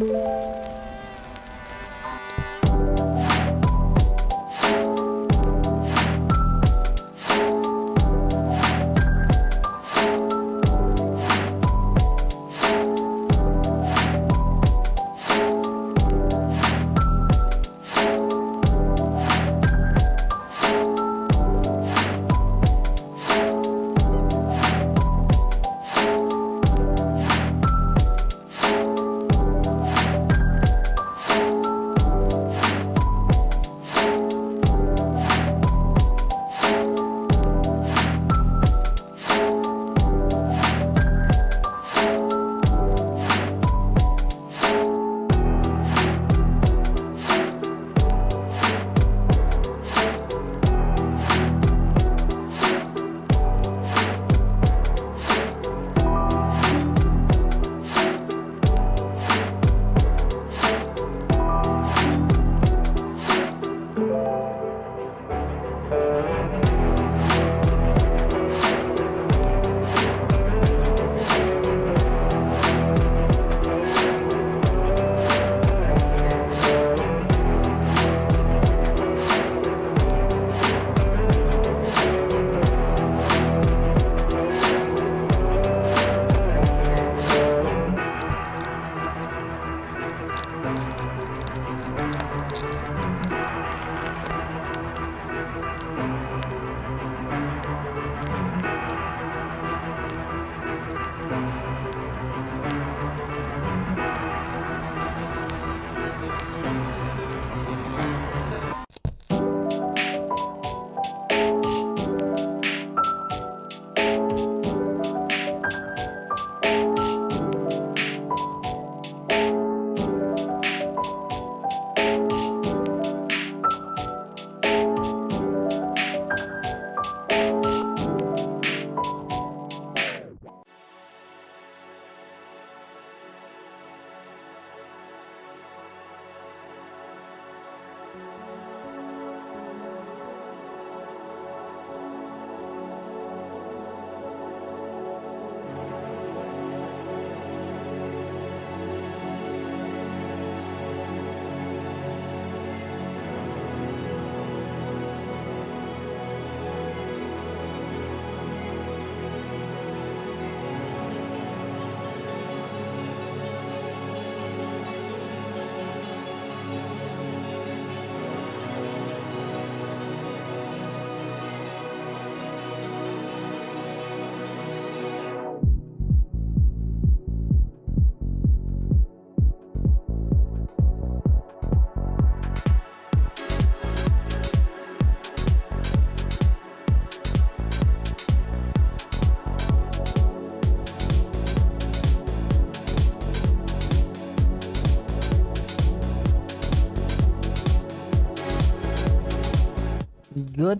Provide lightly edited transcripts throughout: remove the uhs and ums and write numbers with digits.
Good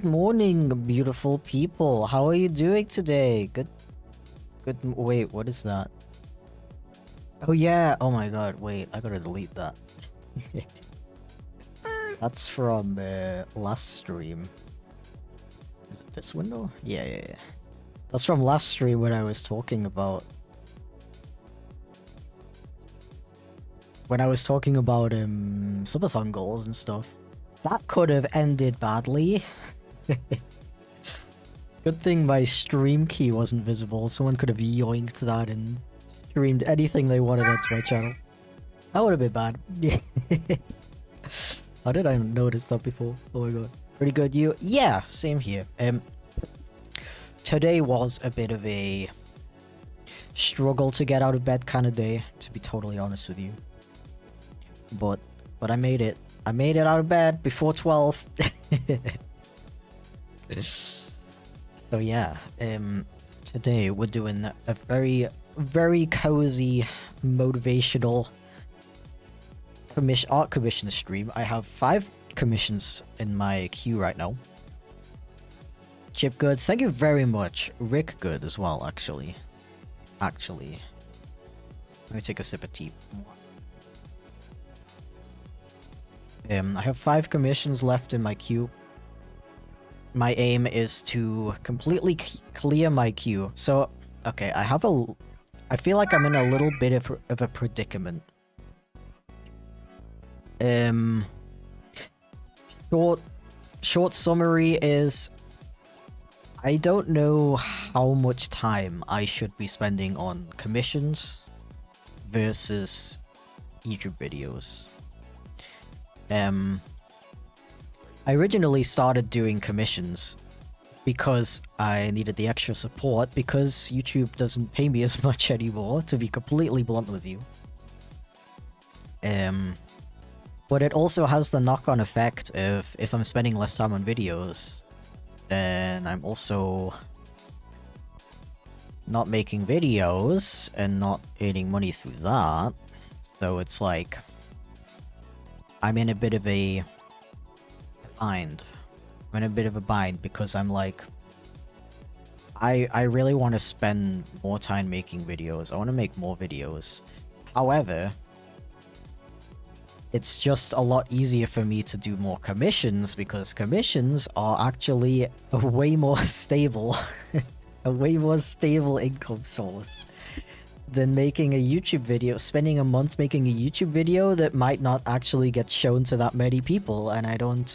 morning, beautiful people. How are you doing today? Wait, what is that? Oh yeah, oh my god, wait, I gotta delete that. That's from last stream. Is it this window? Yeah. That's from last stream when I was talking about... subathon goals and stuff. That could have ended badly. Good thing my stream key wasn't visible. Someone could have yoinked that and streamed anything they wanted onto my channel. That would have been bad. How did I notice that before? Oh my god. Pretty good, you? Yeah, same here. Today was a bit of a struggle to get out of bed kind of day, to be totally honest with you. But I made it. I made it out of bed before 12. So yeah, today we're doing a very cozy, motivational art commission stream. I have 5 commissions in my queue right now. Chip Good, thank you very much. Rick Good as well, actually. Let me take a sip of tea. I have 5 commissions left in my queue. My aim is to completely clear my queue. So, okay, I feel like I'm in a little bit of a predicament. Um, short summary is I don't know how much time I should be spending on commissions versus YouTube videos. I originally started doing commissions because I needed the extra support because YouTube doesn't pay me as much anymore, to be completely blunt with you. But it also has the knock-on effect of if I'm spending less time on videos, then I'm also not making videos and not earning money through that. So it's like I'm in a bit of a bind. I'm in a bit of a bind because I'm like I really want to spend more time making videos. I want to make more videos. However, it's just a lot easier for me to do more commissions because commissions are actually a way more stable, a way more stable income source than making a YouTube video, spending a month making a YouTube video that might not actually get shown to that many people, and I don't,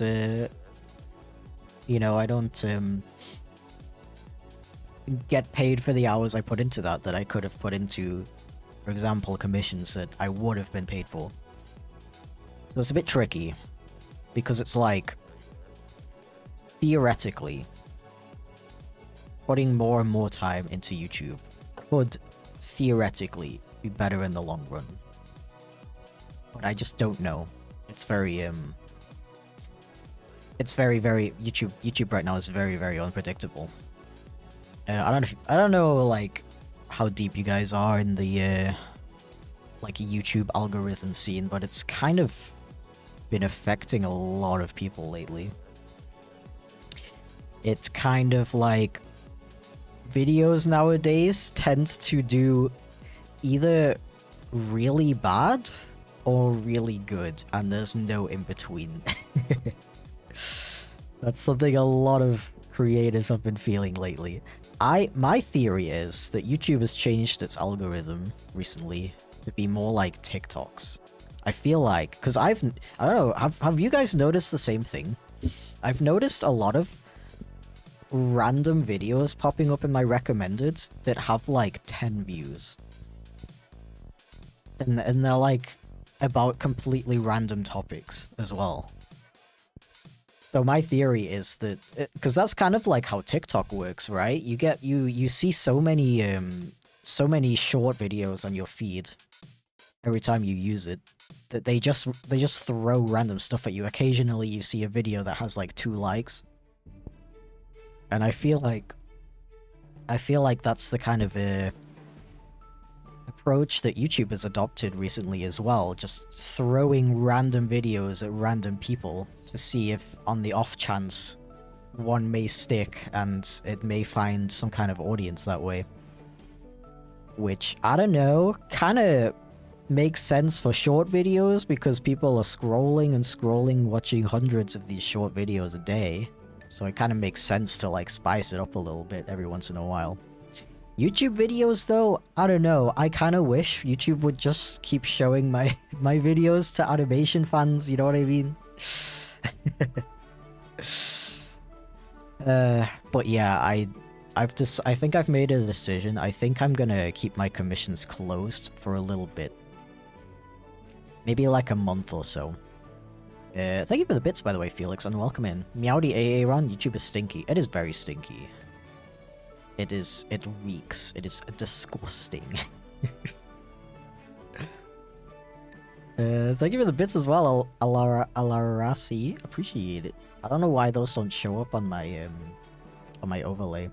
you know, I don't get paid for the hours I put into that I could have put into, for example, commissions that I would have been paid for. So it's a bit tricky, because it's like, theoretically, putting more and more time into YouTube could theoretically be better in the long run. But I just don't know. It's very, YouTube right now is very, very unpredictable. I don't know, like, how deep you guys are in the, like, YouTube algorithm scene, but it's kind of been affecting a lot of people lately. It's kind of like videos nowadays tend to do either really bad or really good, and there's no in between. That's something a lot of creators have been feeling lately. My theory is that YouTube has changed its algorithm recently to be more like TikTok's. I feel like, because I don't know, have you guys noticed the same thing? I've noticed a lot of random videos popping up in my recommended that have like 10 views. And they're like about completely random topics as well. So my theory is that, because that's kind of like how TikTok works, right? You see so many short videos on your feed every time you use it that they just throw random stuff at you. Occasionally you see a video that has like 2 likes. And I feel like that's the kind of approach that YouTube has adopted recently as well, just throwing random videos at random people to see if on the off chance one may stick and it may find some kind of audience that way. Which, I don't know, kind of makes sense for short videos because people are scrolling and scrolling, watching hundreds of these short videos a day. So it kind of makes sense to like spice it up a little bit every once in a while. YouTube videos though, I don't know, I kind of wish YouTube would just keep showing my videos to animation fans, you know what I mean? But yeah, I think I've made a decision. I think I'm gonna keep my commissions closed for a little bit. Maybe like a month or so. Thank you for the bits, by the way, Felix, and welcome in. Meowdy AA Ron, YouTube is stinky. It is very stinky. It reeks. It is disgusting. Thank you for the bits as well, Alarasi. Appreciate it. I don't know why those don't show up on my overlay.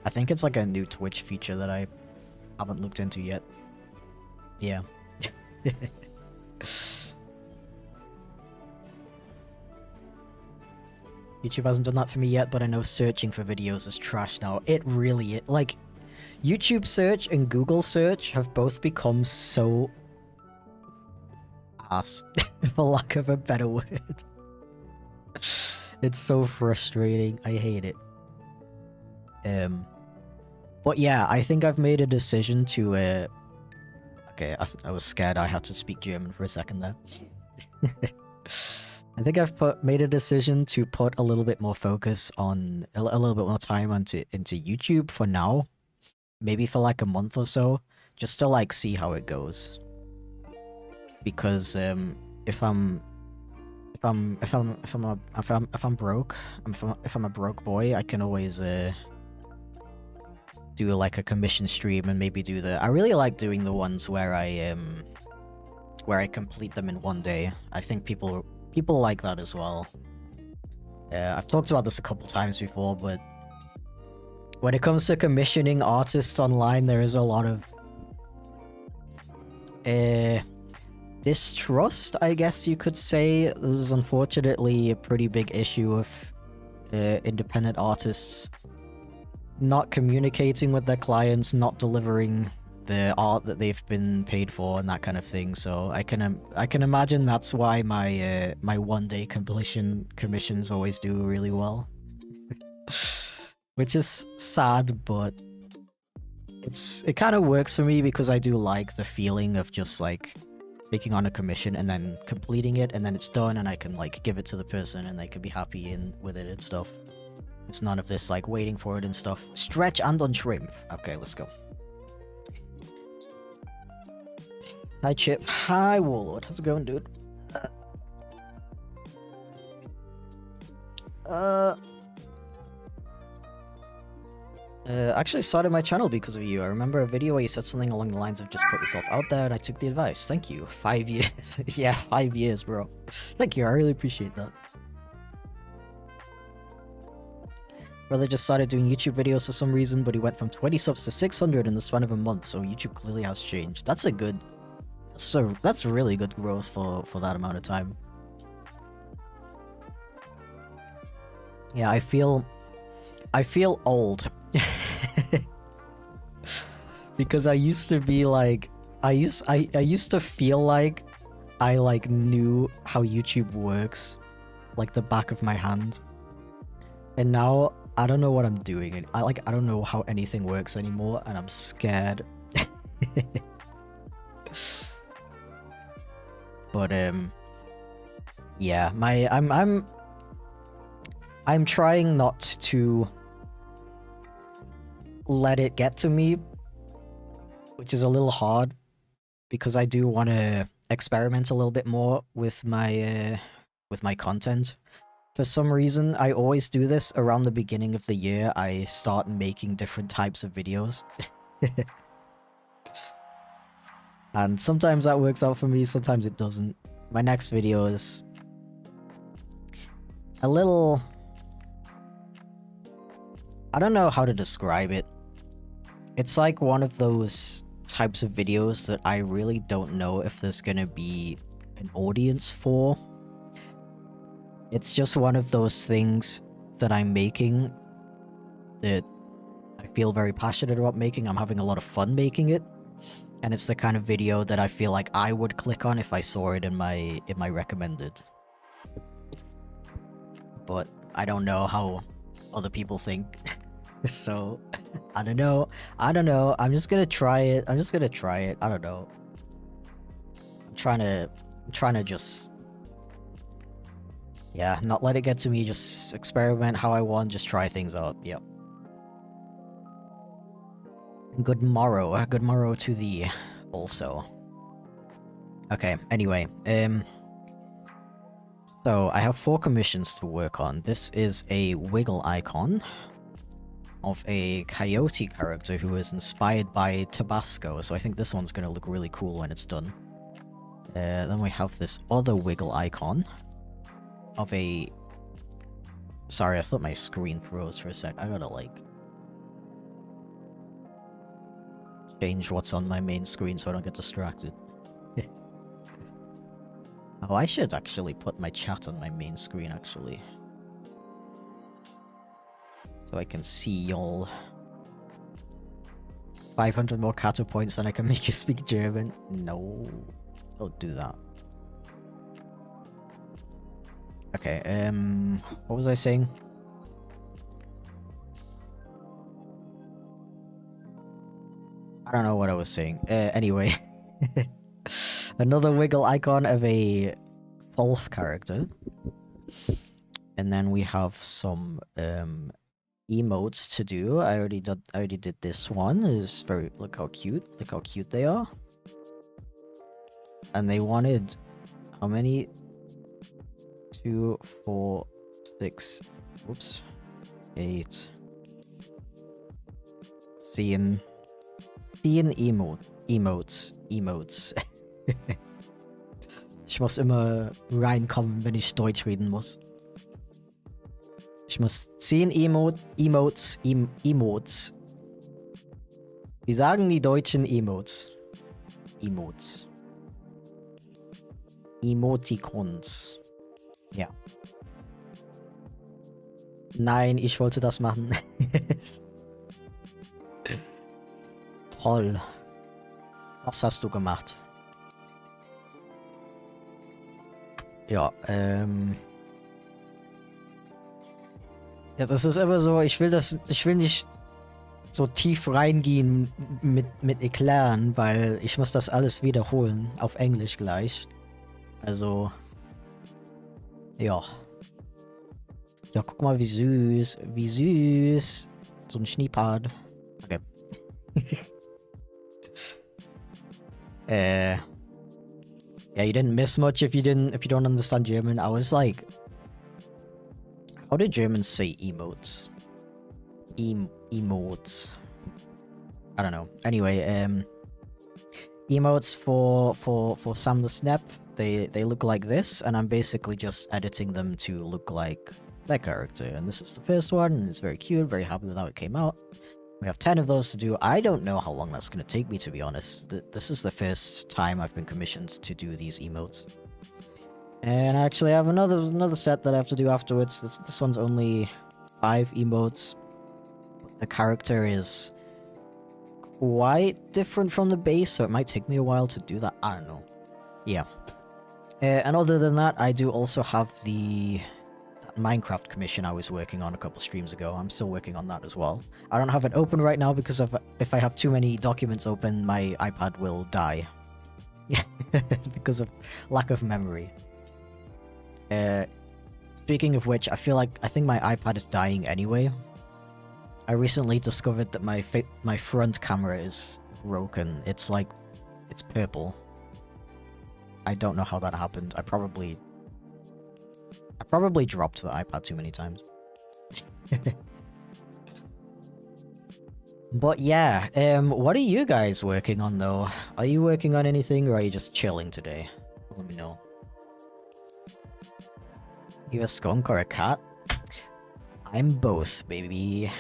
I think it's like a new Twitch feature that I haven't looked into yet. Yeah. YouTube hasn't done that for me yet, but I know searching for videos is trash now. It really is. Like, YouTube search and Google search have both become so ass, for lack of a better word. It's so frustrating. I hate it. But yeah, I think I've made a decision to, okay, I was scared I had to speak German for a second there. I think I've made a decision to put a little bit more focus on a little bit more time into YouTube for now, maybe for like a month or so, just to like see how it goes. Because if I'm broke, if I'm a broke boy, I can always do like a commission stream and maybe do I really like doing the ones where I complete them in one day. I think people like that as well. I've talked about this a couple times before, but when it comes to commissioning artists online, there is a lot of distrust, I guess you could say. There's unfortunately a pretty big issue of independent artists not communicating with their clients, not delivering the art that they've been paid for, and that kind of thing. So I can imagine that's why my my one-day completion commissions always do really well, which is sad, but it kind of works for me because I do like the feeling of just like taking on a commission and then completing it, and then it's done, and I can like give it to the person and they can be happy with it and stuff. It's none of this like waiting for it and stuff. Stretch and on shrimp. Okay, let's go. Hi Chip. Hi Warlord. How's it going, dude? Actually started my channel because of you. I remember a video where you said something along the lines of just put yourself out there, and I took the advice. Thank you. 5 years. Yeah, 5 years, bro. Thank you. I really appreciate that. Brother just started doing YouTube videos for some reason, but he went from 20 subs to 600 in the span of a month, so YouTube clearly has changed. That's a good... That's really good growth for that amount of time. Yeah, I feel old. Because I used to be like... I used to feel like I like knew how YouTube works, like the back of my hand. And now I don't know what I'm doing. I don't know how anything works anymore, and I'm scared. But yeah, I'm trying not to let it get to me, which is a little hard because I do want to experiment a little bit more with my content. For some reason, I always do this around the beginning of the year. I start making different types of videos. And sometimes that works out for me, sometimes it doesn't. My next video is a little... I don't know how to describe it. It's like one of those types of videos that I really don't know if there's gonna be an audience for. It's just one of those things that I'm making that I feel very passionate about making. I'm having a lot of fun making it. And it's the kind of video that I feel like I would click on if I saw it in my recommended. But I don't know how other people think. So I don't know. I'm just gonna try it. I don't know. I'm trying to just... yeah, not let it get to me, just experiment how I want, just try things out. Yep. Good morrow to thee, also. Okay, anyway, so I have 4 commissions to work on. This is a wiggle icon of a coyote character who is inspired by Tabasco, so I think this one's gonna look really cool when it's done. Then we have this other wiggle icon of a... sorry, I thought my screen froze for a sec. I gotta, like... change what's on my main screen so I don't get distracted. Oh, I should actually put my chat on my main screen, actually. So I can see y'all. 500 more Kato points than I can make you speak German. No. Don't do that. Okay, what was I saying? I don't know what I was saying. Anyway. Another wiggle icon of a 12th character. And then we have some emotes to do. I already did this one. It's very, look how cute they are. And they wanted how many? 2, 4, 6, whoops, 8. Seeing Emotes. Ich muss immer reinkommen, wenn ich Deutsch reden muss. Ich muss sehen Emotes. Wie sagen die Deutschen Emotes? Emoticons. Ja. Nein, ich wollte das machen. Toll. Was hast du gemacht? Ja, ja, das ist immer so, ich will nicht so tief reingehen mit erklären, weil ich muss das alles wiederholen, auf Englisch gleich. Also, ja. Ja, guck mal, wie süß. Wie süß. So ein Schneepad. Okay. Yeah, you didn't miss much if you don't understand German. I was like, how do Germans say emotes? Emotes. I don't know. Anyway, emotes for Sam the Snap, they look like this, and I'm basically just editing them to look like that character. And this is the first one, and it's very cute, very happy with how it came out. We have 10 of those to do. I don't know how long that's going to take me, to be honest. This is the first time I've been commissioned to do these emotes. And I actually have another set that I have to do afterwards. This one's only 5 emotes. The character is quite different from the base, so it might take me a while to do that. I don't know. Yeah. And other than that, I do also have that Minecraft commission I was working on a couple streams ago. I'm still working on that as well. I don't have it open right now because if I have too many documents open, my iPad will die. Because of lack of memory. Speaking of which, I think my iPad is dying anyway. I recently discovered that my front camera is broken. It's purple. I don't know how that happened. I probably dropped the iPad too many times. But yeah, what are you guys working on though? Are you working on anything or are you just chilling today? Let me know. You a skunk or a cat? I'm both, baby.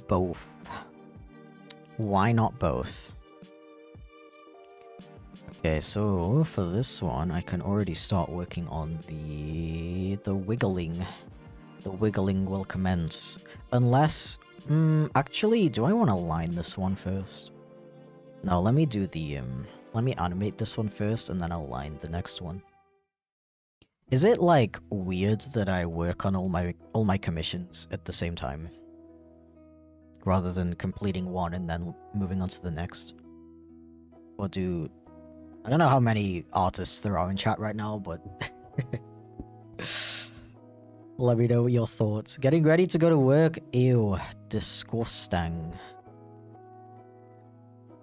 Both. Why not both? Okay, so for this one, I can already start working on the wiggling. The wiggling will commence. Unless, actually, do I want to line this one first? No, let me do the, let me animate this one first, and then I'll line the next one. Is it, like, weird that I work on all my commissions at the same time? Rather than completing one and then moving on to the next? Or I don't know how many artists there are in chat right now, but let me know your thoughts. Getting ready to go to work? Ew, disgusting.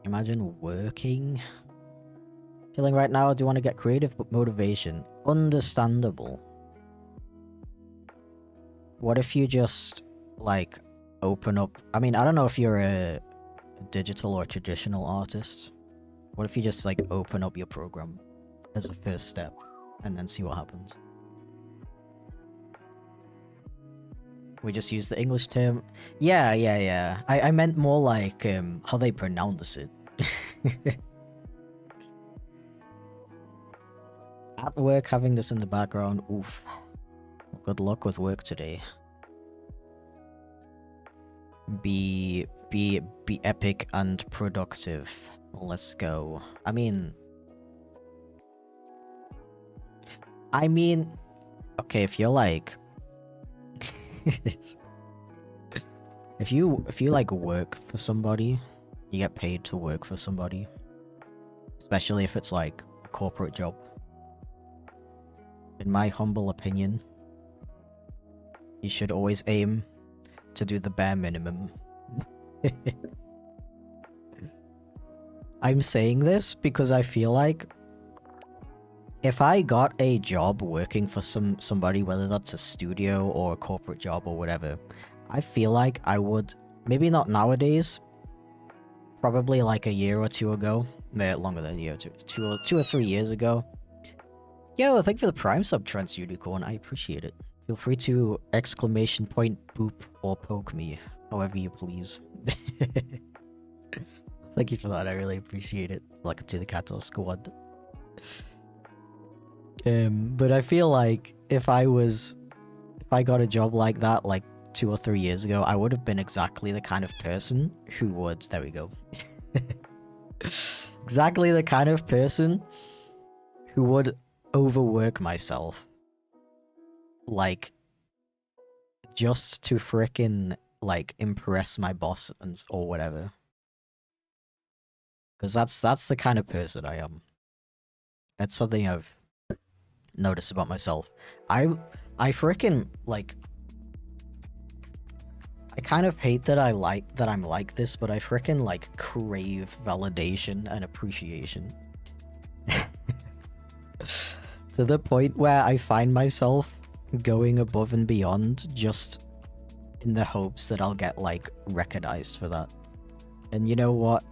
Imagine working. Chilling right now, I do want to get creative, but motivation. Understandable. What if you just, like, open up... I mean, I don't know if you're a digital or traditional artist. What if you just, like, open up your program as a first step, and then see what happens? We just use the English term. Yeah. I meant more like, how they pronounce it. At work, having this in the background, oof. Good luck with work today. Be epic and productive. Let's go. I mean, okay, if you're like, if you like work for somebody, you get paid to work for somebody, especially if it's like a corporate job. in my humble opinion, you should always aim to do the bare minimum. I'm saying this because I feel like if I got a job working for somebody, whether that's a studio or a corporate job or whatever, I feel like I would, maybe not nowadays, probably like a year or two ago, longer than a year, two or 3 years ago. Yo, thank you for the Prime sub, Trans Unicorn. I appreciate it. Feel free to exclamation point, boop, or poke me, however you please. Thank you for that. I really appreciate it. Welcome to the Kato Squad. But I feel like if I got a job like that, like 2 or 3 years ago, I would have been exactly the kind of person who would, there we go. Exactly the kind of person who would overwork myself. Like, just to frickin' like impress my boss or whatever. Because that's the kind of person I am. That's something I've noticed about myself. I frickin' like, I kind of hate that I'm like this, but I frickin' like crave validation and appreciation. To the point where I find myself going above and beyond just in the hopes that I'll get like recognized for that. And you know what?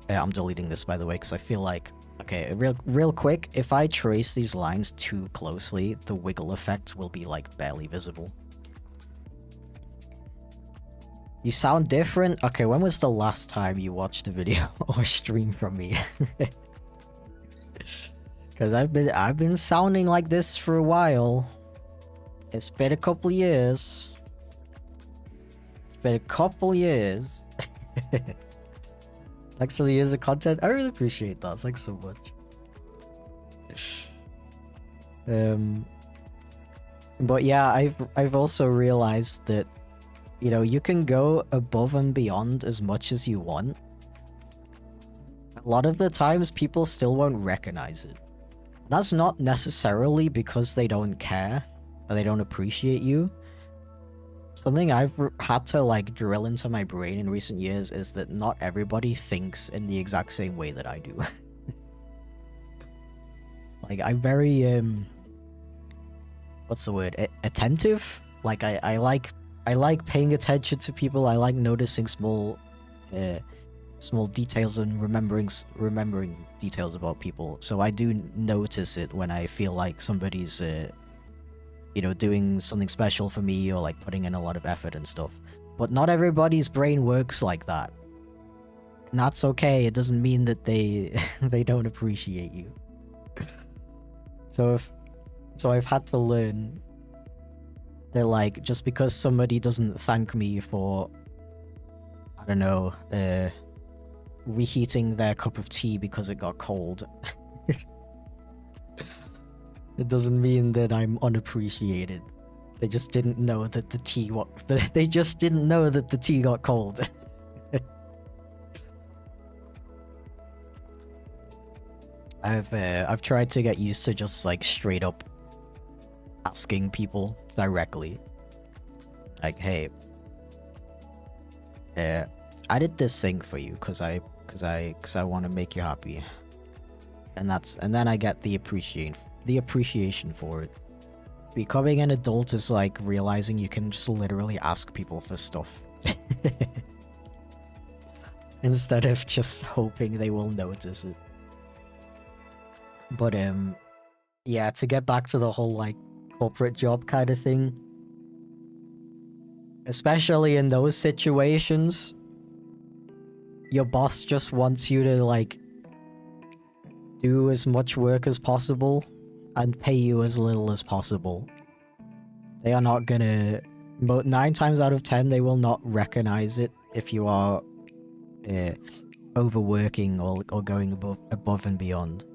I'm deleting this, by the way, because I feel like, okay, real quick, if I trace these lines too closely, the wiggle effect will be like barely visible. You sound different? Okay, when was the last time you watched a video or stream from me? Because I've been sounding like this for a while. It's been a couple years. It's been a couple years. Thanks for the years of content. I really appreciate that. Thanks so much. But yeah, I've also realized that, you know, you can go above and beyond as much as you want. A lot of the times people still won't recognize it. That's not necessarily because they don't care or they don't appreciate you. Something I've had to like drill into my brain in recent years is that not everybody thinks in the exact same way that I do. Like, I'm very what's the word? Attentive? Like, I like paying attention to people. I like noticing small details and remembering details about people. So I do notice it when I feel like somebody's you know, doing something special for me or like putting in a lot of effort and stuff. But not everybody's brain works like that. And that's okay. It doesn't mean that they don't appreciate you. So I've had to learn that, like, just because somebody doesn't thank me for, I don't know, reheating their cup of tea because it got cold, it doesn't mean that I'm unappreciated. They just didn't know that the tea they just didn't know that the tea got cold. I've tried to get used to just like straight up asking people directly, like, hey, I did this thing for you because I want to make you happy, and then I get the appreciation for it. Becoming an adult is like realizing you can just literally ask people for stuff instead of just hoping they will notice it. But yeah, to get back to the whole like corporate job kind of thing, especially in those situations, your boss just wants you to like do as much work as possible and pay you as little as possible. They are not gonna, 9 times out of 10, they will not recognize it if you are overworking or going above and beyond.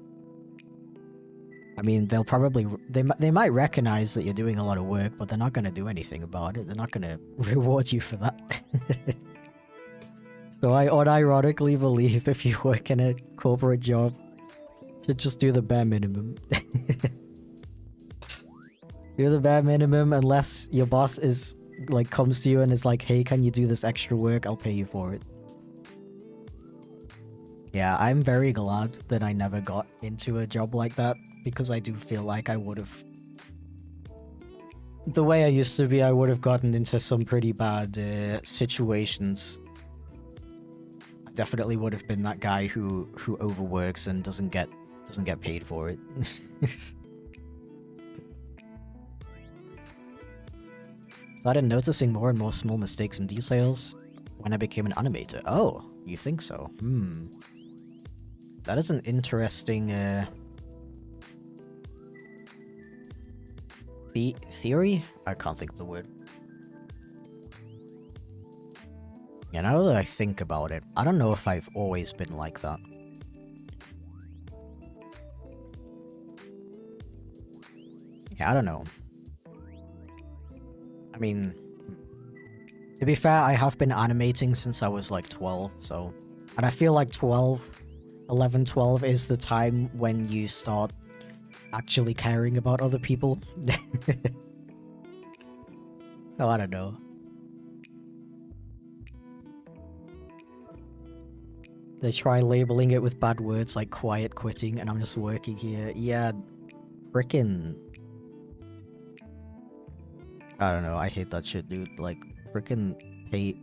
I mean, they'll probably, they might recognize that you're doing a lot of work, but they're not gonna do anything about it. They're not gonna reward you for that. So I unironically believe if you work in a corporate job, you should just do the bare minimum. You're the bare minimum unless your boss is like comes to you and is like, hey, can you do this extra work? I'll pay you for it. Yeah, I'm very glad that I never got into a job like that, because I do feel like I would have... The way I used to be, I would have gotten into some pretty bad situations. I definitely would have been that guy who overworks and doesn't get paid for it. Started noticing more and more small mistakes and details when I became an animator. Oh, you think so? That is an interesting theory? I can't think of the word. Yeah, now that I think about it, I don't know if I've always been like that. Yeah, I don't know. I mean, to be fair, I have been animating since I was like 12, so... And I feel like 11, 12 is the time when you start actually caring about other people. So I don't know. They try labeling it with bad words like quiet quitting, and I'm just working here. Yeah, frickin'... I don't know, I hate that shit, dude. Like, frickin' pay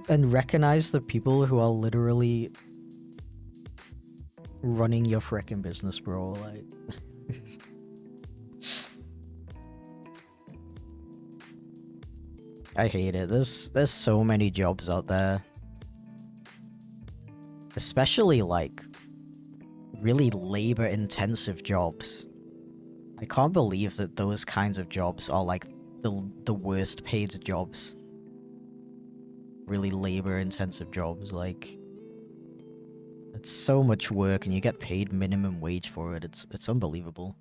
and recognize the people who are literally running your frickin' business, bro. Like... I hate it. There's so many jobs out there. Especially, like, really labor-intensive jobs. I can't believe that those kinds of jobs are, like, the worst paid jobs. Really labor-intensive jobs, like... It's so much work and you get paid minimum wage for it. It's unbelievable.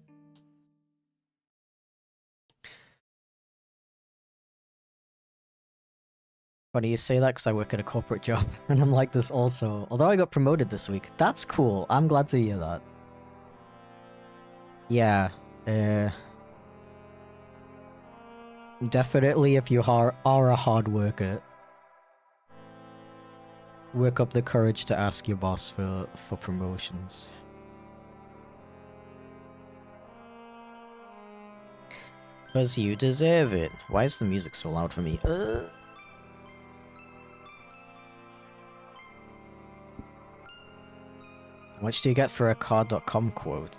Funny you say that because I work at a corporate job and I'm like this also. Although I got promoted this week. That's cool. I'm glad to hear that. Yeah. Definitely if you are a hard worker, work up the courage to ask your boss for promotions. Because you deserve it. Why is the music so loud for me? How much do you get for a card.com code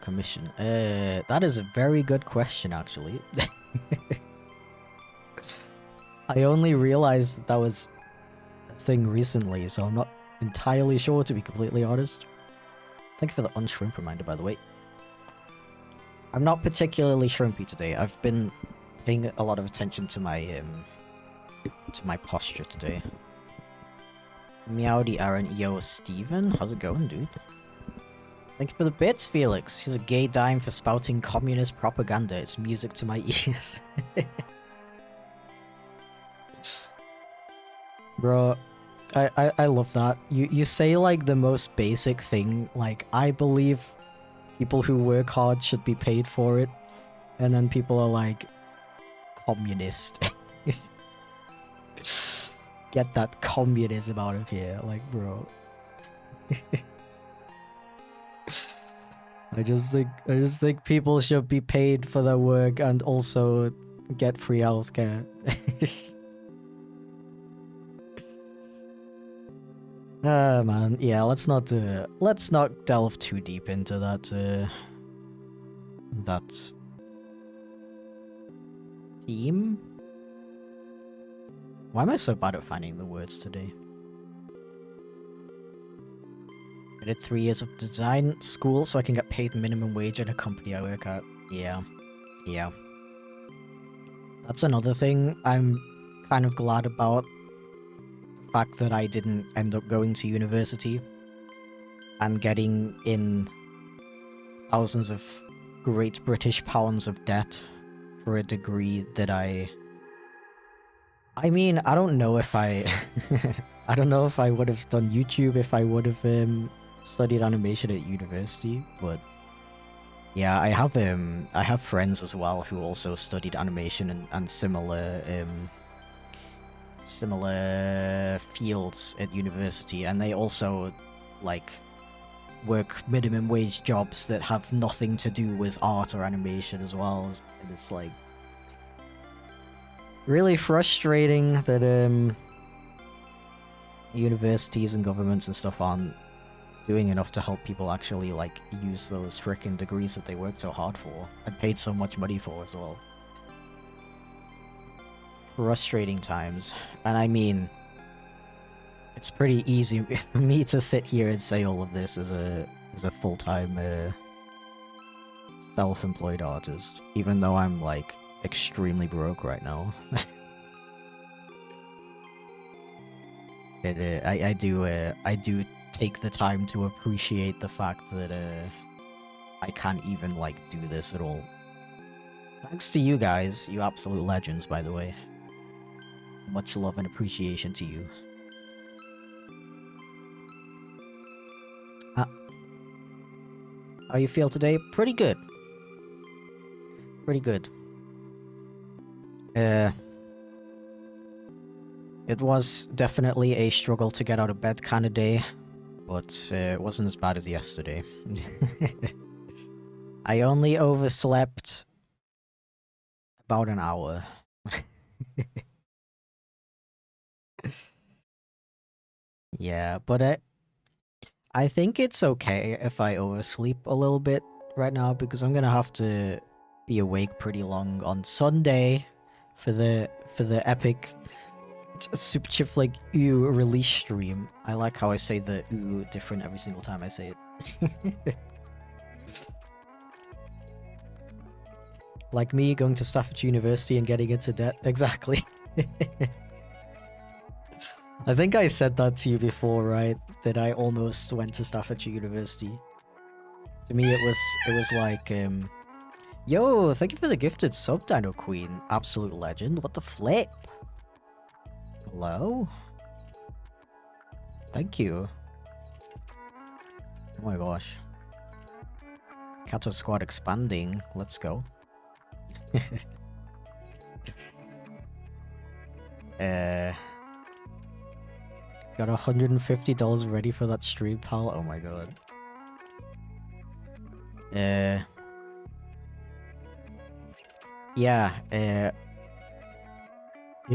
commission? That is a very good question, actually. I only realized that was a thing recently, so I'm not entirely sure, to be completely honest. Thank you for the unshrimp reminder, by the way. I'm not particularly shrimpy today. I've been paying a lot of attention to my posture today. Meowdy Aaron, yo Steven, how's it going, dude? Thank you for the bits, Felix. Here's a gay dime for spouting communist propaganda. It's music to my ears. Bro, I love that. You say like the most basic thing, like I believe people who work hard should be paid for it, and then people are like, communist. Get that communism out of here, like, bro. I just think people should be paid for their work and also get free healthcare. Man, yeah, let's not delve too deep into that theme. Why am I so bad at finding the words today? I did 3 years of design school so I can get paid minimum wage at a company I work at. Yeah. That's another thing I'm kind of glad about. The fact that I didn't end up going to university and getting in thousands of great British pounds of debt for a degree that I mean, I don't know if I would have done YouTube if I would have studied animation at university, but Yeah, I have friends as well who also studied animation and similar fields at university, and they also like work minimum wage jobs that have nothing to do with art or animation as well. And it's like really frustrating that universities and governments and stuff aren't doing enough to help people actually like use those frickin' degrees that they worked so hard for and paid so much money for as well. Frustrating times. And I mean, it's pretty easy for me to sit here and say all of this as a full-time self-employed artist, even though I'm like extremely broke right now. I do take the time to appreciate the fact that I can't even like do this at all. Thanks to you guys, you absolute legends, by the way. Much love and appreciation to you. How you feel today? Pretty good. Pretty good. It was definitely a struggle to get out of bed kind of day, but it wasn't as bad as yesterday. I only overslept about an hour. Yeah, but I think it's okay if I oversleep a little bit right now, because I'm gonna have to be awake pretty long on Sunday for the epic Super Chipflake U release stream. I like how I say the U different every single time I say it. Like me going to Staffordshire University and getting into debt. Exactly. I think I said that to you before, right? That I almost went to Staffordshire University. To me, it was like, yo, thank you for the gifted sub, Dino Queen. Absolute legend. What the flip? Hello? Thank you. Oh my gosh. Kato squad expanding. Let's go. Got $150 ready for that stream, pal. Oh my god. Yeah, it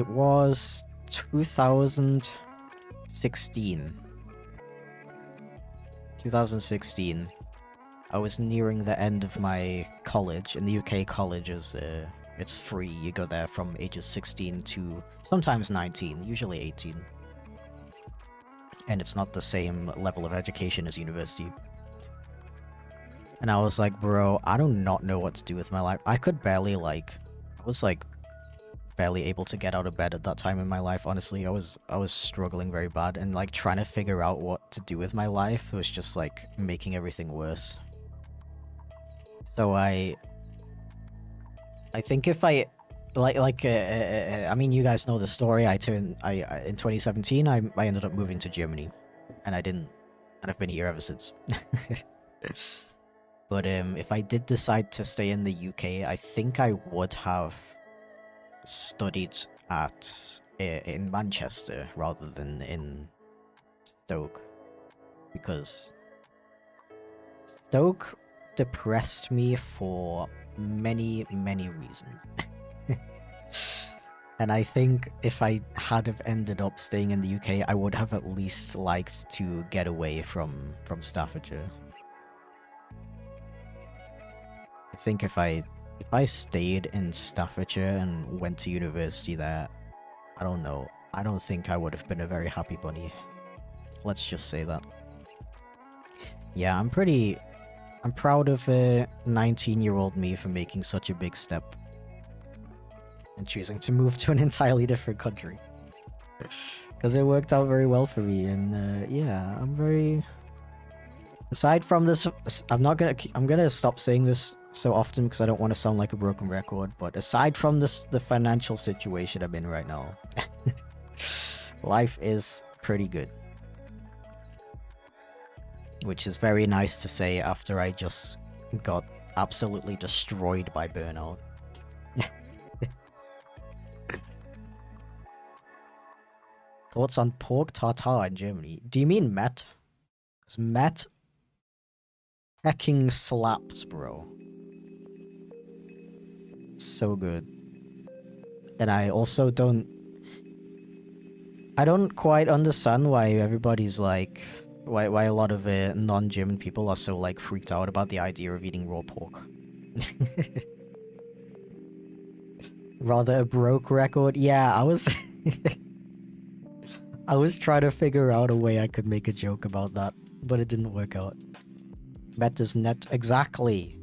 was 2016. 2016. I was nearing the end of my college. In the UK, college is, it's free. You go there from ages 16 to sometimes 19, usually 18. And it's not the same level of education as university. And I was like, bro, I do not know what to do with my life. I could barely, like, I was, like, barely able to get out of bed at that time in my life, honestly. I was struggling very bad, and, like, trying to figure out what to do with my life was just, like, making everything worse. So I think if I... I mean, you guys know the story. In 2017, I ended up moving to Germany, and and I've been here ever since. But if I did decide to stay in the UK, I think I would have studied in Manchester rather than in Stoke, because Stoke depressed me for many reasons. And I think if I had have ended up staying in the UK, I would have at least liked to get away from Staffordshire. I think if I stayed in Staffordshire and went to university there, I don't know. I don't think I would have been a very happy bunny. Let's just say that. Yeah, I'm proud of 19-year-old me for making such a big step and choosing to move to an entirely different country. Because it worked out very well for me, and yeah, I'm very... Aside from this, I'm gonna stop saying this so often because I don't want to sound like a broken record, but aside from the financial situation I'm in right now, life is pretty good. Which is very nice to say after I just got absolutely destroyed by burnout. Thoughts on pork tartare in Germany? Do you mean Met? Because Met hecking slaps, bro. So good. And I also don't... I don't quite understand why everybody's like... Why a lot of non-German people are so like freaked out about the idea of eating raw pork. Rather a broke record? Yeah, I was... I was trying to figure out a way I could make a joke about that, but it didn't work out. Met is net. Exactly.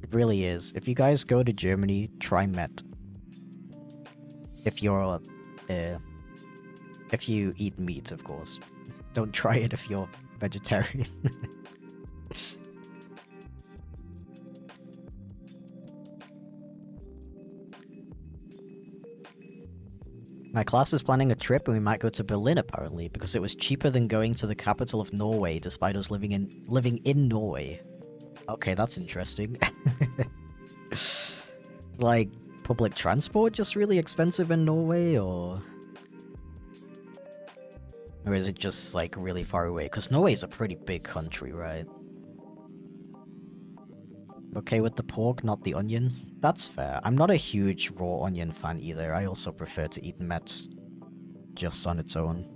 It really is. If you guys go to Germany, try Met. If you're... if you eat meat, of course. Don't try it if you're vegetarian. My class is planning a trip and we might go to Berlin apparently, because it was cheaper than going to the capital of Norway despite us living in Norway. Okay, that's interesting. Like, public transport just really expensive in Norway, or is it just like really far away? Because Norway's a pretty big country, right? Okay with the pork, not the onion. That's fair. I'm not a huge raw onion fan either. I also prefer to eat Met just on its own.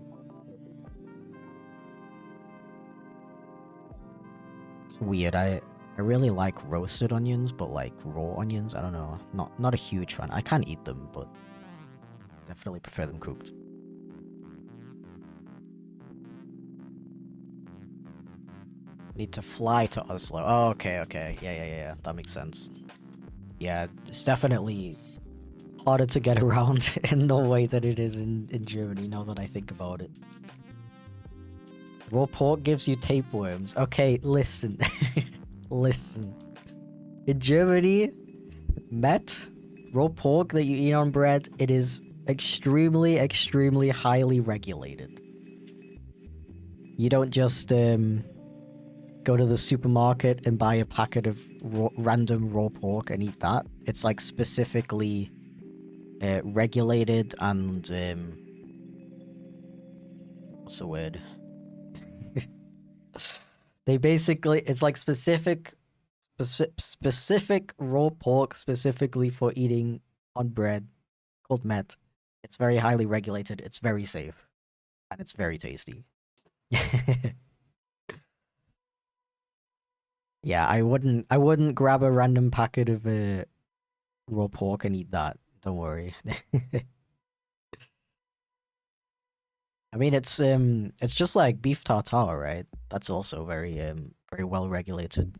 It's weird. I really like roasted onions, but like raw onions, I don't know. Not a huge fan. I can eat them, but definitely prefer them cooked. Need to fly to Oslo. Oh, okay. Yeah. That makes sense. Yeah, it's definitely harder to get around in Norway than it is in Germany, now that I think about it. Raw pork gives you tapeworms. Okay, listen. Listen. In Germany, Met, raw pork that you eat on bread, it is extremely, extremely highly regulated. You don't just, go to the supermarket and buy a packet of random raw pork and eat that. It's like specifically regulated and what's the word? They basically, it's like specific raw pork specifically for eating on bread called Met. It's very highly regulated. It's very safe, and it's very tasty. Yeah, I wouldn't grab a random packet of raw pork and eat that. Don't worry. I mean, it's just like beef tartare, right? That's also very well regulated,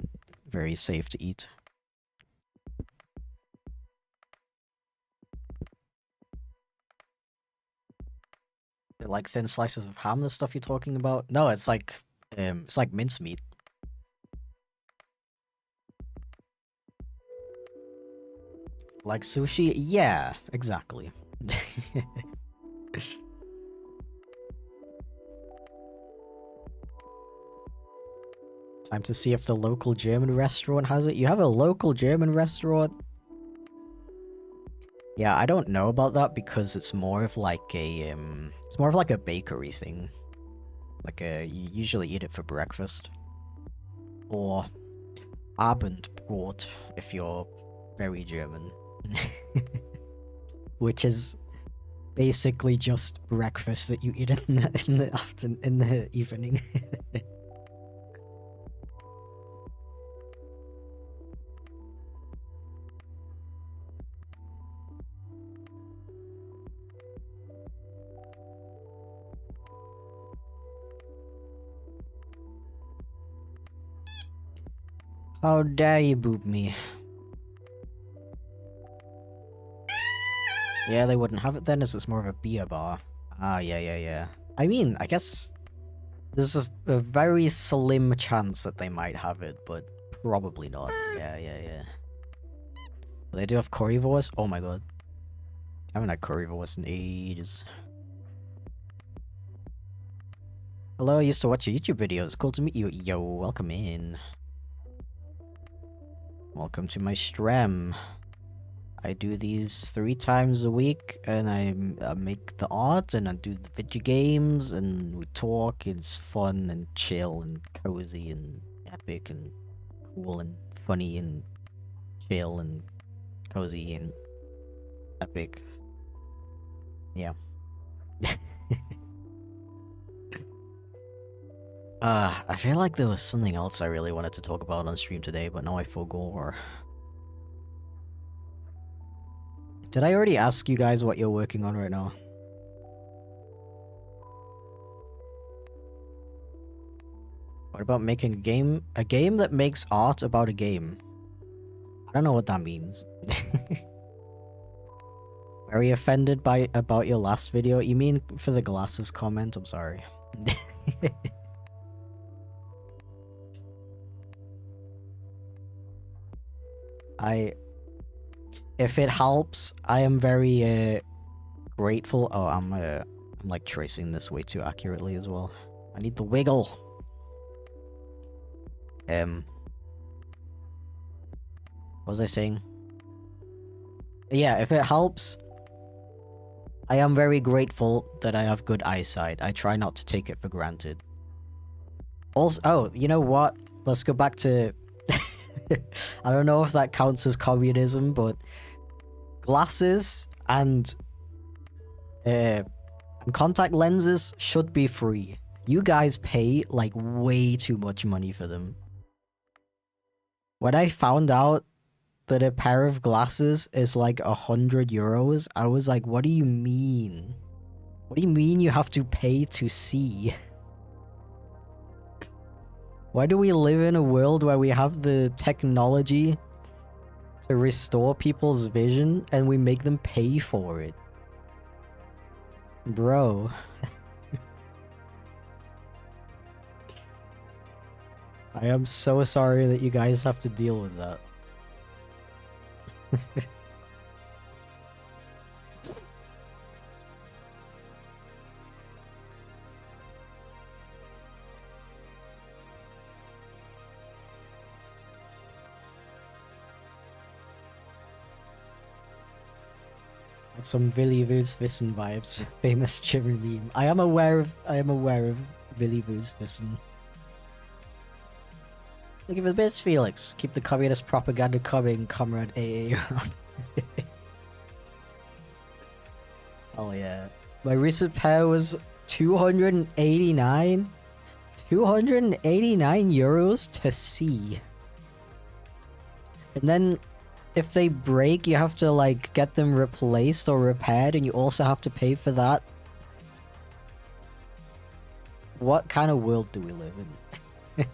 very safe to eat. They're like thin slices of ham, the stuff you're talking about? No, it's like mincemeat. Like sushi? Yeah, exactly. Time to see if the local German restaurant has it. You have a local German restaurant? Yeah, I don't know about that because it's more of like a bakery thing. Like you usually eat it for breakfast. Or Abendbrot if you're very German. Which is basically just breakfast that you eat in the evening. How dare you boop me? Yeah, they wouldn't have it then, as it's more of a beer bar. Ah, yeah. I mean, I guess there's a very slim chance that they might have it, but probably not. Yeah. They do have currywurst? Oh my god. I haven't had currywurst in ages. Hello, I used to watch your YouTube videos. Cool to meet you. Yo, welcome in. Welcome to my stream. I do these 3 times a week, and I make the art, and I do the video games, and we talk. It's fun and chill and cozy and epic and cool and funny and chill and cozy and epic. Yeah. I feel like there was something else I really wanted to talk about on stream today, but now I forgot. Did I already ask you guys what you're working on right now? What about making a game that makes art about a game? I don't know what that means. Very offended about your last video? You mean for the glasses comment? I'm sorry. If it helps, I am very grateful. Oh, I'm like tracing this way too accurately as well. I need the wiggle. What was I saying? Yeah, if it helps, I am very grateful that I have good eyesight. I try not to take it for granted. Also, oh, you know what? Let's go back to... I don't know if that counts as communism, but glasses and contact lenses should be free. You guys pay like way too much money for them. When I found out that a pair of glasses is like 100 euros, I was like, what do you mean? What do you mean you have to pay to see? Why do we live in a world where we have the technology to restore people's vision and we make them pay for it? Bro. I am so sorry that you guys have to deal with that. Some Willy Wissen vibes. Famous chibi meme. I am aware of Willy Wissen. Look at the bits, Felix. Keep the communist propaganda coming, comrade AA. Oh yeah. My recent pair was 289? 289 euros to see. And then if they break, you have to like get them replaced or repaired, and you also have to pay for that. What kind of world do we live in?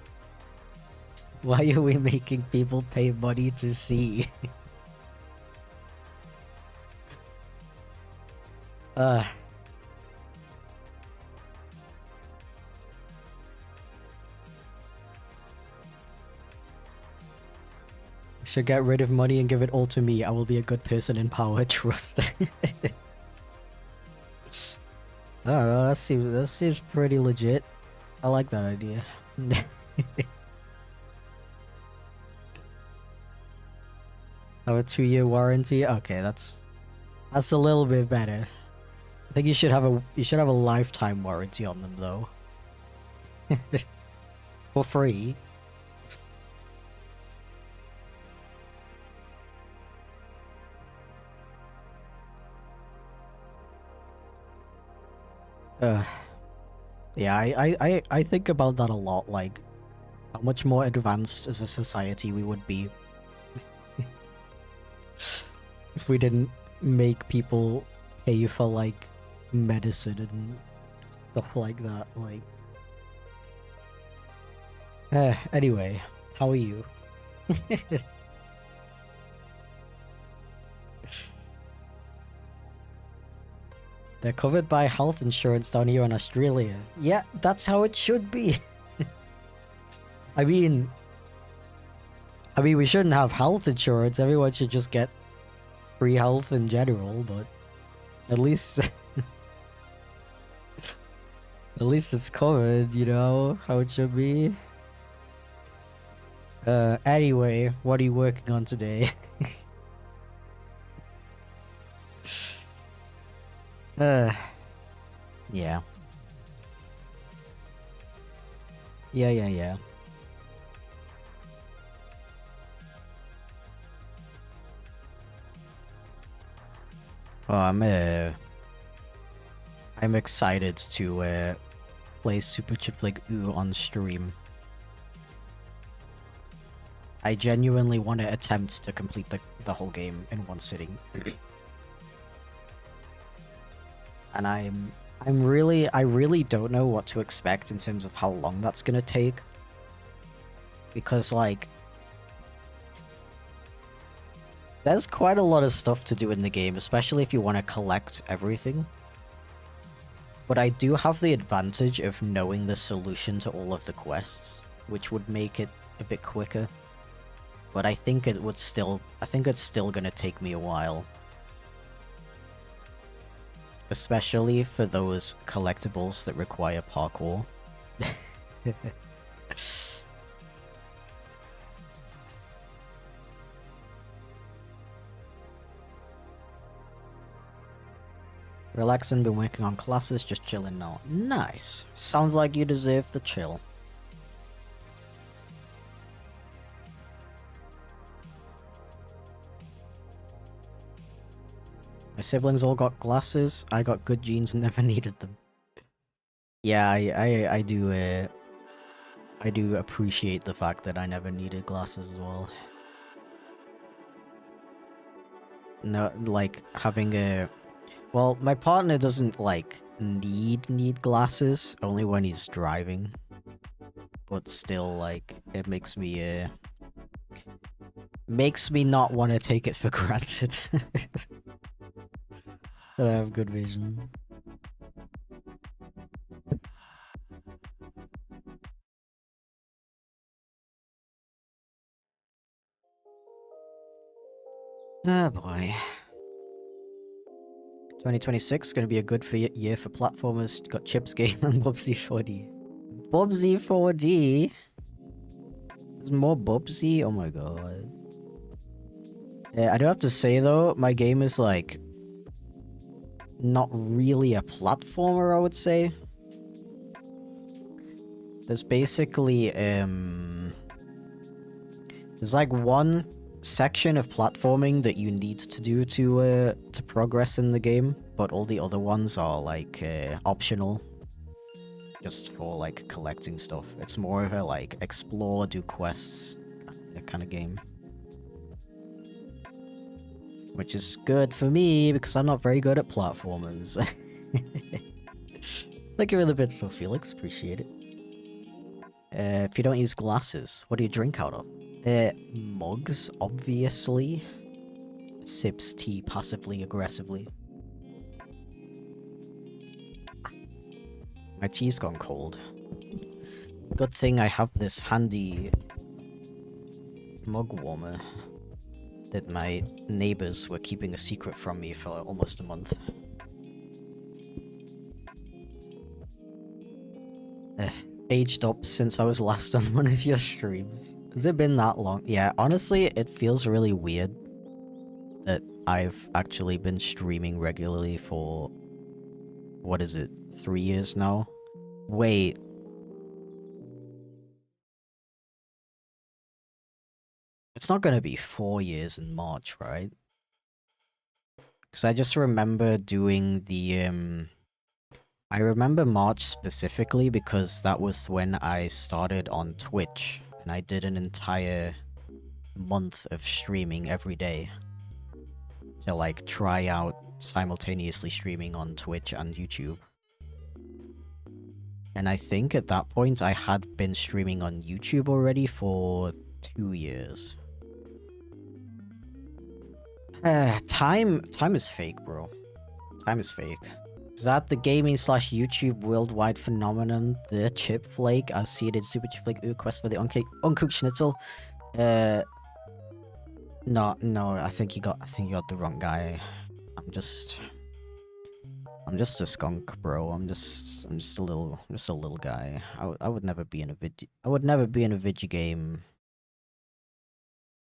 Why are we making people pay money to see? Should get rid of money and give it all to me. I will be a good person in power. Trust. I don't know. That seems pretty legit. I like that idea. Have a 2-year warranty. Okay, that's a little bit better. I think you should have a lifetime warranty on them though. For free. Yeah, I think about that a lot, like how much more advanced as a society we would be if we didn't make people pay for like medicine and stuff like that. Like, anyway, how are you? They're covered by health insurance down here in Australia. Yeah, that's how it should be. I mean, we shouldn't have health insurance. Everyone should just get free health in general, but at least at least it's covered, you know, how it should be. Anyway, what are you working on today? uh, yeah. Yeah. Oh, I'm excited to play Super Chipflake on stream. I genuinely want to attempt to complete the whole game in one sitting. And I really don't know what to expect in terms of how long that's gonna take. Because, like, there's quite a lot of stuff to do in the game, especially if you want to collect everything. But I do have the advantage of knowing the solution to all of the quests, which would make it a bit quicker. But I think it's still gonna take me a while. Especially for those collectibles that require parkour. Relaxing, been working on classes, just chilling now. Nice. Sounds like you deserve the chill. My siblings all got glasses. I got good genes and never needed them. Yeah, I do appreciate the fact that I never needed glasses as well. No, like having a well, my partner doesn't like need glasses only when he's driving. But still, like, it makes me not want to take it for granted that I have good vision. Ah, boy. 2026 is going to be a good year for platformers. Got Chips Game and Bubsy 4D. Bubsy 4D? There's more Bubsy? Oh my god. Yeah, I do have to say though, my game is like not really a platformer, I would say. There's basically there's like one section of platforming that you need to do to progress in the game, but all the other ones are like optional, just for like collecting stuff. It's more of a like explore, do quests kind of game, which is good for me because I'm not very good at platformers. Thank you for the bits though, Felix. Appreciate it. If you don't use glasses, what do you drink out of? Mugs, obviously. Sips tea passively aggressively. My tea's gone cold. Good thing I have this handy mug warmer that my neighbors were keeping a secret from me for almost a month. Aged up since I was last on one of your streams. Has it been that long? Yeah, honestly, it feels really weird that I've actually been streaming regularly for... what is it? 3 years now? Wait. It's not gonna be 4 years in March, right? Because I just remember doing the, I remember March specifically because that was when I started on Twitch, and I did an entire month of streaming every day to like try out simultaneously streaming on Twitch and YouTube. And I think at that point I had been streaming on YouTube already for 2 years. Time is fake, bro. Time is fake. Is that the gaming/YouTube worldwide phenomenon? The Chipflake, as seeded Super Chipflake quest for the uncooked schnitzel? No, I think you got the wrong guy. I'm just a skunk, bro. I'm just a little guy. I would never be in a video game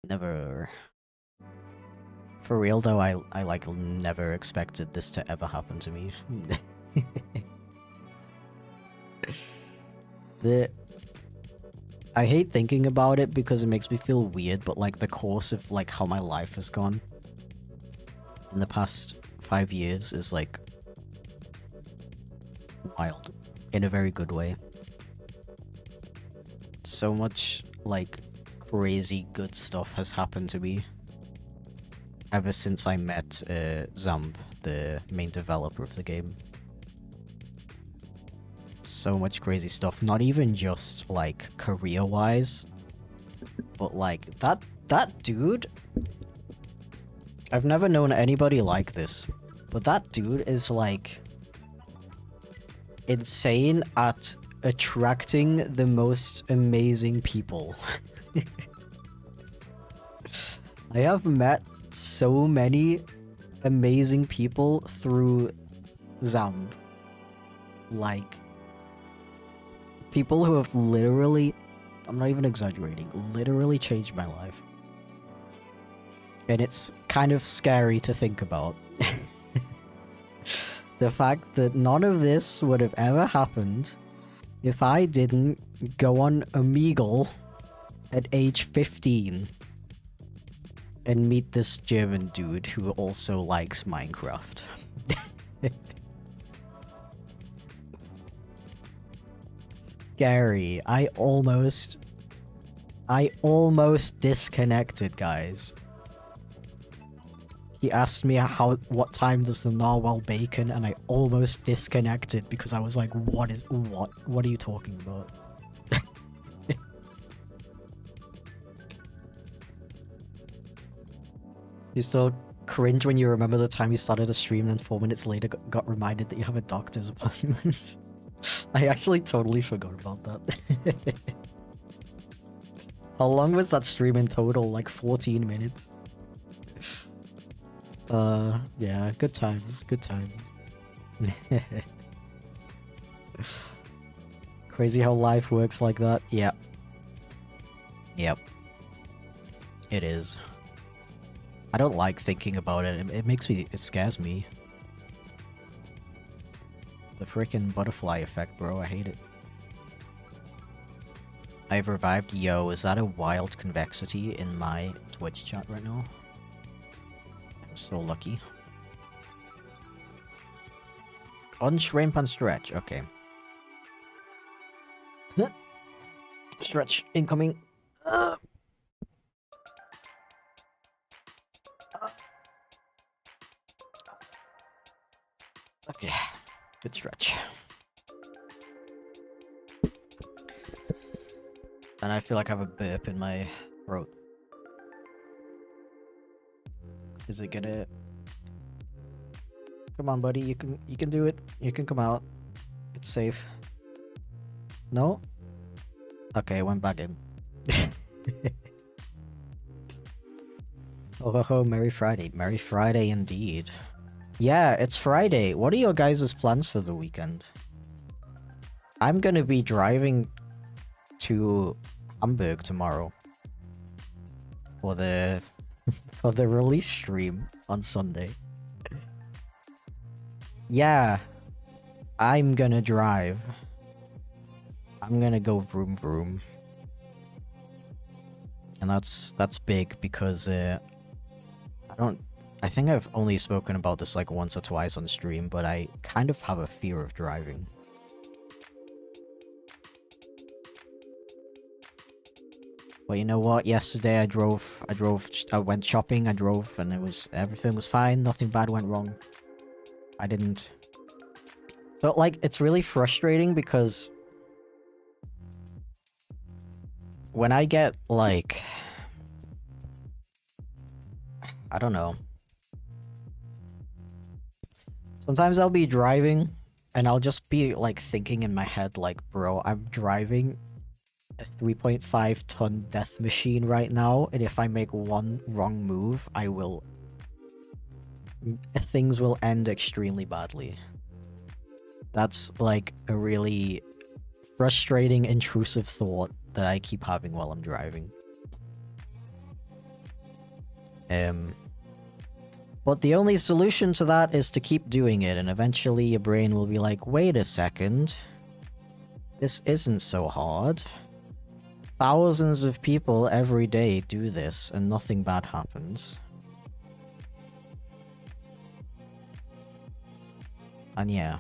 Never. For real though, I like never expected this to ever happen to me. I hate thinking about it because it makes me feel weird, but like the course of like how my life has gone in the past 5 years is like wild in a very good way. So much like crazy good stuff has happened to me ever since I met Zamb, the main developer of the game. So much crazy stuff, not even just like career-wise, but like that dude, I've never known anybody like this, but that dude is like insane at attracting the most amazing people. I have met so many amazing people through Zamb. Like, people who have literally, I'm not even exaggerating, literally changed my life. And it's kind of scary to think about. The fact that none of this would have ever happened if I didn't go on Omegle at age 15 and meet this German dude who also likes Minecraft. Scary. I almost disconnected, guys. He asked me what time does the narwhal bacon, and I almost disconnected because I was like, what are you talking about? You still cringe when you remember the time you started a stream and 4 minutes later got reminded that you have a doctor's appointment. I actually totally forgot about that. How long was that stream in total? Like 14 minutes? Yeah, good times, good times. Crazy how life works like that. Yep. Yep. It is. I don't like thinking about it. It scares me. The freaking butterfly effect, bro. I hate it. I've revived. Yo, is that a wild convexity in my Twitch chat right now? I'm so lucky. Unshrimp and stretch. Okay. Stretch incoming. Okay. Good stretch. And I feel like I have a burp in my throat. Is it gonna... Come on, buddy. You can do it. You can come out. It's safe. No? Okay, I went back in. Oh, Merry Friday. Merry Friday indeed. Yeah, it's Friday. What are your guys' plans for the weekend? I'm gonna be driving to Hamburg tomorrow for the for the release stream on Sunday. Yeah, I'm gonna drive. I'm gonna go vroom vroom. And that's big because I think I've only spoken about this like once or twice on stream, but I kind of have a fear of driving. But you know what? Yesterday I went shopping, I drove, and everything was fine, nothing bad went wrong. I didn't... So like, it's really frustrating because when I get like... I don't know. Sometimes I'll be driving and I'll just be like thinking in my head like, bro, I'm driving a 3.5 ton death machine right now, and if I make one wrong move, things will end extremely badly. That's like a really frustrating, intrusive thought that I keep having while I'm driving. But the only solution to that is to keep doing it, and eventually your brain will be like, wait a second, this isn't so hard. Thousands of people every day do this, and nothing bad happens. And yeah.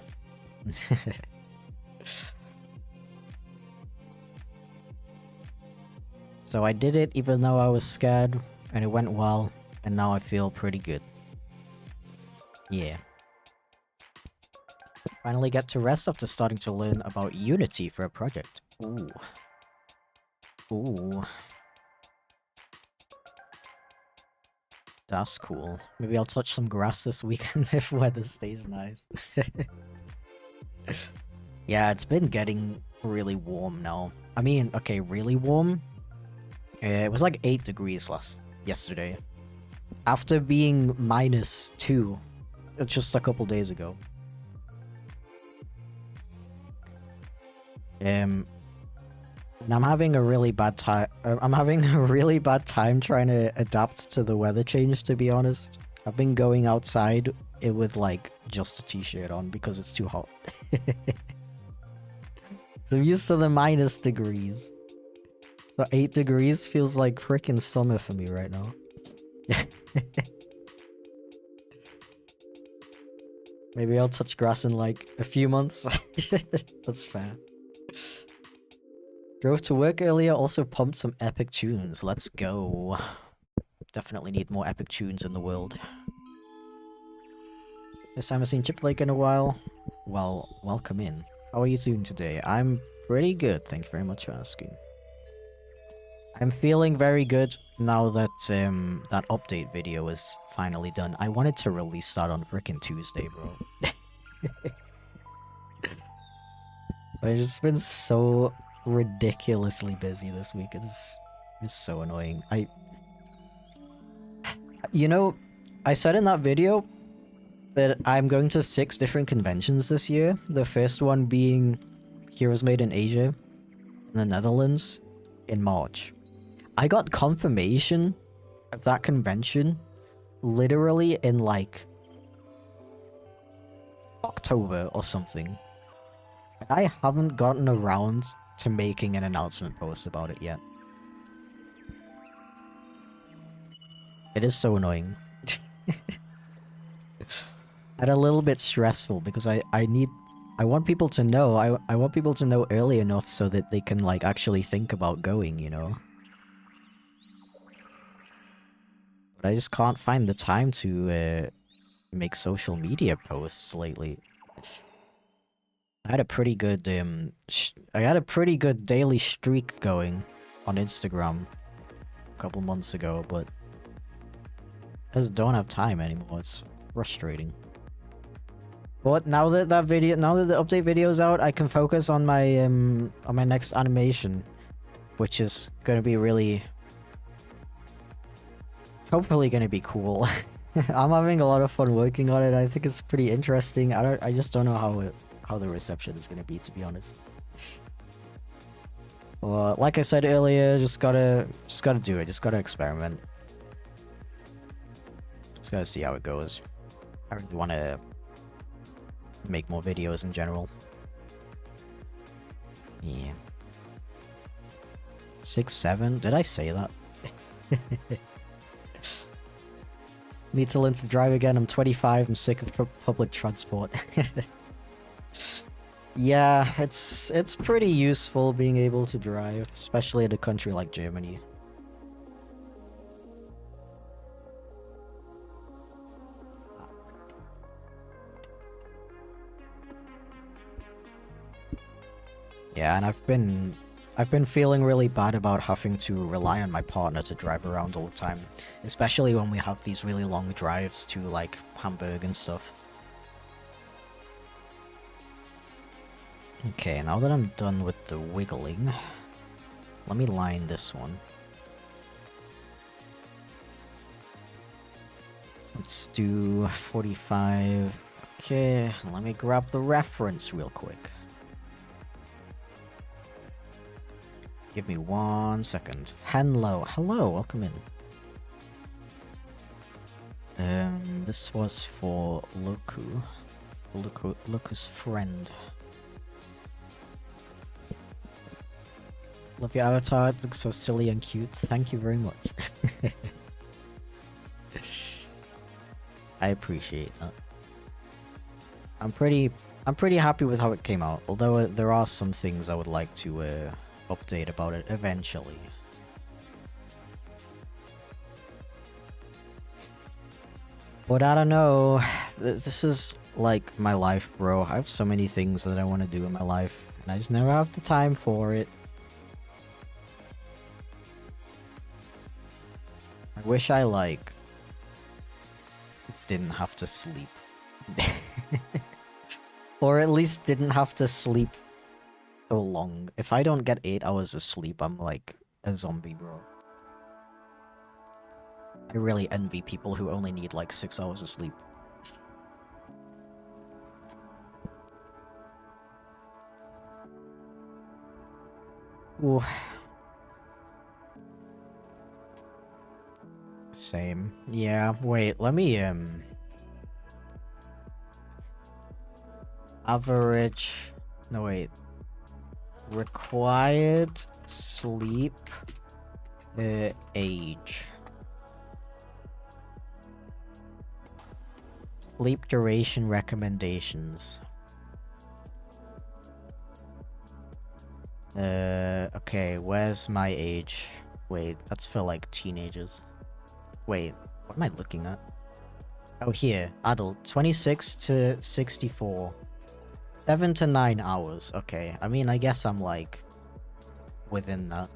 So I did it even though I was scared, and it went well, and now I feel pretty good. Yeah. Finally get to rest after starting to learn about Unity for a project. Ooh. Ooh. That's cool. Maybe I'll touch some grass this weekend if weather stays nice. Yeah, it's been getting really warm now. I mean, okay, really warm. It was like 8 degrees yesterday. After being -2 just a couple days ago. And I'm having a really bad time. I'm having a really bad time trying to adapt to the weather change, to be honest. I've been going outside with like just a t-shirt on because it's too hot. So I'm used to the -degrees. So 8 degrees feels like freaking summer for me right now. Maybe I'll touch grass in like a few months. That's fair. Drove to work earlier, also pumped some epic tunes. Let's go. Definitely need more epic tunes in the world. First time I've seen Chipflake in a while. Well, welcome in. How are you doing today? I'm pretty good, thank you very much for asking. I'm feeling very good now that that update video is finally done. I wanted to release that on frickin' Tuesday, bro. I've just been so ridiculously busy this week. It's so annoying. You know, I said in that video that I'm going to 6 different conventions this year. The first one being Heroes Made in Asia, in the Netherlands, in March. I got confirmation of that convention literally in like October or something. And I haven't gotten around to making an announcement post about it yet. It is so annoying. And a little bit stressful because I want people to know. I want people to know early enough so that they can like actually think about going, you know? But I just can't find the time to make social media posts lately. I had a pretty good daily streak going on Instagram a couple months ago, but I just don't have time anymore. It's frustrating. But now that the update video is out, I can focus on my next animation, which is gonna be really, hopefully gonna be cool. I'm having a lot of fun working on it. I think it's pretty interesting. I just don't know how the reception is gonna be, to be honest. Well, like I said earlier, just gotta do it. Just gotta experiment. Just gotta see how it goes. I really wanna make more videos in general. Yeah. 6'7"? Did I say that? Need to learn to drive again. I'm 25. I'm sick of public transport. Yeah, it's pretty useful being able to drive, especially in a country like Germany. Yeah, and I've been feeling really bad about having to rely on my partner to drive around all the time, especially when we have these really long drives to like Hamburg and stuff. Okay, now that I'm done with the wiggling, let me line this one. Let's do 45. Okay, let me grab the reference real quick. Give me 1 second. Hello, welcome in. this was for Luku's friend. Love your avatar, it looks so silly and cute. Thank you very much. I appreciate that. I'm pretty happy with how it came out, although there are some things I would like to update about it eventually. But I don't know, this is like my life, bro. I have so many things that I want to do in my life, and I just never have the time for it. I wish I, like, didn't have to sleep. Or at least didn't have to sleep so long. If I don't get 8 hours of sleep, I'm like a zombie, bro. I really envy people who only need like 6 hours of sleep. Ooh. Same. Yeah, wait, let me, average... No, wait. Required sleep... age. Sleep duration recommendations. Okay, where's my age? Wait, that's for like teenagers. Wait, what am I looking at? Oh, here. Adult. 26 to 64. 7 to 9 hours. Okay, I mean, I guess I'm like... within that.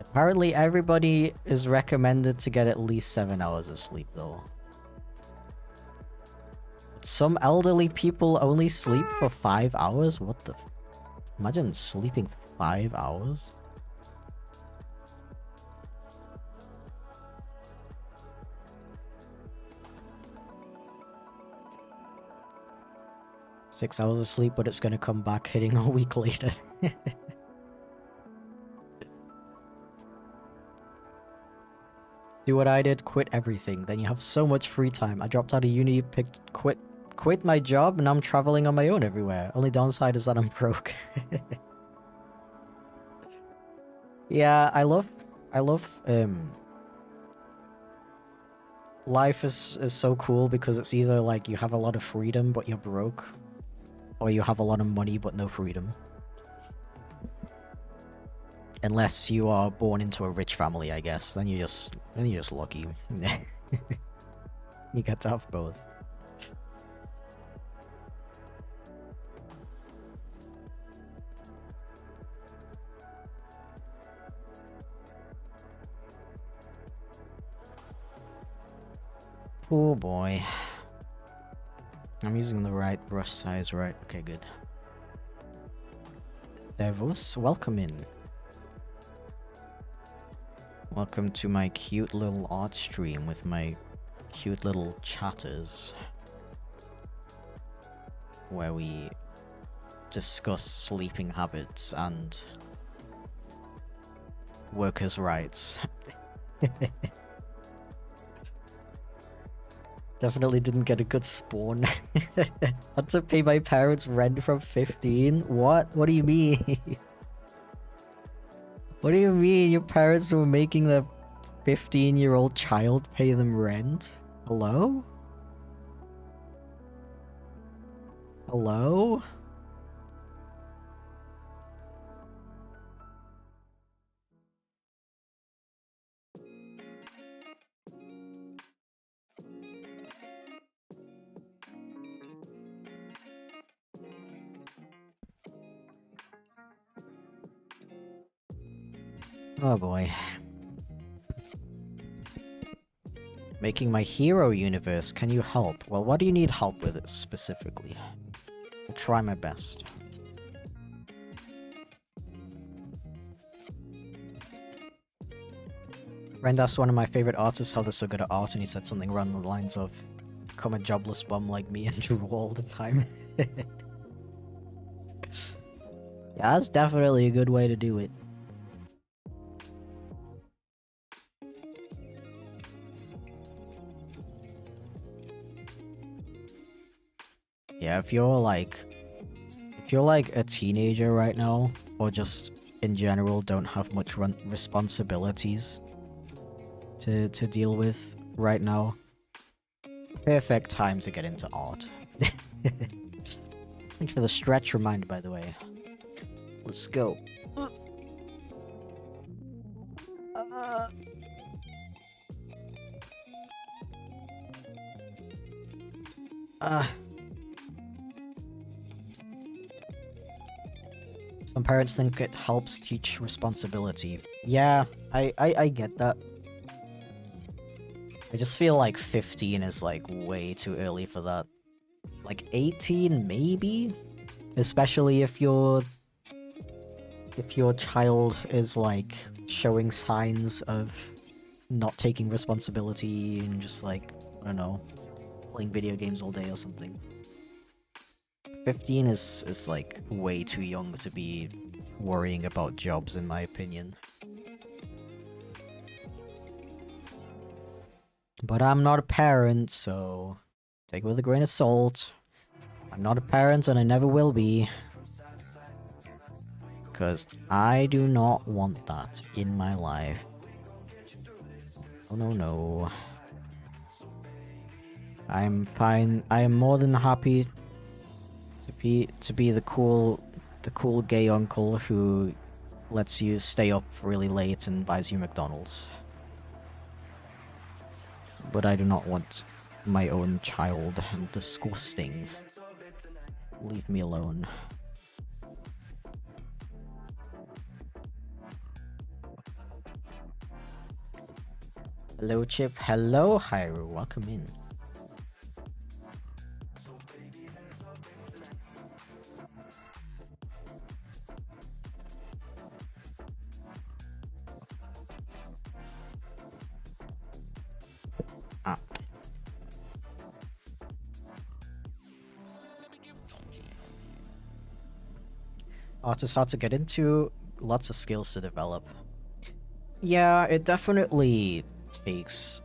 Apparently everybody is recommended to get at least 7 hours of sleep, though. Some elderly people only sleep for 5 hours? What the... Imagine sleeping 5 hours? Six hours of sleep, but it's gonna come back hitting a week later. Do what I did, quit everything. Then you have so much free time. I dropped out of uni, quit my job, and I'm traveling on my own everywhere. Only downside is that I'm broke. Yeah, I love life is so cool because it's either like you have a lot of freedom but you're broke, or you have a lot of money but no freedom. Unless you are born into a rich family, I guess. Then you're just lucky. You get to have both. Oh boy. I'm using the right brush size, right? Okay, good. Servus, welcome in. Welcome to my cute little art stream with my cute little chatters, where we discuss sleeping habits and workers' rights. Definitely didn't get a good spawn. Had to pay my parents rent from 15? What? What do you mean? What do you mean your parents were making the 15-year-old child pay them rent? Hello? Hello? Oh boy. Making my hero universe, can you help? Well, what do you need help with it specifically? I'll try my best. Friend asked one of my favorite artists how they're so good at art, and he said something around the lines of, become a jobless bum like me and draw all the time. Yeah, that's definitely a good way to do it. Yeah, if you're like a teenager right now, or just in general don't have much responsibilities to deal with right now, perfect time to get into art. Thanks for the stretch reminder, by the way. Let's go. Some parents think it helps teach responsibility. Yeah, I get that. I just feel like 15 is like way too early for that. Like 18 maybe? Especially if your child is like showing signs of not taking responsibility and just like, I don't know, playing video games all day or something. 15 is like way too young to be worrying about jobs, in my opinion. But I'm not a parent, so take it with a grain of salt. I'm not a parent and I never will be. Because I do not want that in my life. Oh no no. I'm fine. I am more than happy to be the cool gay uncle who lets you stay up really late and buys you McDonald's. But I do not want my own child. Disgusting. Leave me alone. Hello Chip, hello Hyru, welcome in. Art is hard to get into, lots of skills to develop. Yeah, it definitely takes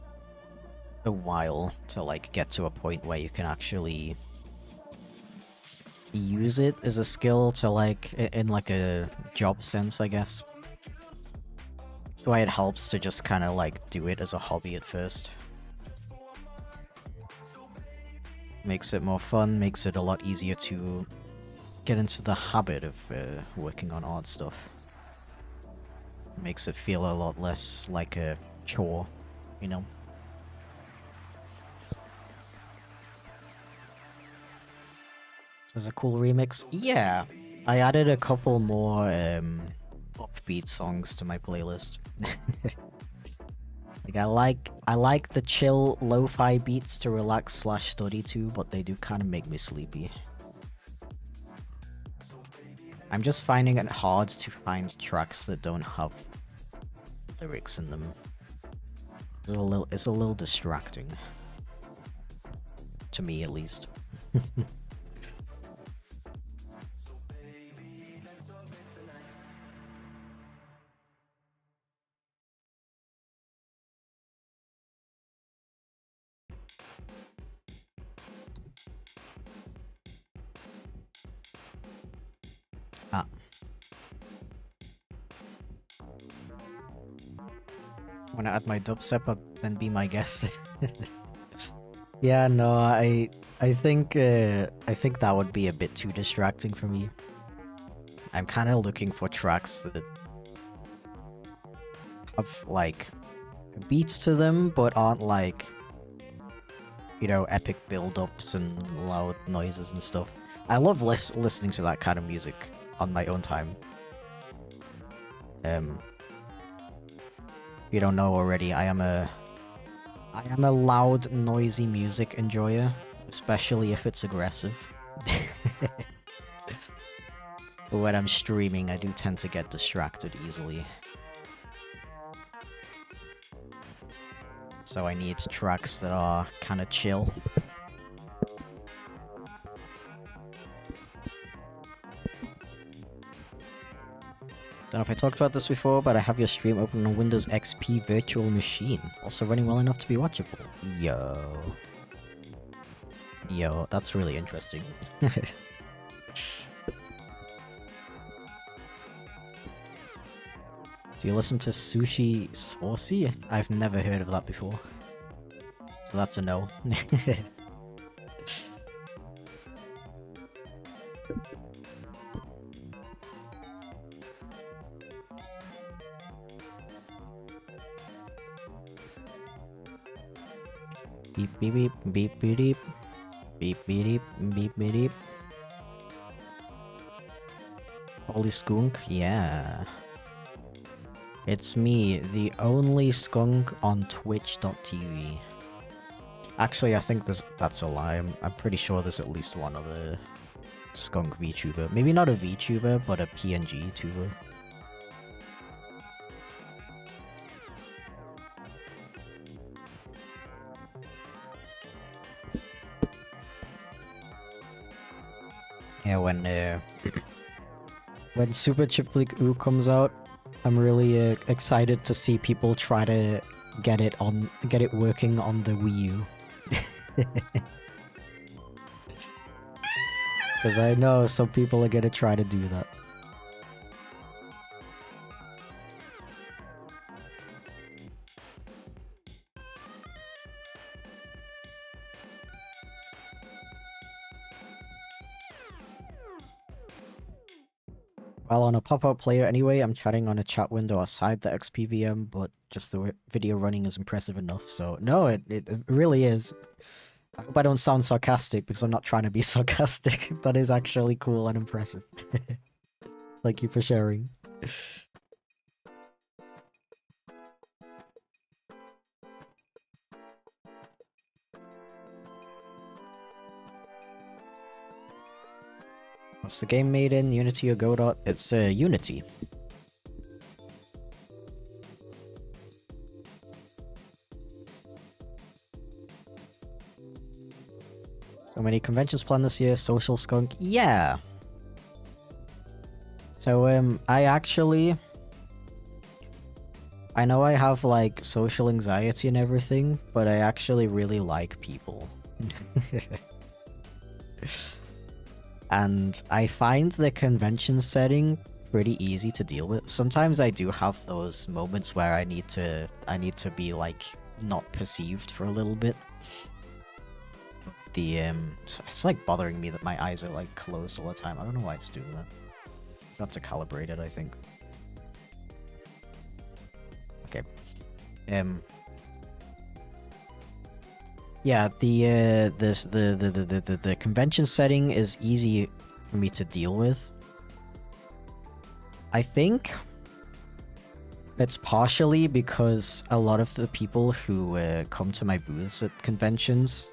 a while to like get to a point where you can actually use it as a skill to like, in like a job sense, I guess. That's why it helps to just kind of like do it as a hobby at first. Makes it more fun, makes it a lot easier to get into the habit of working on art stuff. Makes it feel a lot less like a chore, you know? There's a cool remix. Yeah, I added a couple more upbeat songs to my playlist. Like I like the chill lo-fi beats to relax / study to, but they do kind of make me sleepy. I'm just finding it hard to find tracks that don't have lyrics in them. It's a little distracting. To me, at least. Wanna add my dubstep up, then be my guest. Yeah, no, I think that would be a bit too distracting for me. I'm kind of looking for tracks that have like beats to them, but aren't like, you know, epic build-ups and loud noises and stuff. I love listening to that kind of music on my own time. If you don't know already, I am a loud, noisy music enjoyer, especially if it's aggressive. But when I'm streaming, I do tend to get distracted easily. So I need tracks that are kind of chill. Don't know if I talked about this before, but I have your stream open on Windows XP virtual machine, also running well enough to be watchable. Yo. Yo, that's really interesting. Do you listen to Sushi Saucy? I've never heard of that before. So that's a no. Beep beep beep beep beep beep beep beep beep beep beep. Holy skunk, yeah. It's me, the only skunk on Twitch.tv. Actually, I think that's a lie. I'm pretty sure there's at least one other skunk VTuber. Maybe not a VTuber, but a PNG tuber. Yeah, when Super Chipflake Ooh comes out, I'm really excited to see people try to get it working on the Wii U. Because I know some people are gonna try to do that. While on a pop-up player anyway, I'm chatting on a chat window outside the XPVM, but just the video running is impressive enough, so... No, it really is. I hope I don't sound sarcastic, because I'm not trying to be sarcastic. That is actually cool and impressive. Thank you for sharing. What's the game made in? Unity or Godot? It's Unity. So many conventions planned this year. Social skunk. Yeah. So I know I have like social anxiety and everything, but I actually really like people. And I find the convention setting pretty easy to deal with. Sometimes I do have those moments where I need to be like not perceived for a little bit. It's like bothering me that my eyes are like closed all the time. I don't know why it's doing that. Got to calibrate it, I think. Okay. Yeah, the convention setting is easy for me to deal with. I think it's partially because a lot of the people who come to my booths at conventions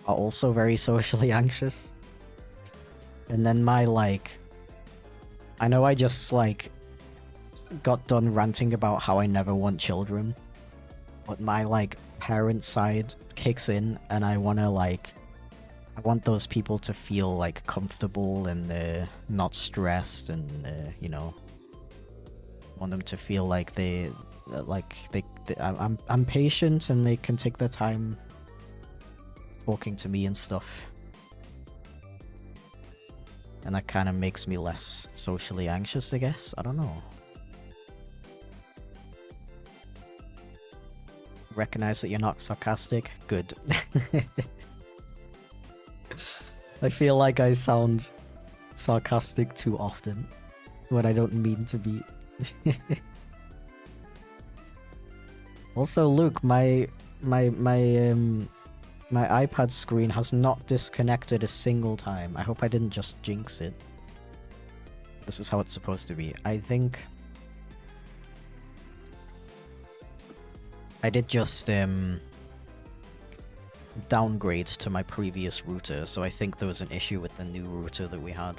are also very socially anxious. And then my I know I just got done ranting about how I never want children, but my parent side kicks in, and I want those people to feel comfortable and not stressed, and you know, want them to feel like I'm patient and they can take their time talking to me and stuff. And that kind of makes me less socially anxious, I guess. I don't know. Recognize that you're not sarcastic? Good. I feel like I sound sarcastic too often when I don't mean to be. Also, Luke, my iPad screen has not disconnected a single time. I hope I didn't just jinx it. This is how it's supposed to be. I think I did just downgrade to my previous router, so I think there was an issue with the new router that we had.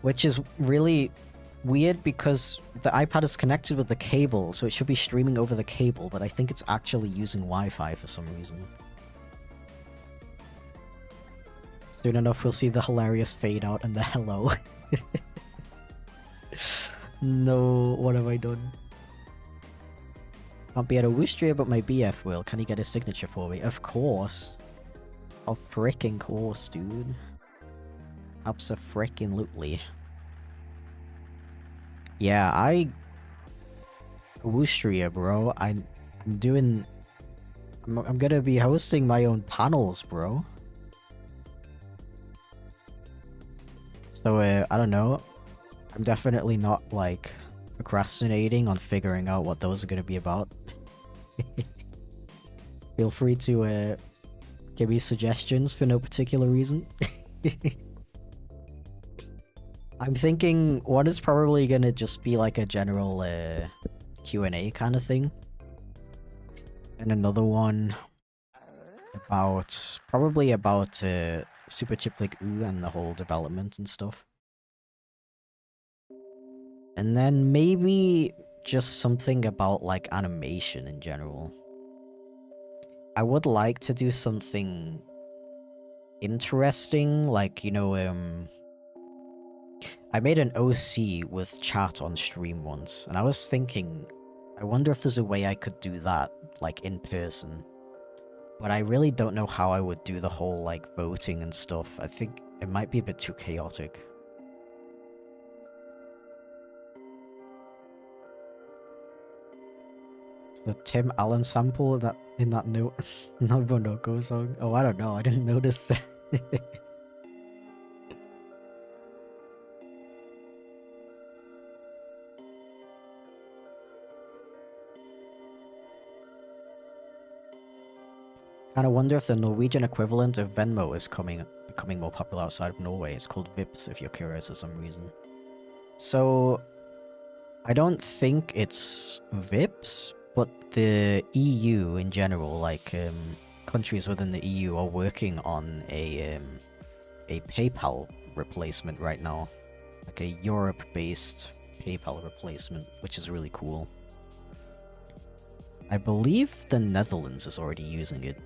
Which is really weird because the iPad is connected with the cable, so it should be streaming over the cable, but I think it's actually using Wi-Fi for some reason. Soon enough we'll see the hilarious fade out and the hello. No, what have I done? Can't be at a Wustria, but my BF will. Can you get a signature for me? Of course. Of freaking course, dude. Abso-freaking-lutely. Yeah, Wustria, bro. I'm doing... I'm gonna be hosting my own panels, bro. So, I don't know. I'm definitely not, like, procrastinating on figuring out what those are gonna be about. Feel free to, give me suggestions for no particular reason. I'm thinking one is probably gonna just be like a general, Q&A kind of thing. And another one about... probably about, Super Chipflake and the whole development and stuff. And then maybe just something about, like, animation in general. I would like to do something interesting, like, you know, I made an OC with chat on stream once, and I was thinking, I wonder if there's a way I could do that, like, in person. But I really don't know how I would do the whole, like, voting and stuff. I think it might be a bit too chaotic. Is the Tim Allen sample in that Nobunoko song? Oh, I don't know. I didn't notice. Kinda wonder if the Norwegian equivalent of Venmo is becoming more popular outside of Norway. It's called Vips, if you're curious for some reason. So, I don't think it's Vips, but the EU in general, like, countries within the EU are working on a PayPal replacement right now. Like a Europe-based PayPal replacement, which is really cool. I believe the Netherlands is already using it.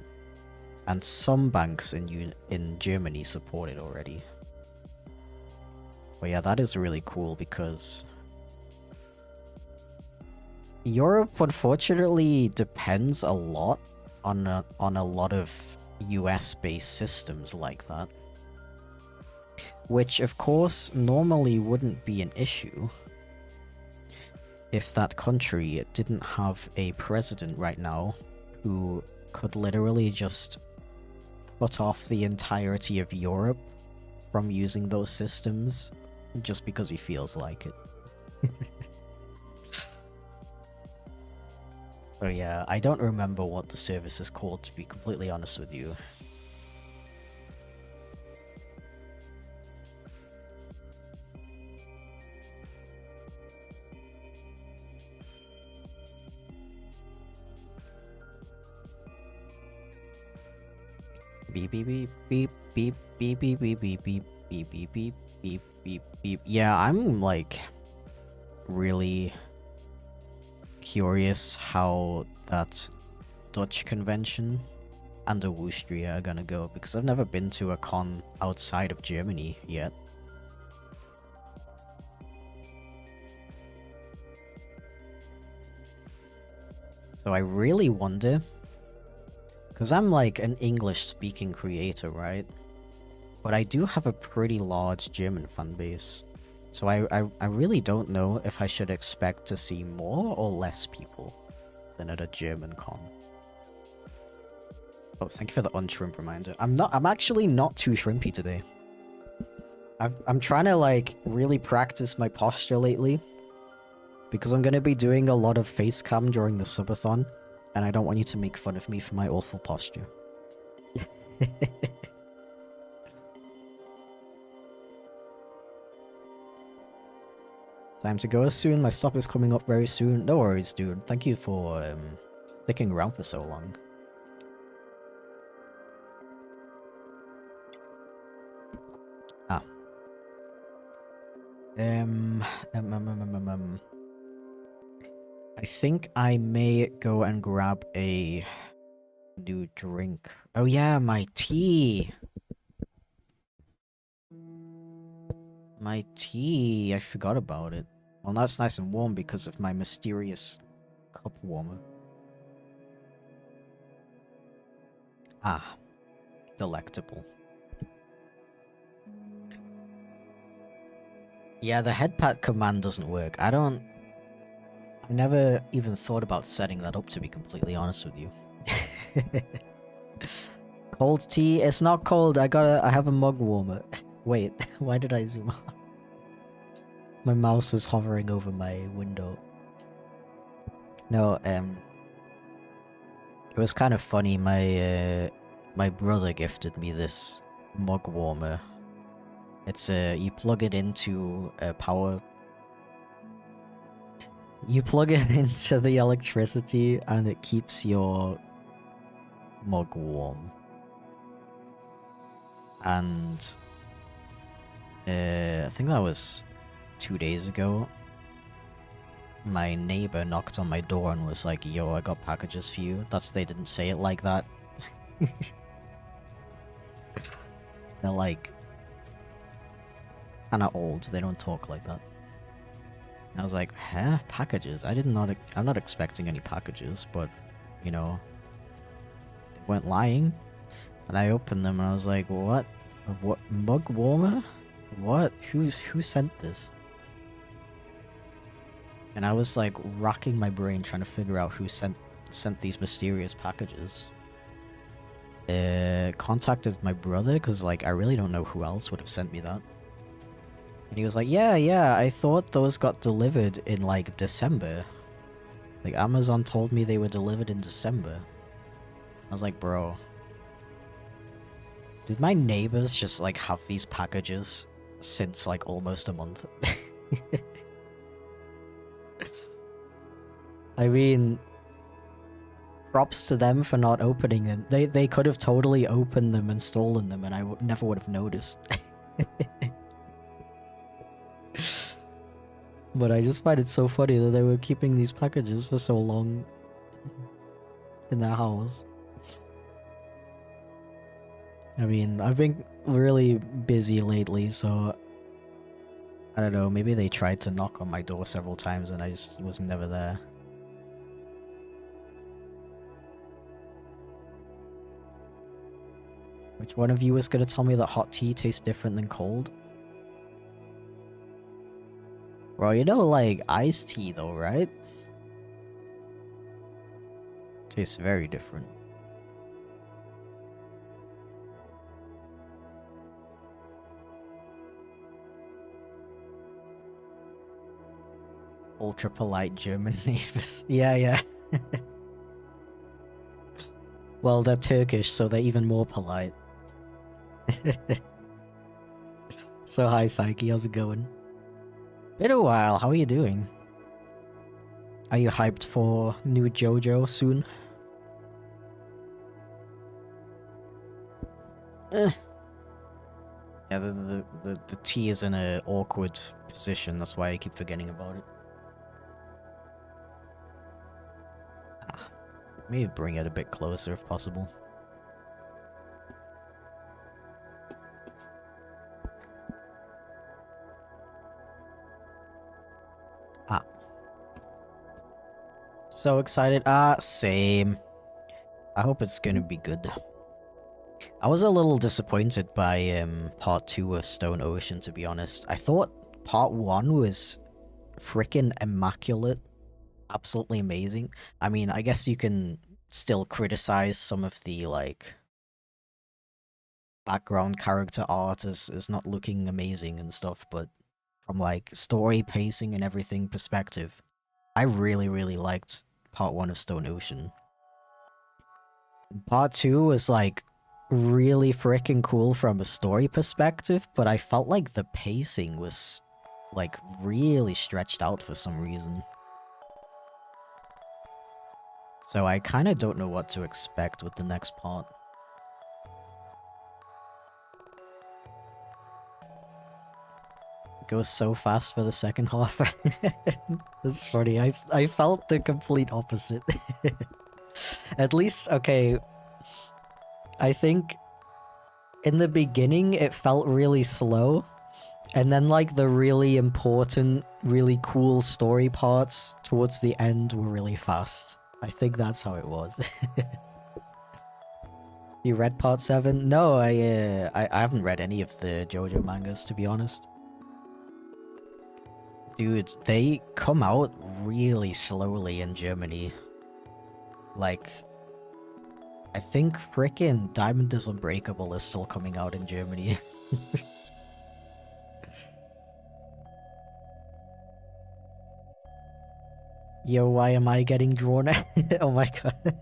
And some banks in Germany support it already. But yeah, that is really cool because Europe unfortunately depends a lot on a lot of US-based systems like that. Which, of course, normally wouldn't be an issue if that country didn't have a president right now who could literally just cut off the entirety of Europe from using those systems just because he feels like it. So yeah, I don't remember what the service is called, to be completely honest with you. Beep beep beep beep beep beep beep beep beep beep beep beep beep beep beep beep. Yeah, I'm like really curious how that Dutch convention and the Wustria are gonna go, because I've never been to a con outside of Germany yet. So I really wonder, because I'm like an English-speaking creator, right? But I do have a pretty large German fan base. So I really don't know if I should expect to see more or less people than at a German con. Oh, thank you for the unshrimp reminder. I'm actually not too shrimpy today. I'm trying to like really practice my posture lately, because I'm gonna be doing a lot of face cam during the subathon, and I don't want you to make fun of me for my awful posture. Time to go soon. My stop is coming up very soon. No worries, dude. Thank you for sticking around for so long. Ah. I think I may go and grab a new drink. Oh yeah, my tea. My tea. I forgot about it. Well, now it's nice and warm because of my mysterious cup warmer. Ah, delectable. Yeah, the headpad command doesn't work. I never even thought about setting that up, to be completely honest with you. Cold tea? It's not cold. I have a mug warmer. Wait, why did I zoom out? My mouse was hovering over my window. No, it was kind of funny. My brother gifted me this mug warmer. It's you plug it into a power. You plug it into the electricity, and it keeps your mug warm. And I think that was 2 days ago. My neighbor knocked on my door and was like, "Yo, I got packages for you." They didn't say it like that. They're like kind of old. They don't talk like that. And I was like, "Huh? Packages? I'm not expecting any packages, but you know, they weren't lying." And I opened them and I was like, "What? What mug warmer? What? Who sent this?" And I was like racking my brain trying to figure out who sent these mysterious packages. Contacted my brother because like I really don't know who else would have sent me that. And he was like, yeah, I thought those got delivered in like December. Like Amazon told me they were delivered in December. I was like, bro, did my neighbors just like have these packages since like almost a month? I mean, props to them for not opening them. They could have totally opened them and stolen them, and I never would have noticed. But I just find it so funny that they were keeping these packages for so long in their house. I mean, I've been really busy lately, so I don't know, maybe they tried to knock on my door several times and I just was never there. Which one of you is going to tell me that hot tea tastes different than cold? Bro, you know, like, iced tea though, right? Tastes very different. Ultra polite German neighbors. Yeah. Well, they're Turkish, so they're even more polite. So hi, Psyche, how's it going? Been a while, how are you doing? Are you hyped for new JoJo soon? Yeah, the tea is in an awkward position, that's why I keep forgetting about it. Maybe bring it a bit closer if possible. So excited. Same. I hope it's gonna be good. I was a little disappointed by part 2 of Stone Ocean, to be honest. I thought part 1 was freaking immaculate. Absolutely amazing. I mean, I guess you can still criticize some of the, like, background character art as not looking amazing and stuff, but from, like, story pacing and everything perspective, I really, really liked part 1 of Stone Ocean. Part 2 was, like, really freaking cool from a story perspective, but I felt like the pacing was, like, really stretched out for some reason. So I kind of don't know what to expect with the next part. It goes so fast for the second half. That's funny. I felt the complete opposite. At least, okay, I think in the beginning it felt really slow, and then like the really important, really cool story parts towards the end were really fast. I think that's how it was. You read part 7? No, I haven't read any of the JoJo mangas, to be honest. Dude, they come out really slowly in Germany. Like, I think frickin' Diamond is Unbreakable is still coming out in Germany. Yo, why am I getting drawn? Oh my god.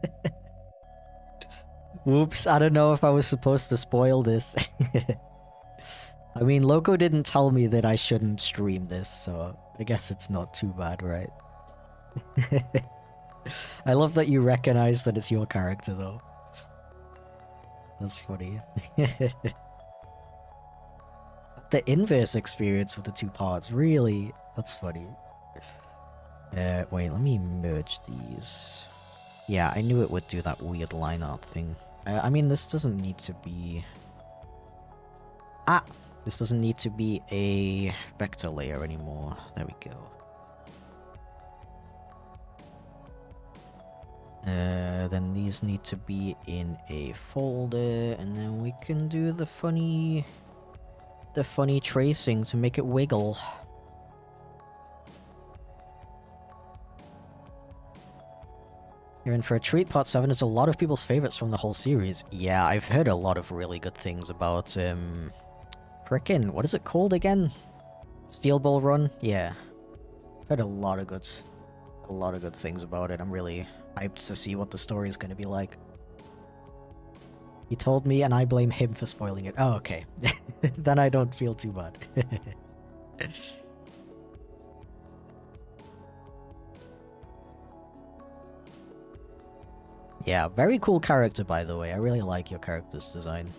Whoops, I don't know if I was supposed to spoil this. I mean, Loco didn't tell me that I shouldn't stream this, so I guess it's not too bad, right? I love that you recognize that it's your character, though. That's funny. The inverse experience with the two parts, really? That's funny. Wait, let me merge these. Yeah, I knew it would do that weird line art thing. I mean, this doesn't need to be... Ah! This doesn't need to be a vector layer anymore. There we go. Then these need to be in a folder, and then we can do the funny tracing to make it wiggle. You're in for a treat. Part 7 is a lot of people's favorites from the whole series. Yeah, I've heard a lot of really good things about, frickin', what is it called again? Steel Ball Run? Yeah. I've heard a lot of good things about it. I'm really hyped to see what the story is going to be like. He told me, and I blame him for spoiling it. Oh, okay. Then I don't feel too bad. Yeah, very cool character, by the way. I really like your character's design.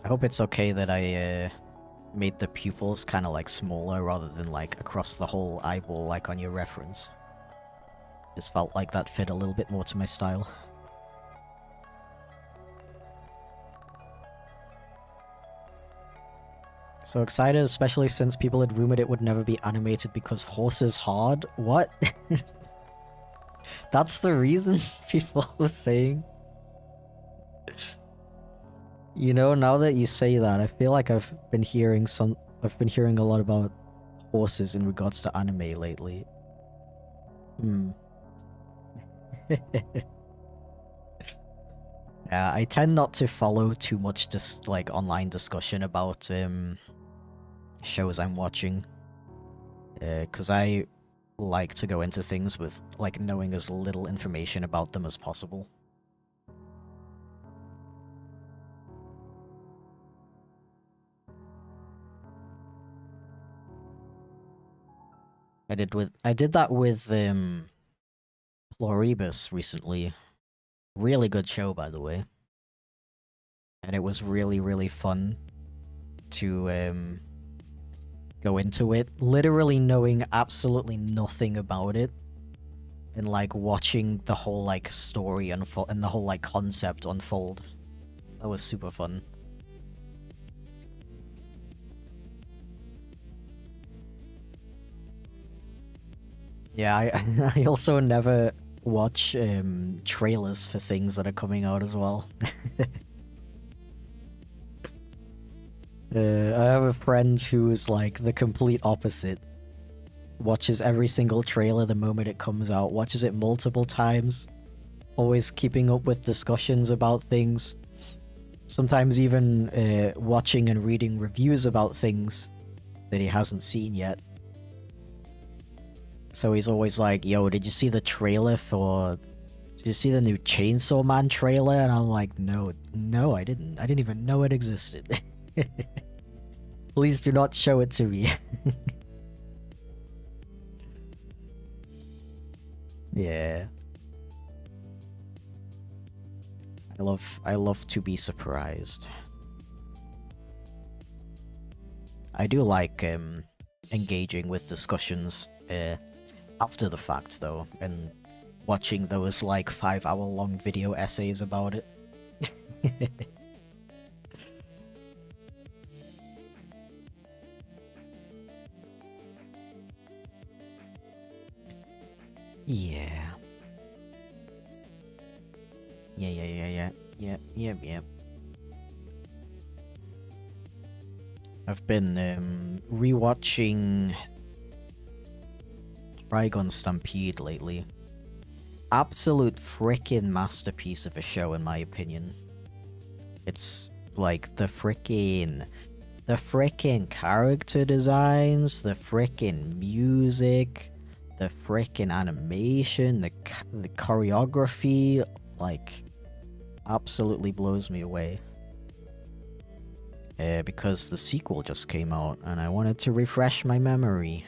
I hope it's okay that I made the pupils kind of like smaller rather than like across the whole eyeball like on your reference. Just felt like that fit a little bit more to my style. So excited, especially since people had rumored it would never be animated because horse is hard. What? That's the reason people were saying? You know, now that you say that, I feel like I've been hearing a lot about horses in regards to anime lately. Yeah, I tend not to follow too much just like online discussion about shows I'm watching. Cause I like to go into things with like knowing as little information about them as possible. I did that with Pluribus recently. Really good show, by the way. And it was really, really fun to go into it, literally knowing absolutely nothing about it, and like watching the whole like story unfold and the whole like concept unfold. That was super fun. Yeah, I also never watch trailers for things that are coming out as well. I have a friend who's like the complete opposite. Watches every single trailer the moment it comes out, watches it multiple times, always keeping up with discussions about things, sometimes even watching and reading reviews about things that he hasn't seen yet. So he's always like, yo, did you see the trailer for... Did you see the new Chainsaw Man trailer? And I'm like, no, I didn't. I didn't even know it existed. Please do not show it to me. Yeah. I love to be surprised. I do like engaging with discussions after the fact though, and watching those like 5-hour-long video essays about it. Yeah. Yeah. I've been rewatching Trigun Stampede lately. Absolute frickin' masterpiece of a show, in my opinion. It's like the frickin' character designs, the frickin' music, the frickin' animation, the choreography, like, absolutely blows me away. Because the sequel just came out, and I wanted to refresh my memory.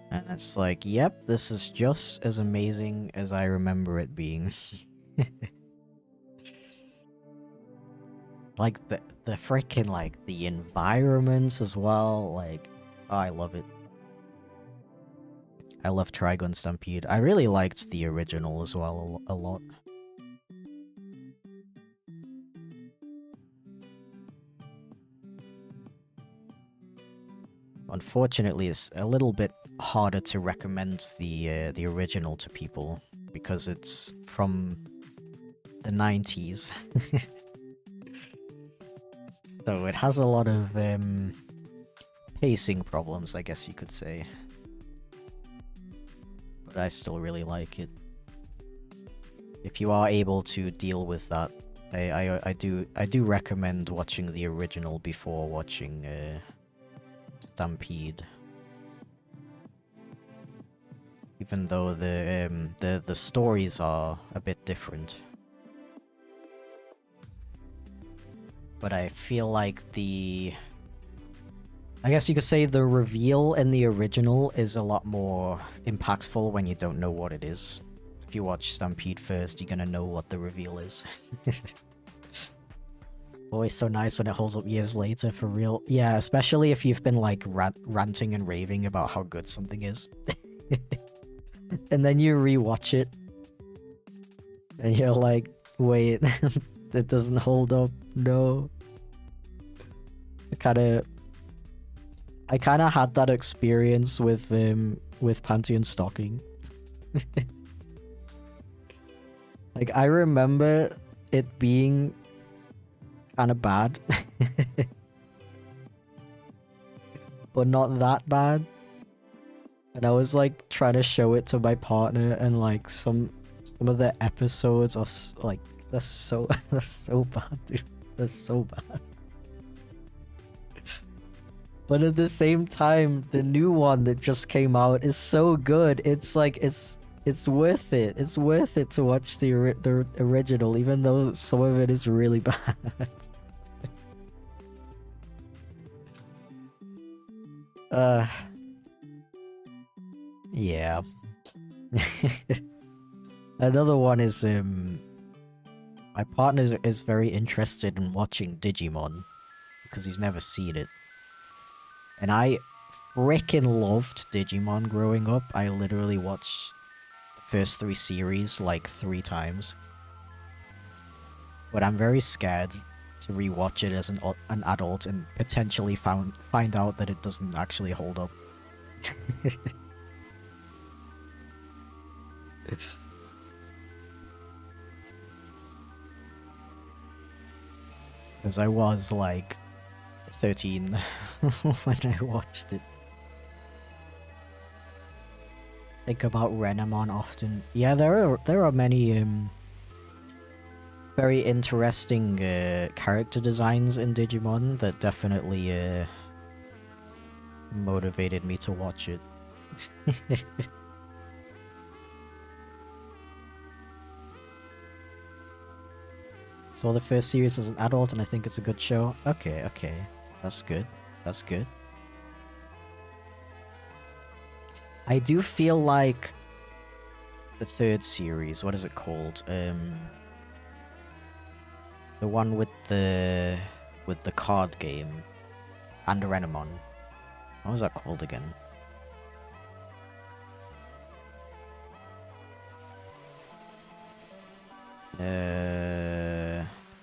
And it's like, yep, this is just as amazing as I remember it being. Like, the frickin', like, the environments as well, like, oh, I love it. I love Trigun Stampede. I really liked the original as well a lot. Unfortunately, it's a little bit harder to recommend the original to people because it's from the 90s. So it has a lot of pacing problems, I guess you could say. But I still really like it. If you are able to deal with that, I do recommend watching the original before watching Stampede. Even though the stories are a bit different. But I feel like I guess you could say the reveal in the original is a lot more impactful when you don't know what it is. If you watch Stampede first, you're gonna know what the reveal is. Always so nice when it holds up years later, for real. Yeah, especially if you've been like ranting and raving about how good something is. And then you rewatch it. And you're like, wait, that doesn't hold up, no. I kinda had that experience with Pantheon Stocking. Like, I remember it being kinda bad. But not that bad. And I was like trying to show it to my partner, and like some of the episodes are like, they're so bad, dude. They're so bad. But at the same time, the new one that just came out is so good. It's like it's worth it. It's worth it to watch the original, even though some of it is really bad. Yeah. Another one is my partner is very interested in watching Digimon because he's never seen it. And I freaking loved Digimon growing up. I literally watched the first 3 series like 3 times. But I'm very scared to rewatch it as an adult and potentially find out that it doesn't actually hold up. Because I was like 13 when I watched it. Think about Renamon often. Yeah, there are many very interesting character designs in Digimon that definitely motivated me to watch it. Saw the first series as an adult and I think it's a good show. Okay. That's good. That's good. I do feel like the 3rd series, what is it called? The one with the card game and Renamon. What was that called again?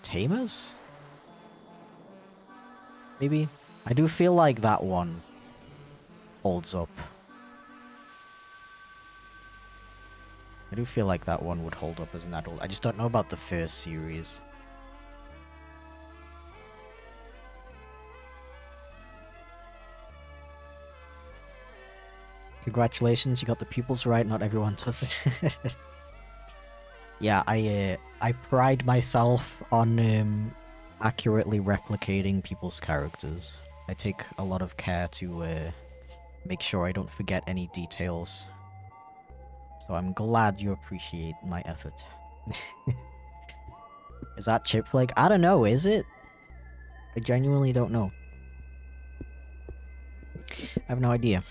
Tamers? Maybe? I do feel like that one holds up. I do feel like that one would hold up as an adult. I just don't know about the first series. Congratulations, you got the pupils right. Not everyone does it. Yeah, I pride myself on accurately replicating people's characters. I take a lot of care to make sure I don't forget any details. So I'm glad you appreciate my effort. Is that Chipflake? I don't know, is it? I genuinely don't know. I have no idea.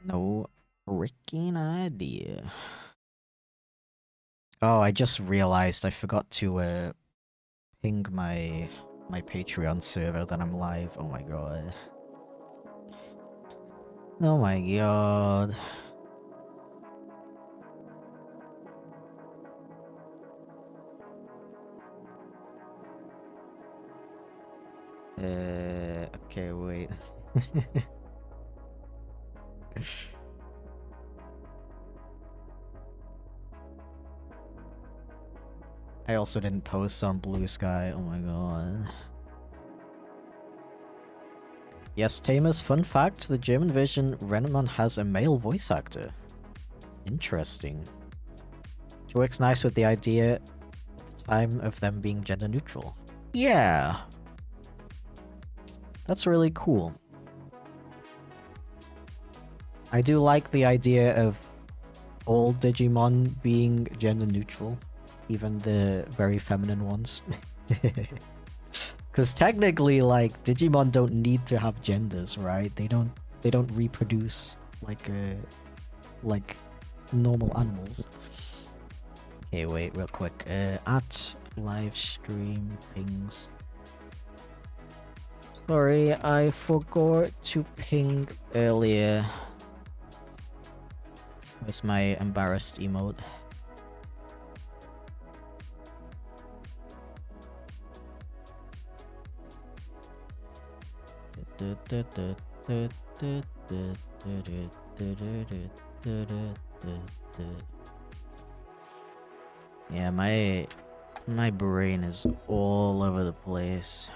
No freaking idea. Oh, I just realized I forgot to ping my Patreon server that I'm live. Oh my god. Oh my god. Okay, wait. I also didn't post on Blue Sky. Oh my god. Yes, Tamus, fun fact, the German version Renman has a male voice actor. Interesting. She works nice with the idea at the time of them being gender neutral. Yeah. That's really cool. I do like the idea of all Digimon being gender neutral. Even the very feminine ones. Because technically, like, Digimon don't need to have genders, right? They don't reproduce like normal animals. Okay, wait, real quick. At live stream pings. Sorry, I forgot to ping earlier. Where's my embarrassed emote? Yeah, my brain is all over the place.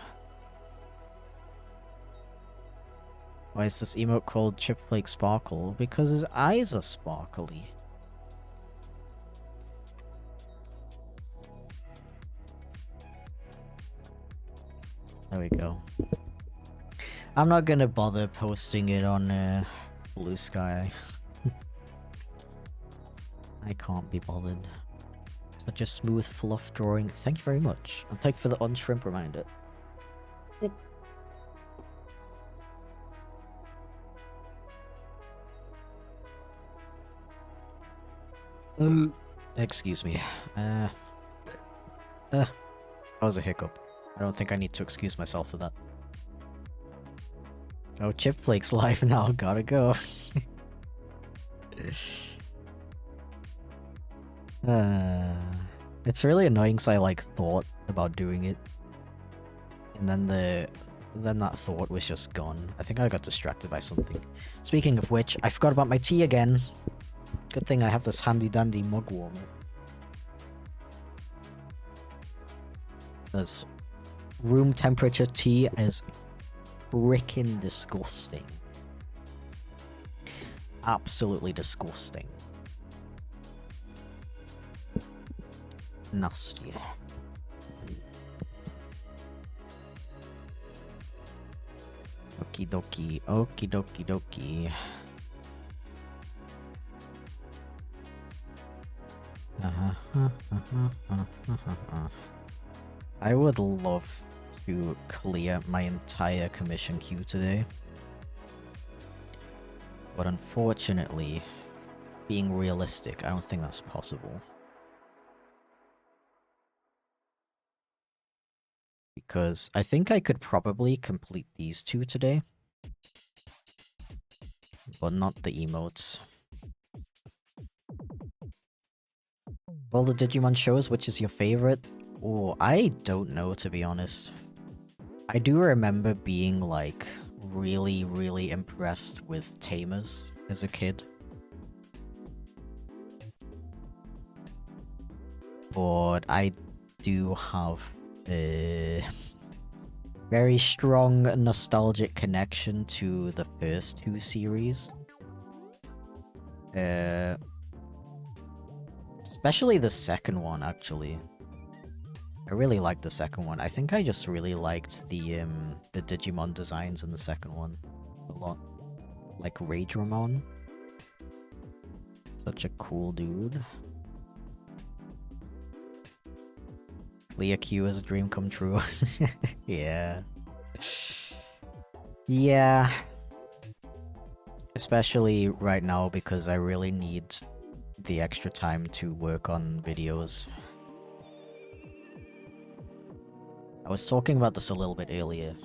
Why is this emote called Chipflake Sparkle? Because his eyes are sparkly. There we go. I'm not gonna bother posting it on Blue Sky. I can't be bothered. Such a smooth fluff drawing. Thank you very much. And thank you for the on-shrimp reminder. Excuse me. That was a hiccup. I don't think I need to excuse myself for that. Oh, Chipflake's live now. Gotta go. It's really annoying because I like thought about doing it, and then that thought was just gone. I think I got distracted by something. Speaking of which, I forgot about my tea again. Good thing I have this handy dandy mug warmer. Because room temperature tea is freaking disgusting. Absolutely disgusting. Nasty. Okie dokie, okie dokie dokie. I would love to clear my entire commission queue today. But unfortunately, being realistic, I don't think that's possible. Because I think I could probably complete these two today. But not the emotes. All the Digimon shows, which is your favorite? Oh, I don't know, to be honest. I do remember being, like, really, really impressed with tamers as a kid. But I do have a very strong nostalgic connection to the first two series. Especially the second one, actually. I really liked the second one. I think I just really liked the Digimon designs in the second one a lot. Like Rageramon. Such a cool dude. Leah Q is a dream come true. Yeah. Yeah. Especially right now because I really need the extra time to work on videos. I was talking about this a little bit earlier.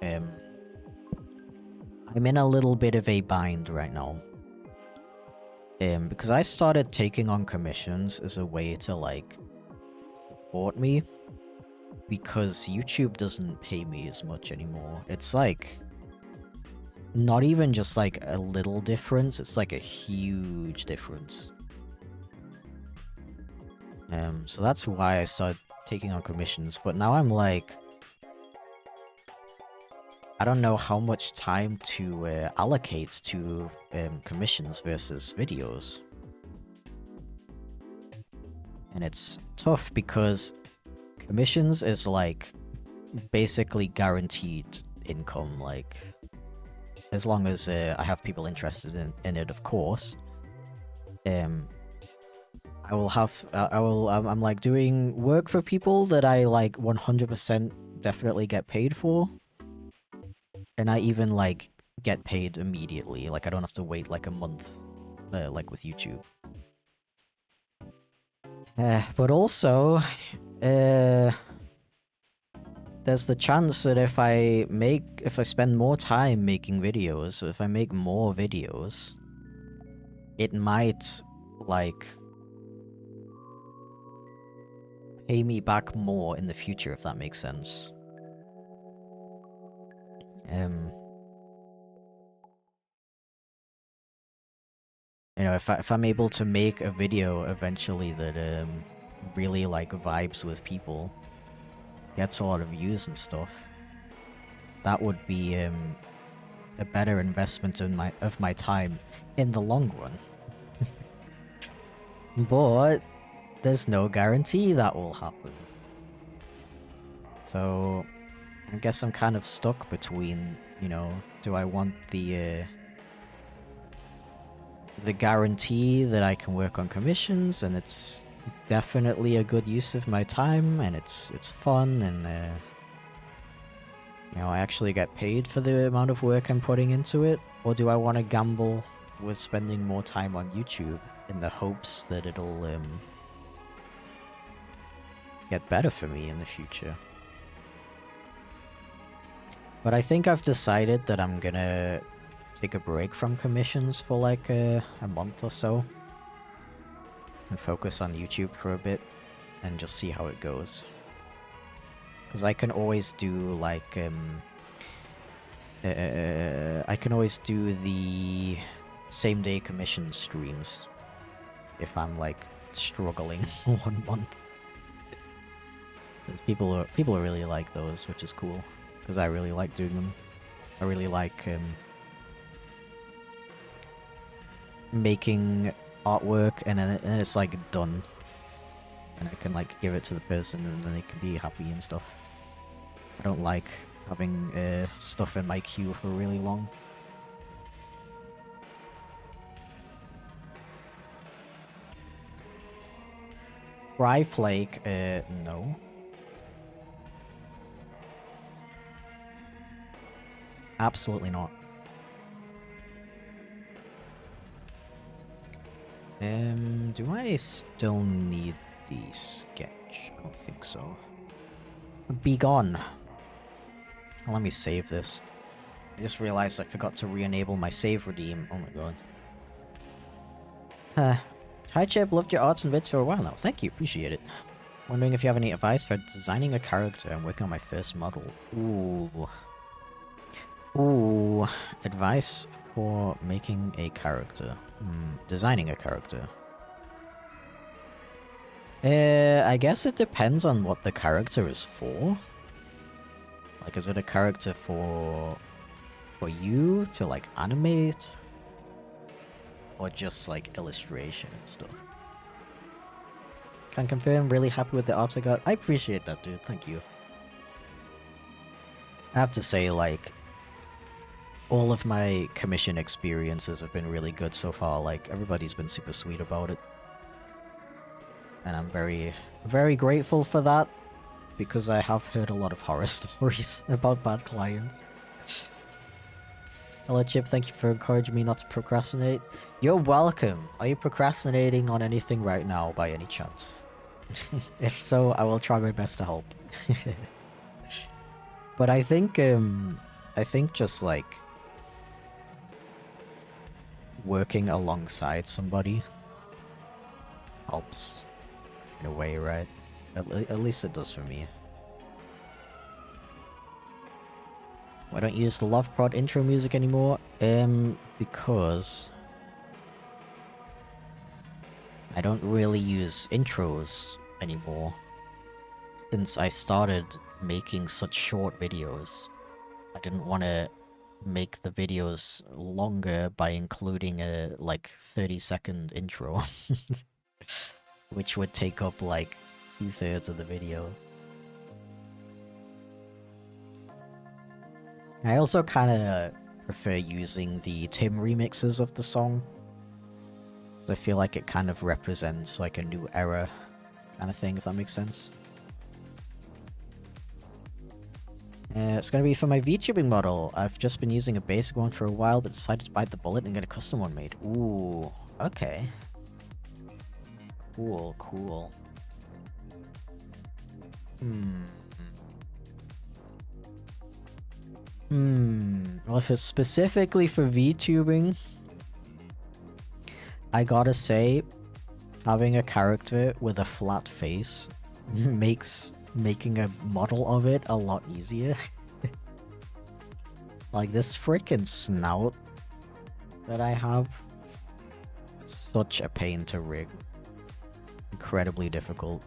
I'm in a little bit of a bind right now. Because I started taking on commissions as a way to, like, support me. Because YouTube doesn't pay me as much anymore. It's like... not even just, like, a little difference, it's like a huge difference. So that's why I started taking on commissions, but now I'm like... I don't know how much time to allocate to commissions versus videos. And it's tough because commissions is like basically guaranteed income, like as long as I have people interested in it, of course. I will have I'm like doing work for people that I like 100% definitely get paid for. And I even, like, get paid immediately. Like, I don't have to wait, like, a month, like with YouTube. But also, there's the chance that if I spend more time making videos, if I make more videos, it might, like, pay me back more in the future, if that makes sense. You know, if I'm able to make a video eventually that really like vibes with people, gets a lot of views and stuff, that would be a better investment of my time in the long run. But there's no guarantee that will happen. So I guess I'm kind of stuck between, you know, do I want the guarantee that I can work on commissions and it's definitely a good use of my time and it's fun and you know, I actually get paid for the amount of work I'm putting into it, or do I want to gamble with spending more time on YouTube in the hopes that it'll get better for me in the future? But I think I've decided that I'm gonna take a break from commissions for like a month or so and focus on YouTube for a bit and just see how it goes. Because I can always do like I can always do the same day commission streams if I'm like struggling 1 month. Because people really like those, which is cool. Because I really like doing them. I really like making artwork and then it's like done. And I can like give it to the person and then they can be happy and stuff. I don't like having stuff in my queue for really long. Chipflake, no. Absolutely not. Do I still need the sketch? I don't think so. Be gone. Let me save this. I just realized I forgot to re-enable my save redeem. Oh my god. Hi Chip, loved your arts and bits for a while now. Thank you, appreciate it. Wondering if you have any advice for designing a character and working on my first model. Ooh. Ooh. Advice for making a character. Designing a character. I guess it depends on what the character is for. Like, is it a character for you to, like, animate? Or just, like, illustration and stuff? Can confirm, really happy with the art I got. I appreciate that, dude. Thank you. I have to say, like, all of my commission experiences have been really good so far. Like, everybody's been super sweet about it. And I'm very, very grateful for that. Because I have heard a lot of horror stories about bad clients. Hello, Chip. Thank you for encouraging me not to procrastinate. You're welcome. Are you procrastinating on anything right now, by any chance? If so, I will try my best to help. But I think just like working alongside somebody helps in a way, right? At least it does for me. Why don't you use the Love Prod intro music anymore? Because I don't really use intros anymore. Since I started making such short videos, I didn't want to make the videos longer by including a, like, 30-second intro. Which would take up, like, 2/3 of the video. I also kind of prefer using the Tim remixes of the song. Because I feel like it kind of represents, like, a new era kind of thing, if that makes sense. It's gonna be for my VTubing model. I've just been using a basic one for a while, but decided to bite the bullet and get a custom one made. Ooh, okay. Cool, cool. Well, if it's specifically for VTubing, I gotta say, having a character with a flat face makes making a model of it a lot easier. Like, this freaking snout that I have, it's such a pain to rig. Incredibly difficult.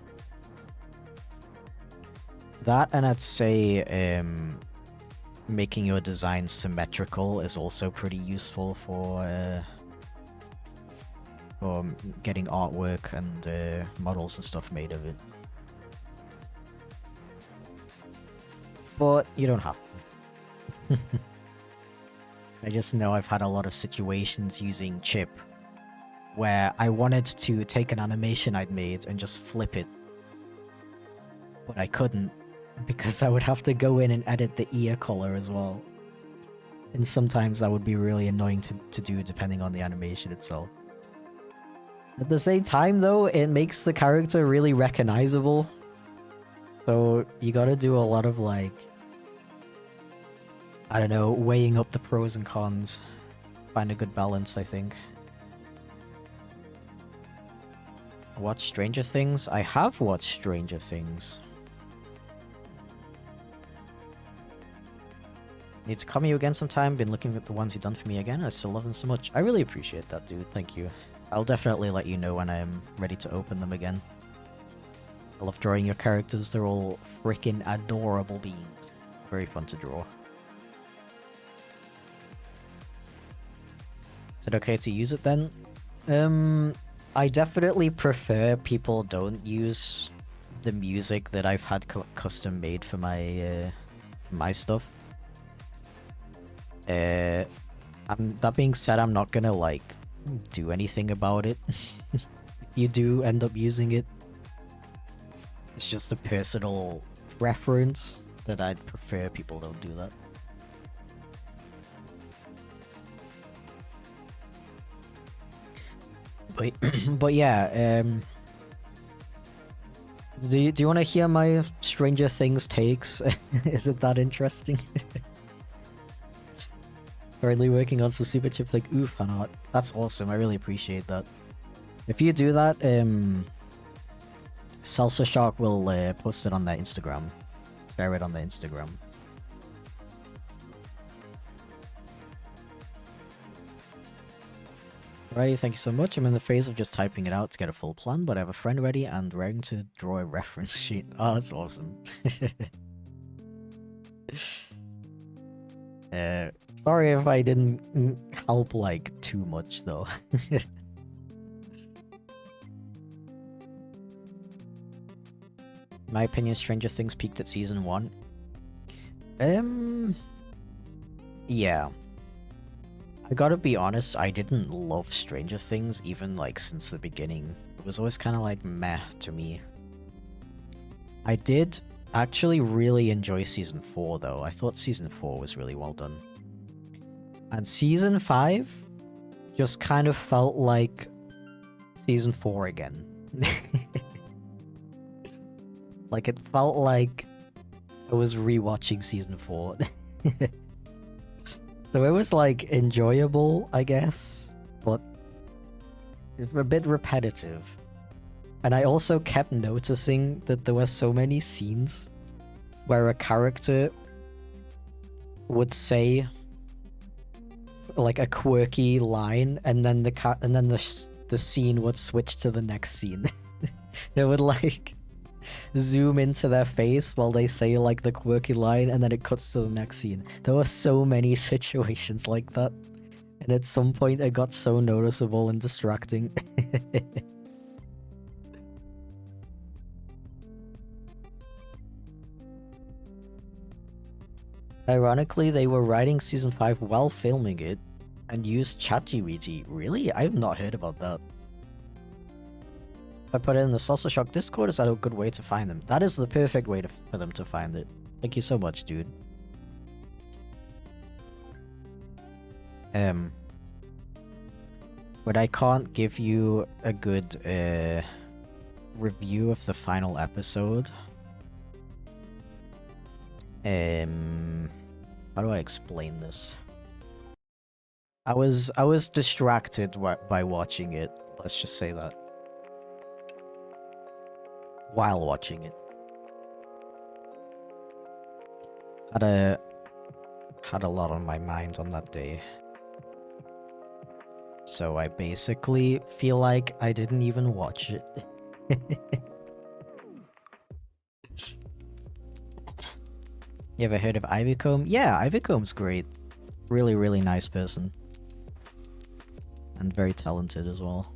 That, and I'd say making your design symmetrical is also pretty useful for getting artwork and models and stuff made of it. But you don't have to. I just know I've had a lot of situations using Chip where I wanted to take an animation I'd made and just flip it. But I couldn't, because I would have to go in and edit the ear color as well. And sometimes that would be really annoying to do depending on the animation itself. At the same time though, it makes the character really recognizable. So you gotta do a lot of, like, I don't know, weighing up the pros and cons. Find a good balance, I think. Watch Stranger Things? I have watched Stranger Things. Need to come you again sometime. Been looking at the ones you've done for me again. I still love them so much. I really appreciate that, dude. Thank you. I'll definitely let you know when I'm ready to open them again. I love drawing your characters. They're all freaking adorable beings. Very fun to draw. Is it okay to use it then? I definitely prefer people don't use the music that I've had custom made for my stuff. That being said, I'm not gonna, like, do anything about it. If you do end up using it, it's just a personal preference that I'd prefer people don't do that. But yeah, do you want to hear my Stranger Things takes? Is it that interesting? Currently working on some super Chipflake fan art. That's awesome. I really appreciate that. If you do that, Salsa Shark will post it on their Instagram. Share it on their Instagram. Alrighty, thank you so much. I'm in the phase of just typing it out to get a full plan, but I have a friend ready and ready to draw a reference sheet. Oh, that's awesome. Sorry if I didn't help, like, too much, though. In my opinion, Stranger Things peaked at season 1. Yeah. I gotta be honest, I didn't love Stranger Things even, like, since the beginning. It was always kind of like meh to me. I did actually really enjoy season 4 though. I thought season 4 was really well done. And season 5 just kind of felt like season 4 again. Like, it felt like I was rewatching season 4. So it was, like, enjoyable, I guess, but it's a bit repetitive. And I also kept noticing that there were so many scenes where a character would say, like, a quirky line, and then the scene would switch to the next scene. It would, like, zoom into their face while they say, like, the quirky line, and then it cuts to the next scene. There were so many situations like that, and at some point it got so noticeable and distracting. Ironically, they were writing season 5 while filming it and used ChatGPT. Really? I've not heard about that. I put it in the Salsa Shock Discord. Is that a good way to find them? That is the perfect way for them to find it. Thank you so much, dude. But I can't give you a good review of the final episode. How do I explain this? I was distracted by watching it. Let's just say that. While watching it. Had a lot on my mind on that day. So I basically feel like I didn't even watch it. You ever heard of Ivycomb? Yeah, Ivycomb's great. Really, really nice person. And very talented as well.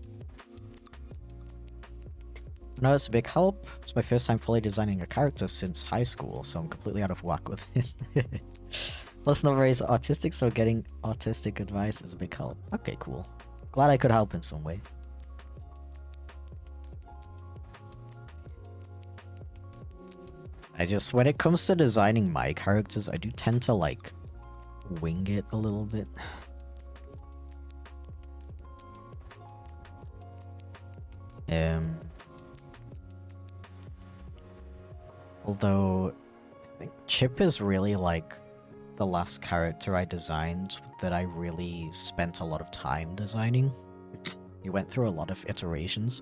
No, it's a big help. It's my first time fully designing a character since high school, so I'm completely out of whack with it. Plus, not very artistic, so getting artistic advice is a big help. Okay, cool. Glad I could help in some way. When it comes to designing my characters, I do tend to, like, wing it a little bit. Although, I think Chip is really, like, the last character I designed that I really spent a lot of time designing. He went through a lot of iterations.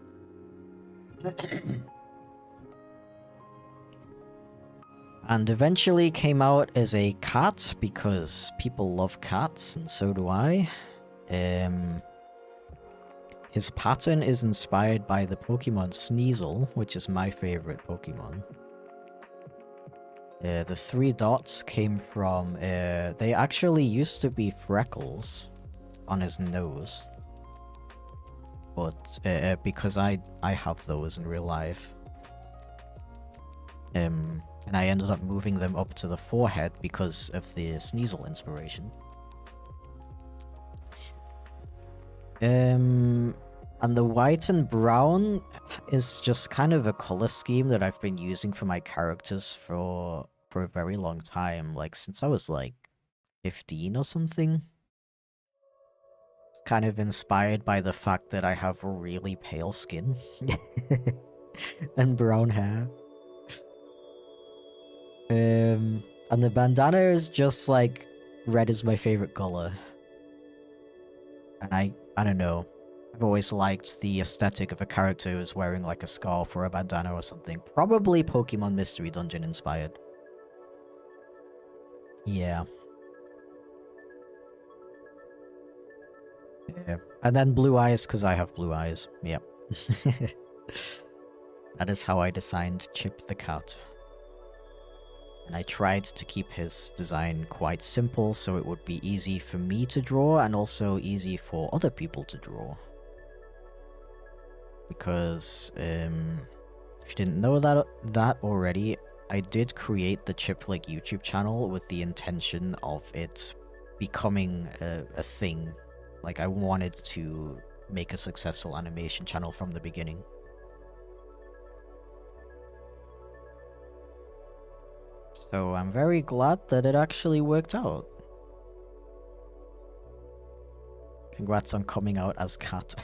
And eventually came out as a cat because people love cats, and so do I. His pattern is inspired by the Pokemon Sneasel, which is my favorite Pokemon. The 3 dots came from, they actually used to be freckles on his nose. But, because I have those in real life. And I ended up moving them up to the forehead because of the Sneasel inspiration. And the white and brown is just kind of a color scheme that I've been using for my characters for a very long time, like since I was like 15 or something. It's kind of inspired by the fact that I have really pale skin and brown hair. And the bandana is just like red is my favorite color. And I don't know. I've always liked the aesthetic of a character who's wearing like a scarf or a bandana or something. Probably Pokemon Mystery Dungeon inspired. Yeah. Yeah. And then blue eyes, because I have blue eyes. Yep. That is how I designed Chip the cat. And I tried to keep his design quite simple so it would be easy for me to draw and also easy for other people to draw. Because, if you didn't know that already, I did create the Chipflake YouTube channel with the intention of it becoming a thing. Like, I wanted to make a successful animation channel from the beginning. So I'm very glad that it actually worked out. Congrats on coming out as cat.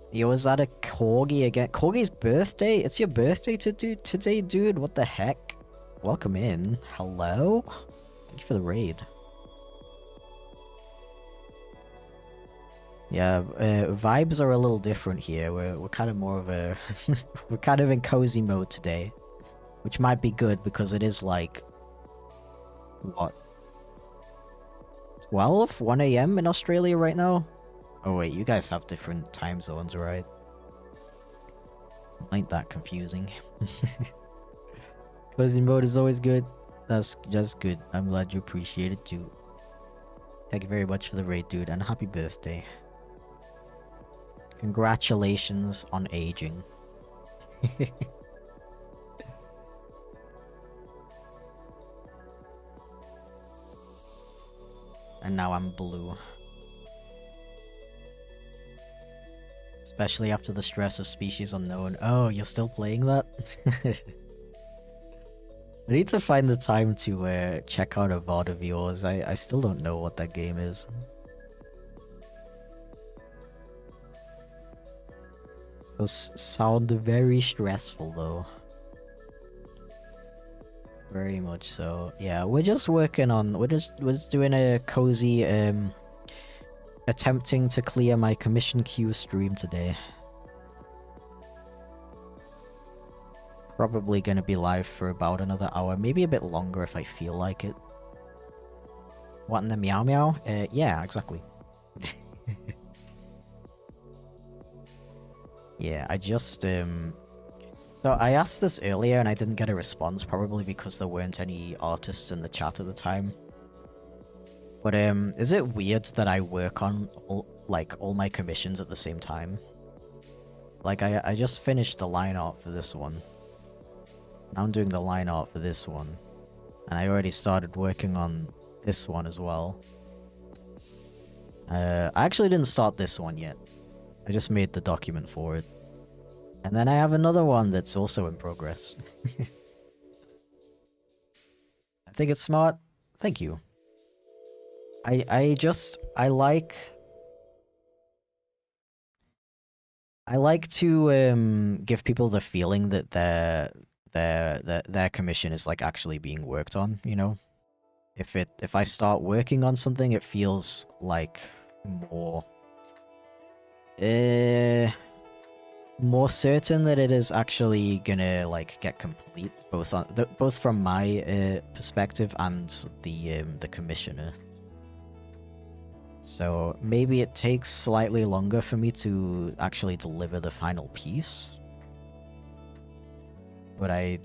Yo, is that a Corgi again? Corgi's birthday? It's your birthday today, dude? What the heck? Welcome in. Hello? Thank you for the raid. Yeah, vibes are a little different here. We're kind of more of a... we're kind of in cozy mode today. Which might be good because it is like... What? 12? 1 AM in Australia right now? Oh wait, you guys have different time zones, right? Ain't that confusing. Cozy mode is always good. That's just good. I'm glad you appreciate it too. Thank you very much for the raid, dude, and happy birthday. Congratulations on aging. And now I'm blue. Especially after the stress of Species Unknown. Oh, you're still playing that? I need to find the time to check out a VOD of yours. I still don't know what that game is. Those sound very stressful though. Very much so. Yeah, we're just working on... We're just doing a cozy attempting to clear my commission queue stream today. Probably gonna be live for about another hour, maybe a bit longer if I feel like it. What in the meow meow? Yeah, exactly. Yeah, I just so I asked this earlier and I didn't get a response, probably because there weren't any artists in the chat at the time. But is it weird that I work on all my commissions at the same time? Like I just finished the line art for this one. Now I'm doing the line art for this one. And I already started working on this one as well. I actually didn't start this one yet. I just made the document for it. And then I have another one that's also in progress. I think it's smart. Thank you. I like to give people the feeling that their commission is like actually being worked on, you know? If I start working on something, it feels like more more certain that it is actually gonna like get complete, both from my perspective and the commissioner. So maybe it takes slightly longer for me to actually deliver the final piece. But I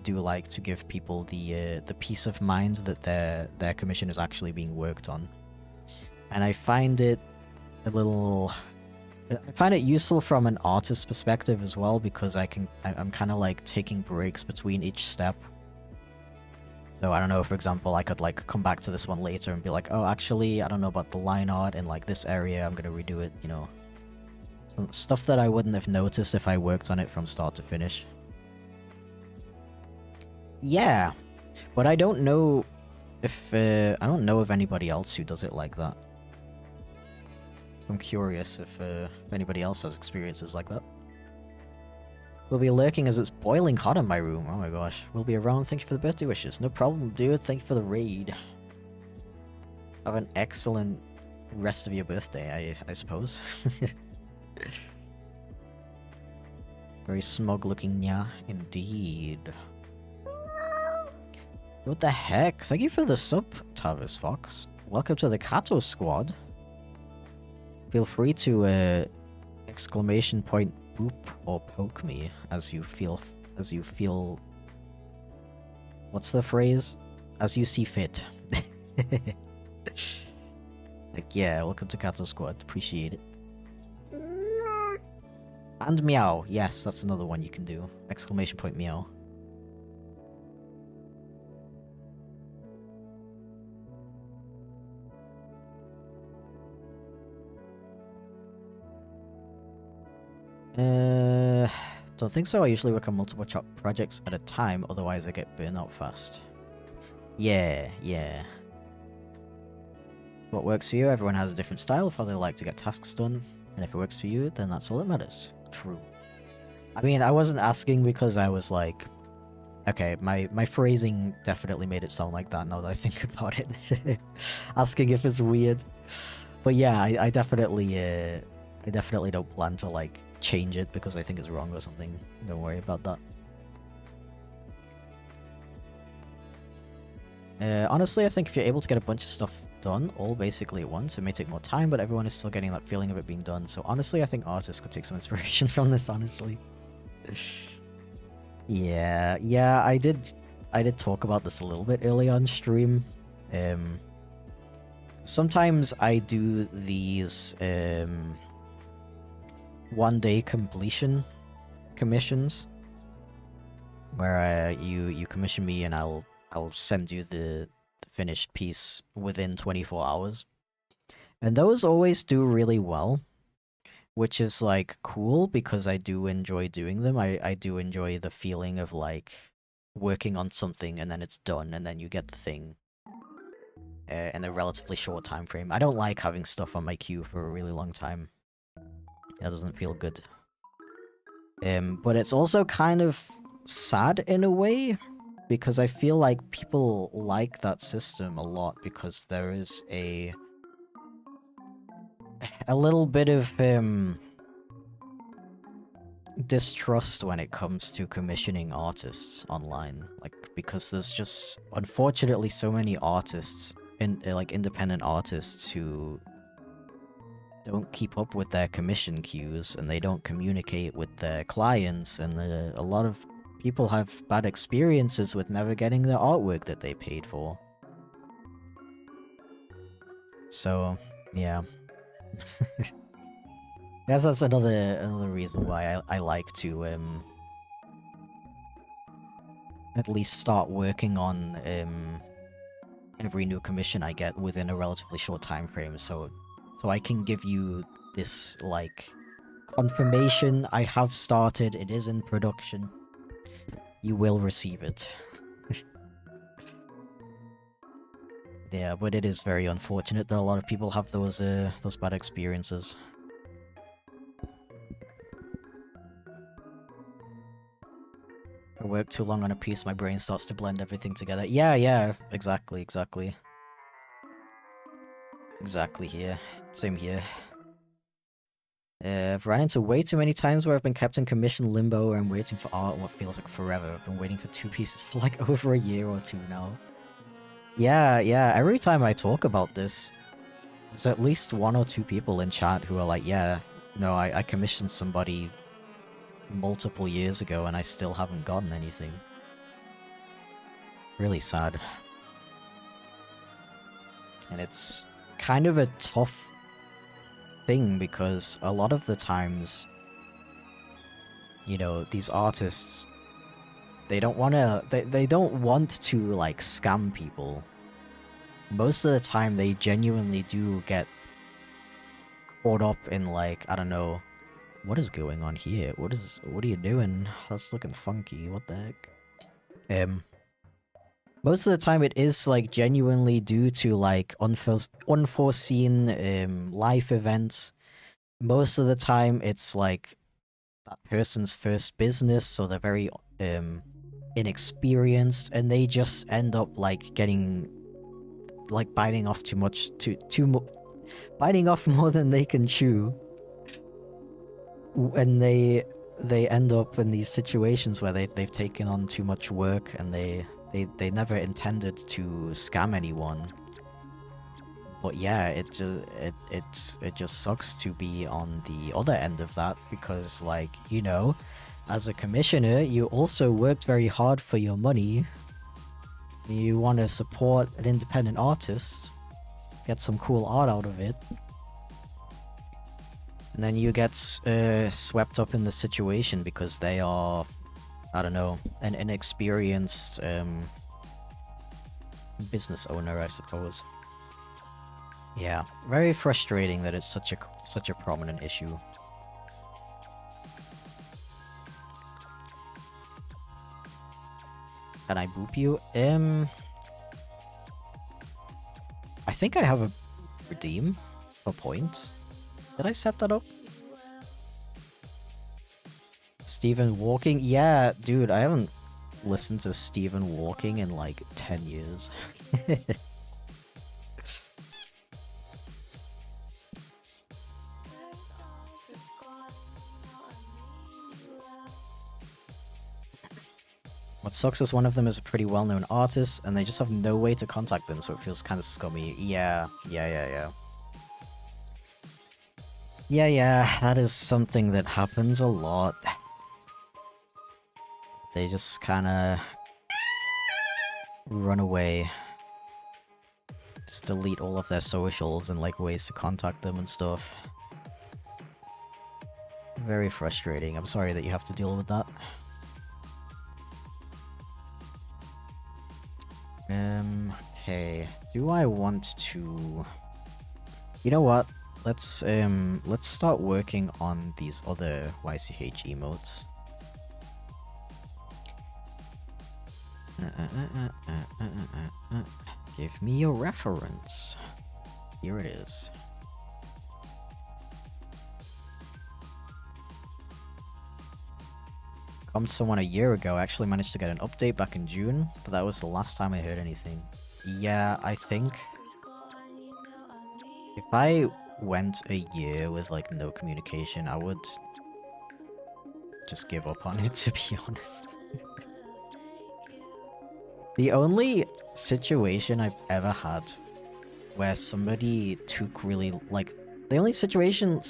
do like to give people the peace of mind that their commission is actually being worked on. And I find it a little... I find it useful from an artist's perspective as well, because I'm kind of like taking breaks between each step. So I don't know, for example, I could like come back to this one later and be like, oh, actually, I don't know about the line art in like this area, I'm gonna redo it, you know. Some stuff that I wouldn't have noticed if I worked on it from start to finish. Yeah, but I don't know if anybody else who does it like that. So I'm curious if anybody else has experiences like that. Will be lurking as it's boiling hot in my room. Oh my gosh. We'll be around. Thank you for the birthday wishes. No problem, dude. Thank you for the raid. Have an excellent rest of your birthday, I suppose. Very smug looking, yeah, indeed. What the heck? Thank you for the sub, Tavis Fox. Welcome to the Kato squad. Feel free to exclamation point boop or poke me as you feel what's the phrase? As you see fit. Like, yeah, welcome to Kato squad. Appreciate it. And meow. Yes, that's another one you can do. Exclamation point meow. Don't think so. I usually work on multiple projects at a time, otherwise I get burnt out fast. Yeah. What works for you? Everyone has a different style of how they like to get tasks done, and if it works for you, then that's all that matters. True. I mean, I wasn't asking because I was like... Okay, my phrasing definitely made it sound like that now that I think about it. Asking if it's weird. But yeah, I definitely don't plan to, like, change it because I think it's wrong or something. Don't worry about that. Honestly, I think if you're able to get a bunch of stuff done, all basically at once, it may take more time, but everyone is still getting that feeling of it being done. So honestly, I think artists could take some inspiration from this, honestly. Yeah, I did talk about this a little bit early on stream. Sometimes I do these one-day completion commissions where you commission me and I'll send you the finished piece within 24 hours. And those always do really well, which is, like, cool because I do enjoy doing them. I do enjoy the feeling of, like, working on something and then it's done and then you get the thing in a relatively short time frame. I don't like having stuff on my queue for a really long time. That doesn't feel good. But it's also kind of sad in a way, because I feel like people like that system a lot because there is a little bit of distrust when it comes to commissioning artists online, like, because there's just unfortunately so many artists like independent artists who don't keep up with their commission queues and they don't communicate with their clients, and a lot of people have bad experiences with never getting the artwork that they paid for. So, yeah. I guess that's another reason why I like to at least start working on every new commission I get within a relatively short time frame, so I can give you this, like, confirmation. I have started, it is in production. You will receive it. Yeah, but it is very unfortunate that a lot of people have those bad experiences. I work too long on a piece, my brain starts to blend everything together. Yeah, exactly. Exactly here. Same here. I've run into way too many times where I've been kept in commission limbo and waiting for art in what feels like forever. I've been waiting for 2 pieces for like over a year or 2 now. Yeah, every time I talk about this, there's at least 1 or 2 people in chat who are like, yeah, no, I commissioned somebody multiple years ago and I still haven't gotten anything. It's really sad. And it's kind of a tough thing because a lot of the times, you know, these artists, they don't want to like scam people. Most of the time they genuinely do get caught up in, like, I don't know, what is going on here? What are you doing? That's looking funky. What the heck? Most of the time it is, like, genuinely due to, like, unforeseen life events. Most of the time it's, like, that person's first business, so they're very inexperienced, and they just end up like getting like biting off too much, biting off more than they can chew, and they end up in these situations where they've taken on too much work, and they never intended to scam anyone. But yeah, it just sucks to be on the other end of that, because, like, you know, as a commissioner, you also worked very hard for your money. You want to support an independent artist, get some cool art out of it, and then you get swept up in the situation because they are, I don't know, an inexperienced business owner, I suppose. Yeah, very frustrating that it's such a prominent issue. Can I boop you? I think I have a redeem for points. Did I set that up? Stephen Walking? Yeah, dude, I haven't listened to Stephen Walking in like 10 years. What sucks is one of them is a pretty well-known artist, and they just have no way to contact them, so it feels kind of scummy. Yeah, that is something that happens a lot. They just kind of run away. Just delete all of their socials and like ways to contact them and stuff. Very frustrating. I'm sorry that you have to deal with that. Okay. Do I want to... You know what? Let's start working on these other YCH emotes. Give me your reference. Here it is. Come to someone a year ago. I actually managed to get an update back in June, but that was the last time I heard anything. Yeah, I think if I went a year with like no communication, I would just give up on it, to be honest. The only situation I've ever had where somebody took really, like, the only situation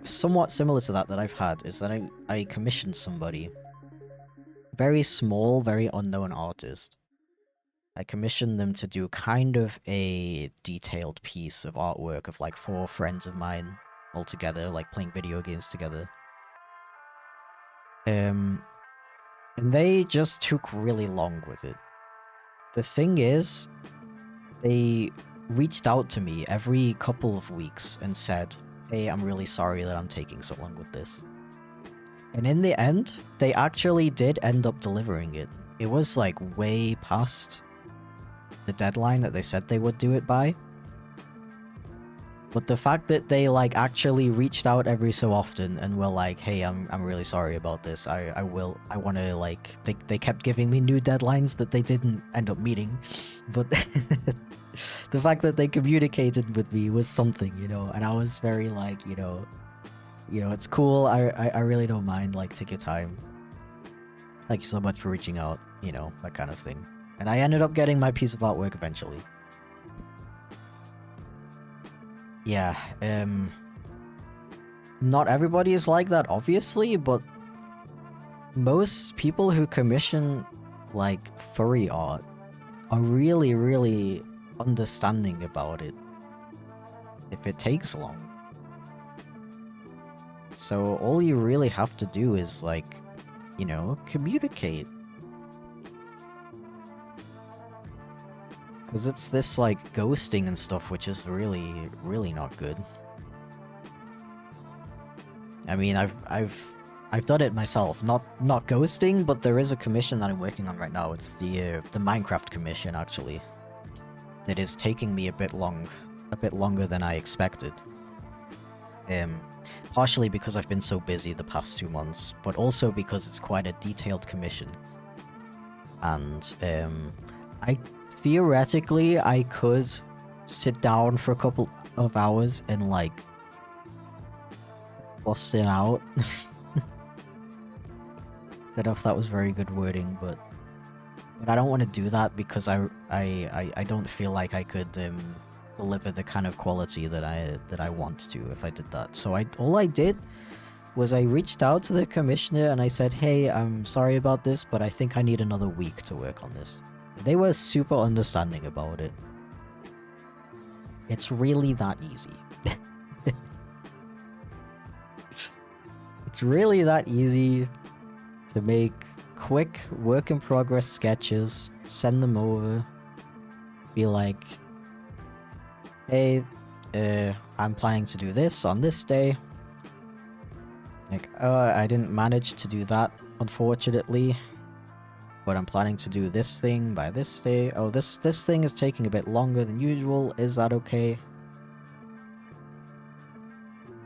somewhat similar to that I've had is that I commissioned somebody. Very small, very unknown artist. I commissioned them to do kind of a detailed piece of artwork of like 4 friends of mine all together, like playing video games together. And they just took really long with it. The thing is, they reached out to me every couple of weeks and said, hey, I'm really sorry that I'm taking so long with this. And in the end, they actually did end up delivering it. It was like way past the deadline that they said they would do it by. But the fact that they like actually reached out every so often and were like, hey, I'm really sorry about this. I want to, like, they kept giving me new deadlines that they didn't end up meeting. But the fact that they communicated with me was something, you know, and I was very like, you know, it's cool. I really don't mind, like, take your time. Thank you so much for reaching out, you know, that kind of thing. And I ended up getting my piece of artwork eventually. Yeah, not everybody is like that, obviously, but most people who commission, like, furry art are really, really understanding about it if it takes long. So all you really have to do is, like, you know, communicate. Because it's this, like, ghosting and stuff, which is really, really not good. I mean, I've done it myself. Not ghosting, but there is a commission that I'm working on right now. It's the Minecraft commission, actually. It is taking me a bit longer than I expected. Um, Partially because I've been so busy the past 2 months, but also because it's quite a detailed commission. And I theoretically I could sit down for a couple of hours and like bust it out. Don't know if that was very good wording, but I don't want to do that because I don't feel like I could deliver the kind of quality that I want to if I did that. So all I did was I reached out to the commissioner and I said, hey, I'm sorry about this, but I think I need another week to work on this. They were super understanding about it. It's really that easy. It's really that easy to make quick work-in-progress sketches, send them over, be like, hey, I'm planning to do this on this day. Like, oh, I didn't manage to do that, unfortunately. But I'm planning to do this thing by this day. Oh, this thing is taking a bit longer than usual. Is that okay?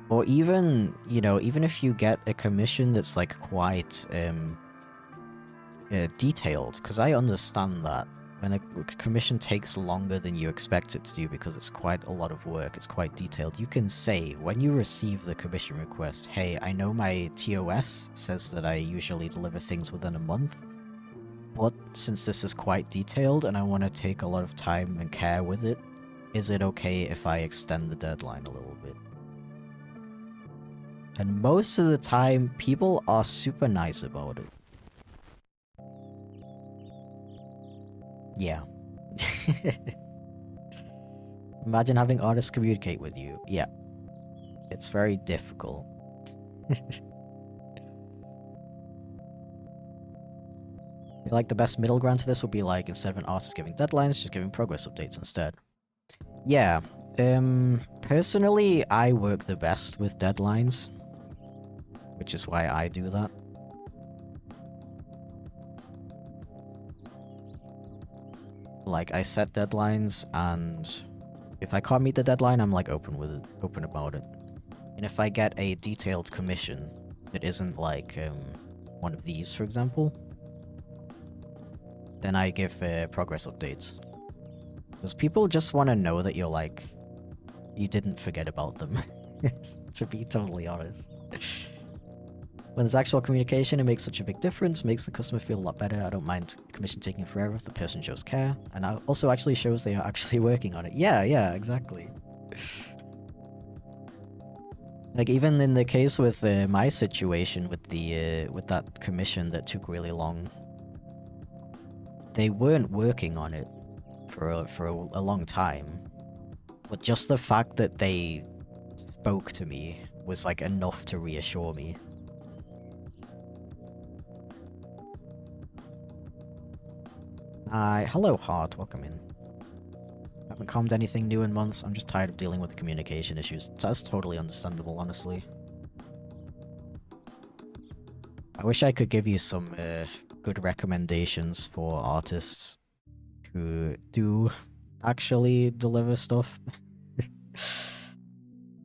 Or even, you know, even if you get a commission that's like quite detailed, because I understand that when a commission takes longer than you expect it to do because it's quite a lot of work, it's quite detailed, you can say, when you receive the commission request, hey, I know my TOS says that I usually deliver things within a month, but since this is quite detailed and I want to take a lot of time and care with it, is it okay if I extend the deadline a little bit? And most of the time, people are super nice about it. Yeah. Imagine having artists communicate with you. Yeah. It's very difficult. I feel like the best middle ground to this would be like, instead of an artist giving deadlines, just giving progress updates instead. Yeah. Personally, I work the best with deadlines, which is why I do that. Like, I set deadlines, and if I can't meet the deadline, I'm like open about it. And if I get a detailed commission that isn't like one of these, for example, then I give progress updates. Because people just want to know that you're like, you didn't forget about them. To be totally honest. When there's actual communication, it makes such a big difference, makes the customer feel a lot better. I don't mind commission taking forever if the person shows care, and also actually shows they are actually working on it. Yeah, exactly. Like, even in the case with my situation with the with that commission that took really long, they weren't working on it for a long time, but just the fact that they spoke to me was like enough to reassure me. Hello, Heart. Welcome in. Haven't calmed anything new in months. I'm just tired of dealing with the communication issues. That's totally understandable, honestly. I wish I could give you some good recommendations for artists who do actually deliver stuff.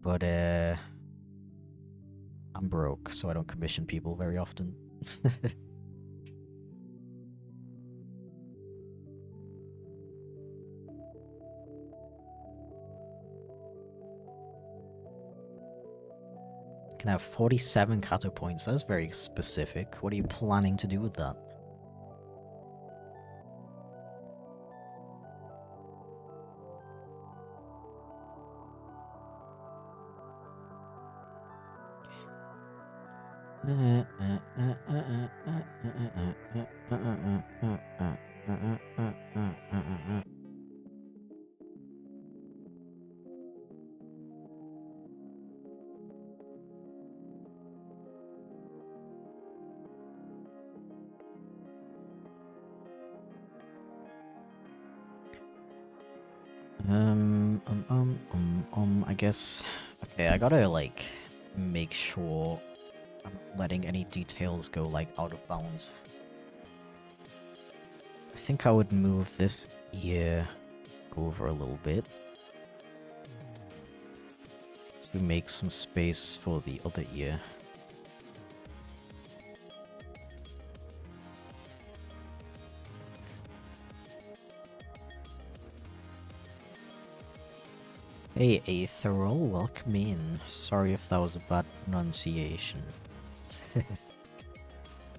But I'm broke, so I don't commission people very often. Can have 47 Kato points. That is very specific. What are you planning to do with that? I guess... Okay, I gotta, like, make sure I'm not letting any details go, like, out of bounds. I think I would move this ear over a little bit. we make some space for the other ear. Hey Aetheral, welcome in. Sorry if that was a bad pronunciation. Thank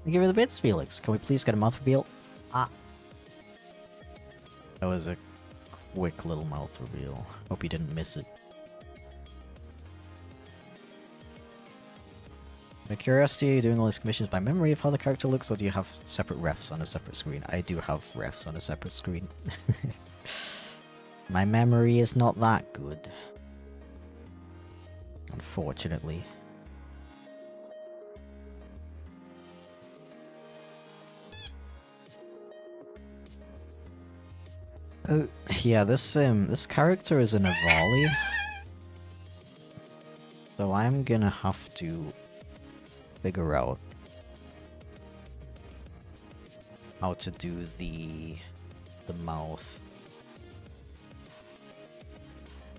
you for the bits, Felix. Can we please get a mouth reveal? Ah. That was a quick little mouth reveal. Hope you didn't miss it. My curiosity, are you doing all these commissions by memory of how the character looks, or do you have separate refs on a separate screen? I do have refs on a separate screen. My memory is not that good. Unfortunately. Yeah, this character is an Avali. So I'm gonna have to figure out how to do the mouth.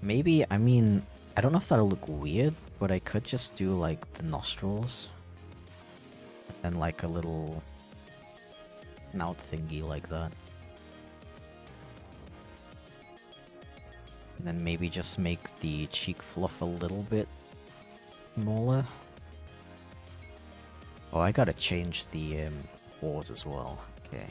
Maybe, I mean, I don't know if that'll look weird, but I could just do like the nostrils and like a little snout thingy like that. And then maybe just make the cheek fluff a little bit smaller. Oh, I gotta change the pores as well. Okay.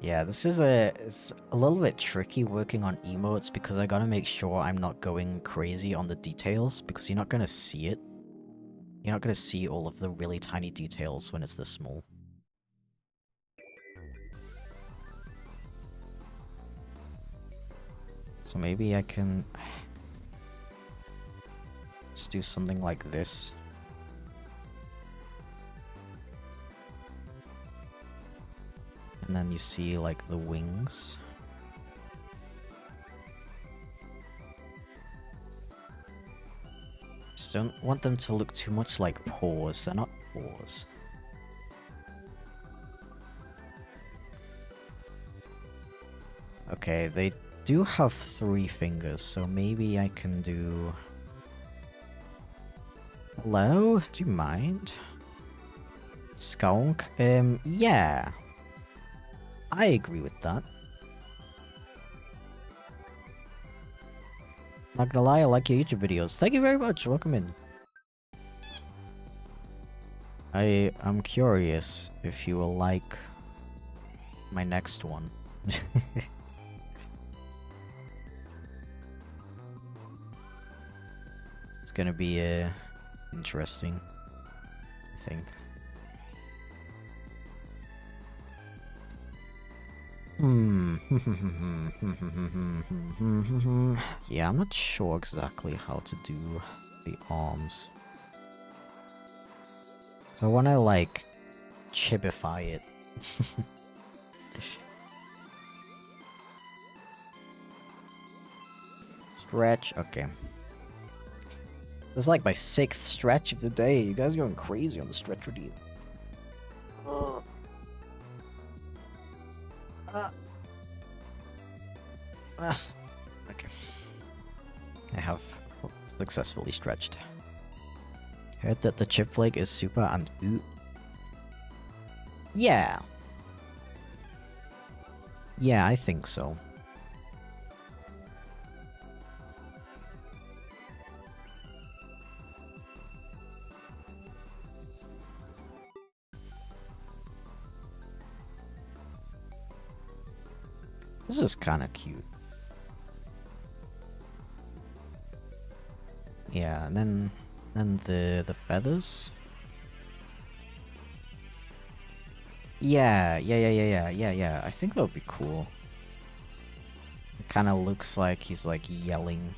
Yeah, this is it's a little bit tricky working on emotes because I gotta make sure I'm not going crazy on the details because you're not gonna see it. You're not gonna see all of the really tiny details when it's this small. So maybe I can just do something like this. And then you see like the wings. Just don't want them to look too much like paws. They're not paws. Okay, they do have 3 fingers, so maybe I can do... Hello? Do you mind? Skunk? Yeah. I agree with that. Not gonna lie, I like your YouTube videos. Thank you very much, welcome in. I'm curious if you will like my next one. It's gonna be interesting, I think. Yeah, I'm not sure exactly how to do the arms. So I wanna like chibify it. Stretch, okay. This is like my 6th stretch of the day. You guys are going crazy on the stretch routine. Okay. I have successfully stretched. Heard that the Chipflake is super and ooh. Yeah. Yeah, I think so. This is kind of cute. Yeah, and then the feathers. Yeah. I think that would be cool. It kind of looks like he's like yelling.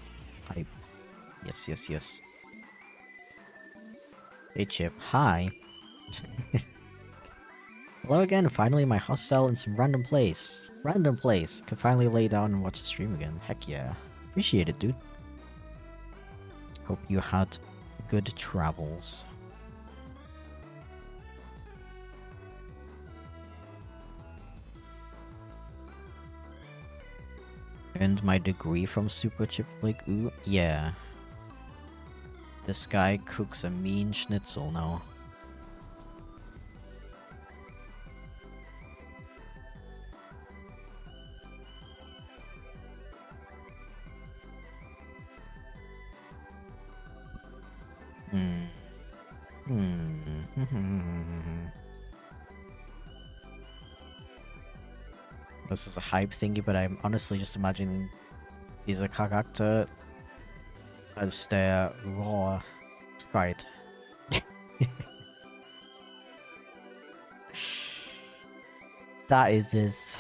Hype. Yes. Hey Chip, hi. Hello again, finally my hostel in some random place. Can finally lay down and watch the stream again. Heck yeah. Appreciate it, dude. Hope you had good travels. Earned my degree from Super Chipflake. Ooh, yeah. This guy cooks a mean schnitzel now. This is a hype thingy, but I'm honestly just imagining dieser Charakter als der Raw Sprite. Da ist es.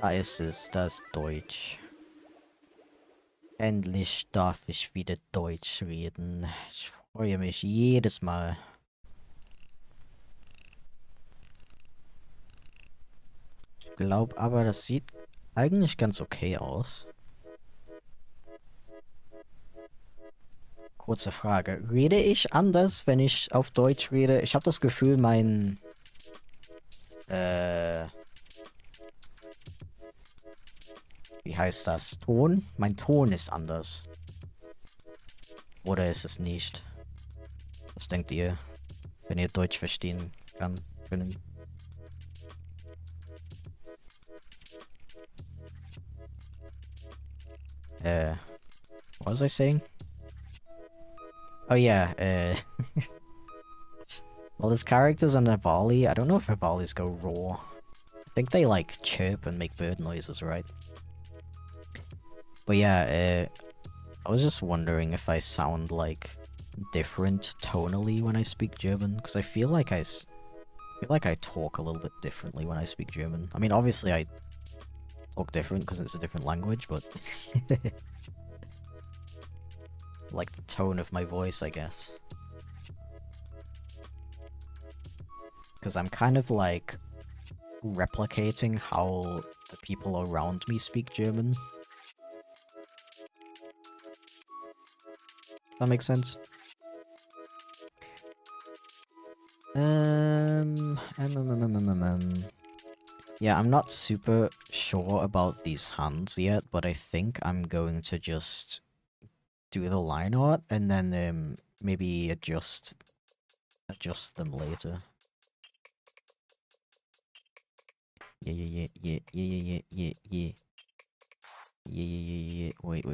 Da ist es, das Deutsch. Endlich darf ich wieder Deutsch reden. Ich freue mich jedes Mal. Ich glaube aber, das sieht eigentlich ganz okay aus. Kurze Frage. Rede ich anders, wenn ich auf Deutsch rede? Ich habe das Gefühl, mein... wie heißt das? Ton? Mein Ton ist anders. Oder ist es nicht? Was denkt ihr? Wenn ihr Deutsch verstehen können. What was I saying? Oh yeah, well, there's characters in Avali. I don't know if Avalis go raw. I think they like chirp and make bird noises, right? But yeah, I was just wondering if I sound like different tonally when I speak German, because I feel like I talk a little bit differently when I speak German. I mean, obviously I talk different because it's a different language, but like the tone of my voice, I guess. Because I'm kind of like replicating how the people around me speak German. That makes sense. Yeah, I'm not super sure about these hands yet, but I think I'm going to just do the line art and then maybe adjust them later. Yeah. Wait.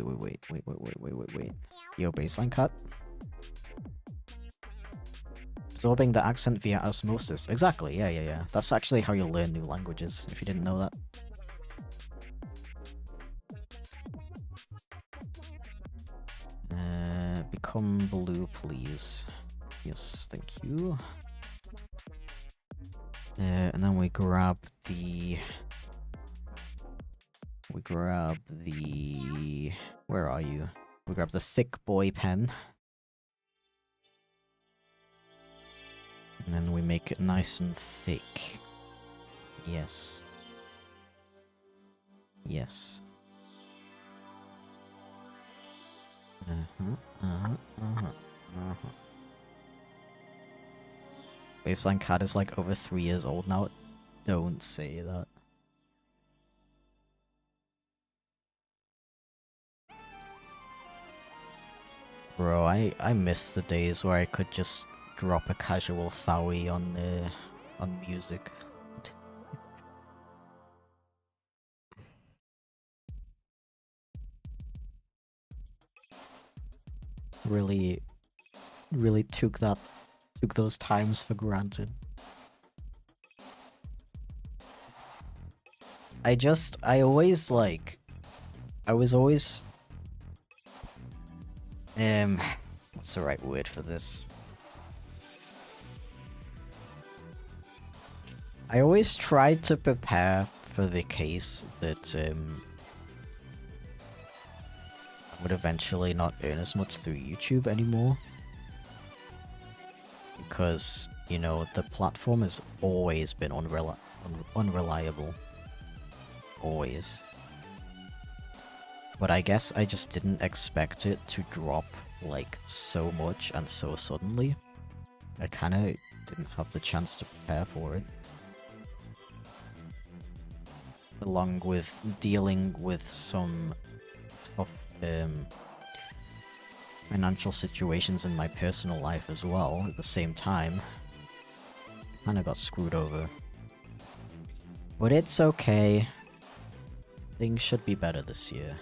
Yo, baseline cut. Absorbing the accent via osmosis. Exactly, yeah. That's actually how you learn new languages, if you didn't know that. Become blue, please. Yes, thank you. And then we grab the... Where are you? We grab the thick boy pen. And then we make it nice and thick. Yes. Baseline cat is like over 3 years old now. Don't say that. Bro, I miss the days where I could just drop a casual Thaui on music. Really took those times for granted. I was always what's the right word for this? I always tried to prepare for the case that I would eventually not earn as much through YouTube anymore. Because, you know, the platform has always been unreliable. Always. But I guess I just didn't expect it to drop, like, so much and so suddenly. I kinda didn't have the chance to prepare for it. along with dealing with some tough financial situations in my personal life as well at the same time. Kinda got screwed over. But it's okay. Things should be better this year.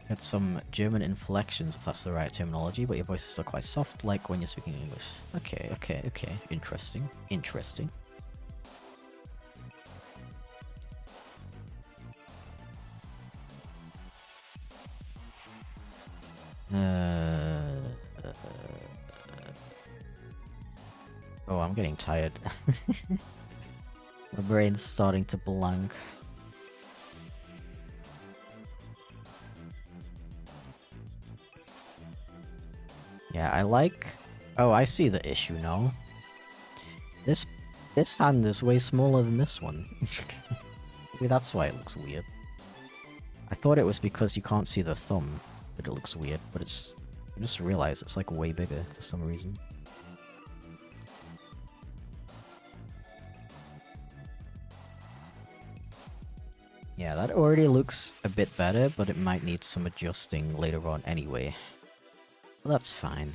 Get some German inflections, if that's the right terminology, but your voice is still quite soft, like when you're speaking English. Okay, okay, okay. Interesting. Interesting. Oh, I'm getting tired. My brain's starting to blank. Yeah, I like... Oh, I see the issue now. This hand is way smaller than this one. Maybe that's why it looks weird. I thought it was because you can't see the thumb that it looks weird, but it's... I just realized it's like way bigger for some reason. Yeah, that already looks a bit better, but it might need some adjusting later on anyway. Well, that's fine.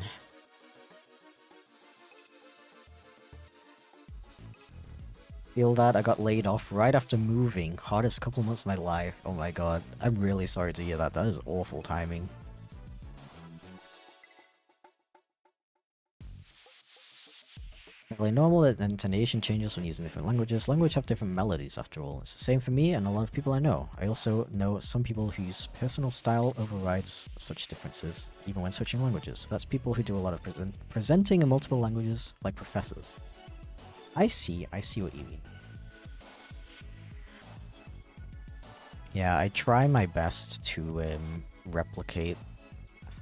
Feel that I got laid off right after moving. Hardest couple months of my life. Oh my god. I'm really sorry to hear that. That is awful timing. Really normal that intonation changes when using different languages. Language have different melodies after all. It's the same for me and a lot of people I know. I also know some people whose personal style overrides such differences, even when switching languages. That's people who do a lot of presenting in multiple languages, like professors. I see what you mean. Yeah, I try my best to replicate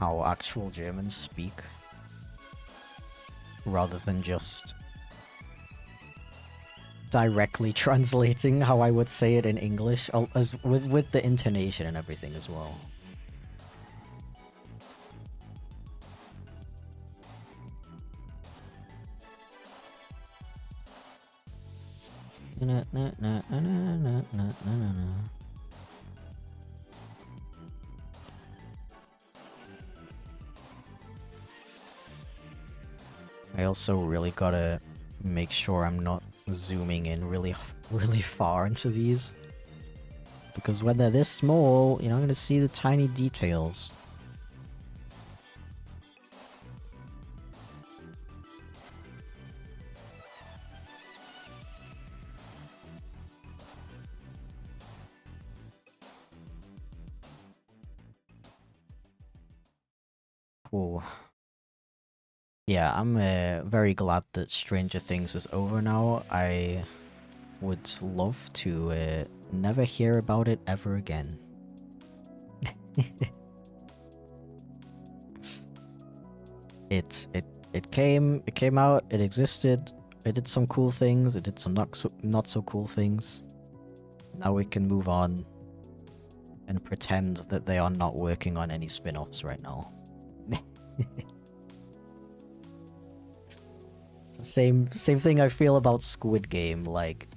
how actual Germans speak, rather than just directly translating how I would say it in English, as with the intonation and everything as well. I also really gotta make sure I'm not zooming in really far into these. Because when they're this small, you're not gonna see the tiny details. Cool. Yeah, I'm very glad that Stranger Things is over now. I would love to never hear about it ever again. It came out, it existed, it did some cool things, it did some not so cool things. Now we can move on and pretend that they are not working on any spin-offs right now. Same thing I feel about Squid Game, like,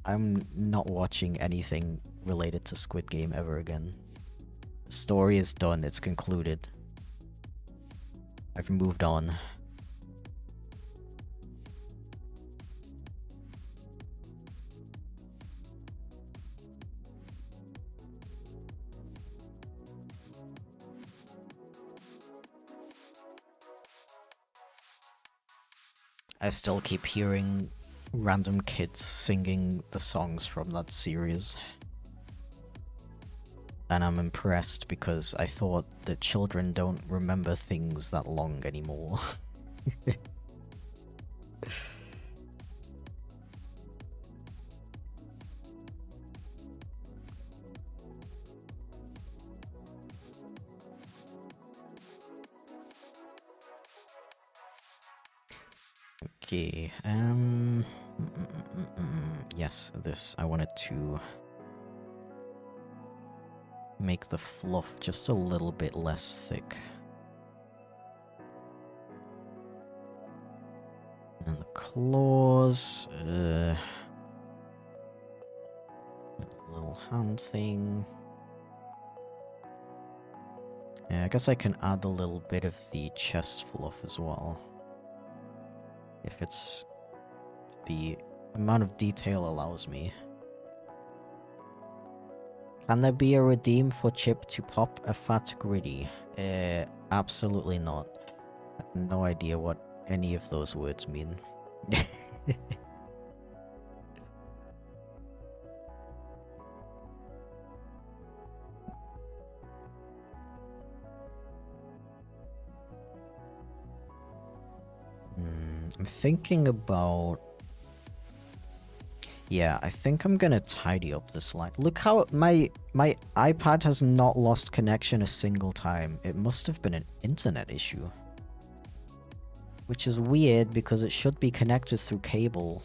I'm not watching anything related to Squid Game ever again. The story is done, it's concluded. I've moved on. I still keep hearing random kids singing the songs from that series. And I'm impressed because I thought that children don't remember things that long anymore. Okay, yes, this, I wanted to make the fluff just a little bit less thick. And the claws. Little hand thing. Yeah, I guess I can add a little bit of the chest fluff as well. If it's the amount of detail allows me. Can there be a redeem for Chip to pop a fat gritty? Absolutely not. I have no idea what any of those words mean. I'm thinking about... Yeah, I think I'm gonna tidy up this line. Look how my iPad has not lost connection a single time. It must have been an internet issue. Which is weird because it should be connected through cable.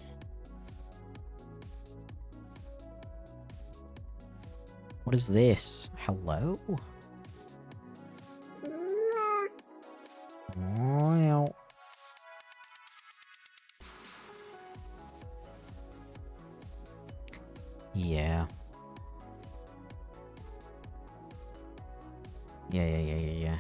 What is this? Hello? Wow. Yeah. Yeah.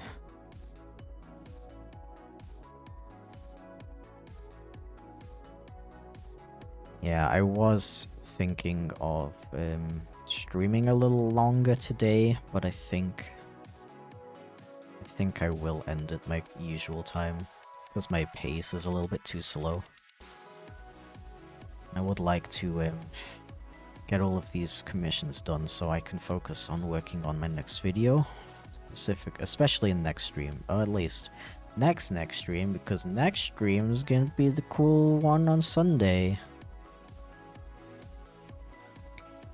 Yeah, I was thinking of streaming a little longer today, but I think I will end at my usual time. It's because my pace is a little bit too slow. I would like to get all of these commissions done so I can focus on working on my next video. Especially in next stream, or at least next stream, because next stream is gonna be the cool one on Sunday.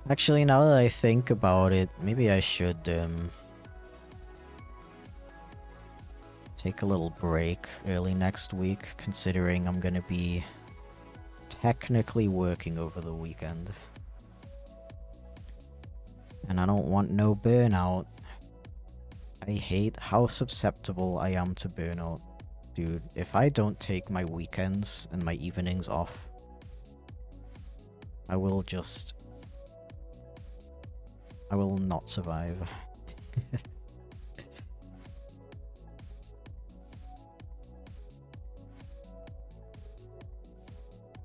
Actually, now that I think about it, maybe I should take a little break early next week, considering I'm gonna be technically working over the weekend. And I don't want no burnout. I hate how susceptible I am to burnout. Dude, if I don't take my weekends and my evenings off, I will not survive.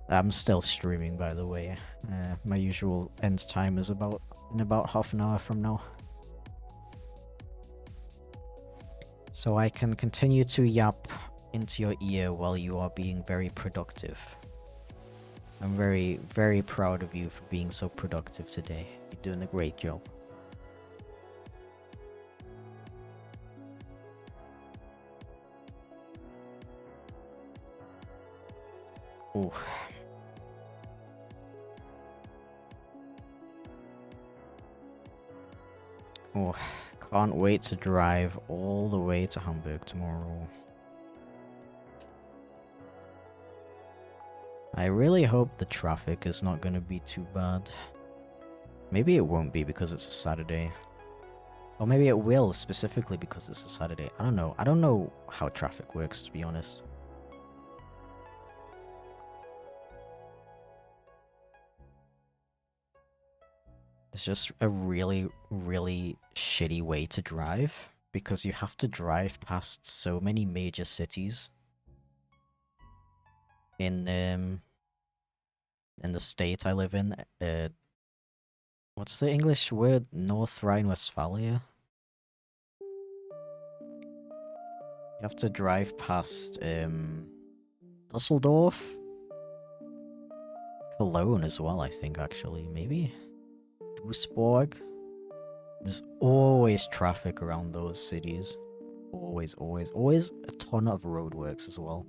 I'm still streaming, by the way. My usual end time is in about half an hour from now. So I can continue to yap into your ear while you are being very productive. I'm very, very proud of you for being so productive today. You're doing a great job. Ooh. Oh, can't wait to drive all the way to Hamburg tomorrow. I really hope the traffic is not going to be too bad. Maybe it won't be because it's a Saturday. Or maybe it will specifically because it's a Saturday. I don't know. I don't know how traffic works, to be honest. It's just a really, really shitty way to drive, because you have to drive past so many major cities in the state I live in. What's the English word? North Rhine-Westphalia? You have to drive past Dusseldorf, Cologne as well, I think, actually, maybe. Duisburg. There's always traffic around those cities. Always a ton of roadworks as well.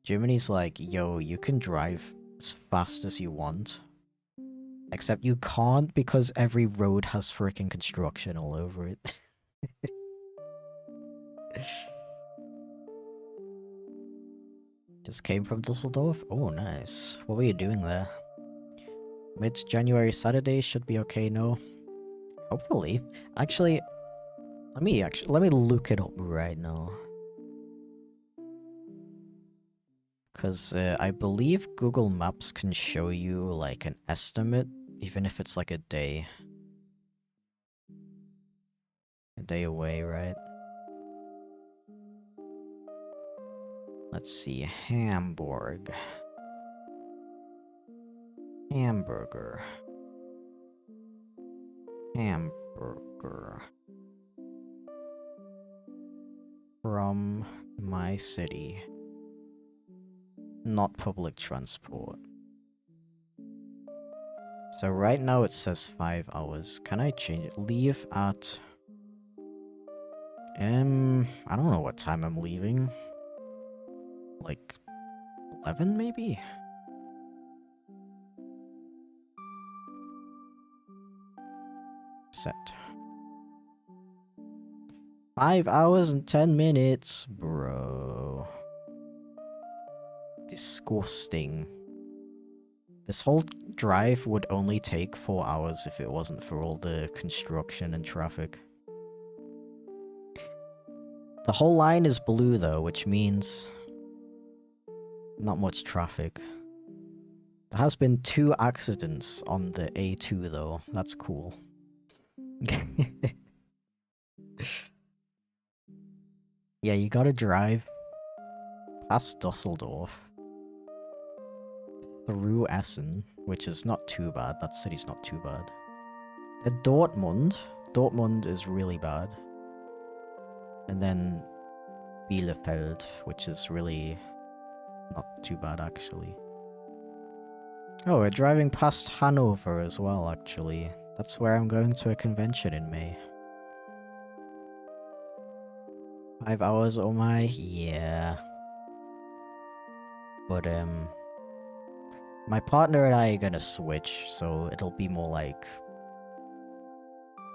Germany's like, yo, you can drive as fast as you want. Except you can't because every road has freaking construction all over it. Just came from Dusseldorf? Oh, nice. What were you doing there? Mid-January Saturday should be okay, no? Hopefully. Actually, let me look it up right now. Because I believe Google Maps can show you like an estimate, even if it's like a day. A day away, right? Let's see. Hamburg. Hamburger. Hamburger. From my city. Not public transport. So right now it says 5 hours. Can I change it? Leave at... I don't know what time I'm leaving. Like 11 maybe? Set. 5 hours and 10 minutes, bro. Disgusting. This whole drive would only take 4 hours if it wasn't for all the construction and traffic. The whole line is blue though, which means not much traffic. There has been 2 accidents on the A2 though. That's cool. Yeah, you gotta drive past Dusseldorf, through Essen, which is not too bad. That city's not too bad. And Dortmund. Dortmund is really bad. And then Bielefeld, which is really not too bad actually. Oh, we're driving past Hanover as well, actually. That's where I'm going to a convention in May. 5 hours, oh my, yeah. But, my partner and I are gonna switch, so it'll be more like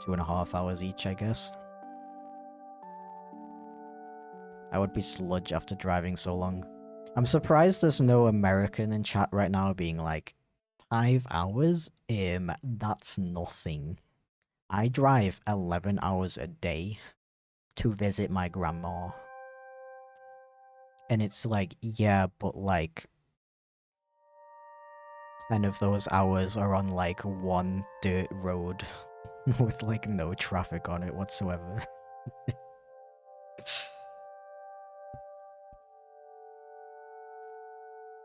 2.5 hours each, I guess. I would be sludge after driving so long. I'm surprised there's no American in chat right now being like, 5 hours? That's nothing. I drive 11 hours a day to visit my grandma. And it's like, yeah, but like 10 of those hours are on like one dirt road with like no traffic on it whatsoever.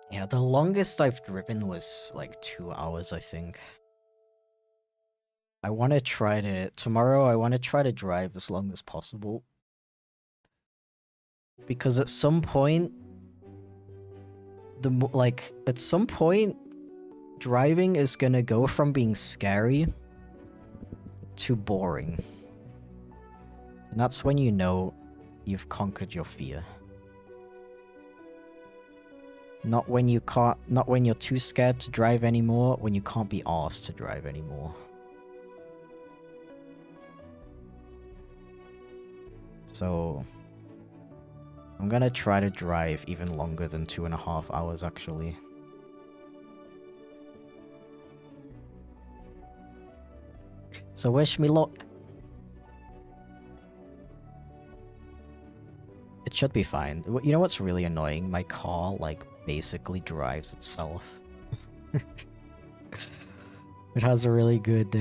Yeah, the longest I've driven was like 2 hours, I think. I want to try to... Tomorrow, I want to try to drive as long as possible. Because at some point... at some point, driving is gonna go from being scary to boring. And that's when you know you've conquered your fear. Not when you're too scared to drive anymore, when you can't be arsed to drive anymore. So... I'm gonna try to drive even longer than 2.5 hours, actually. So wish me luck. It should be fine. You know what's really annoying? My car, like, basically drives itself. It has a really good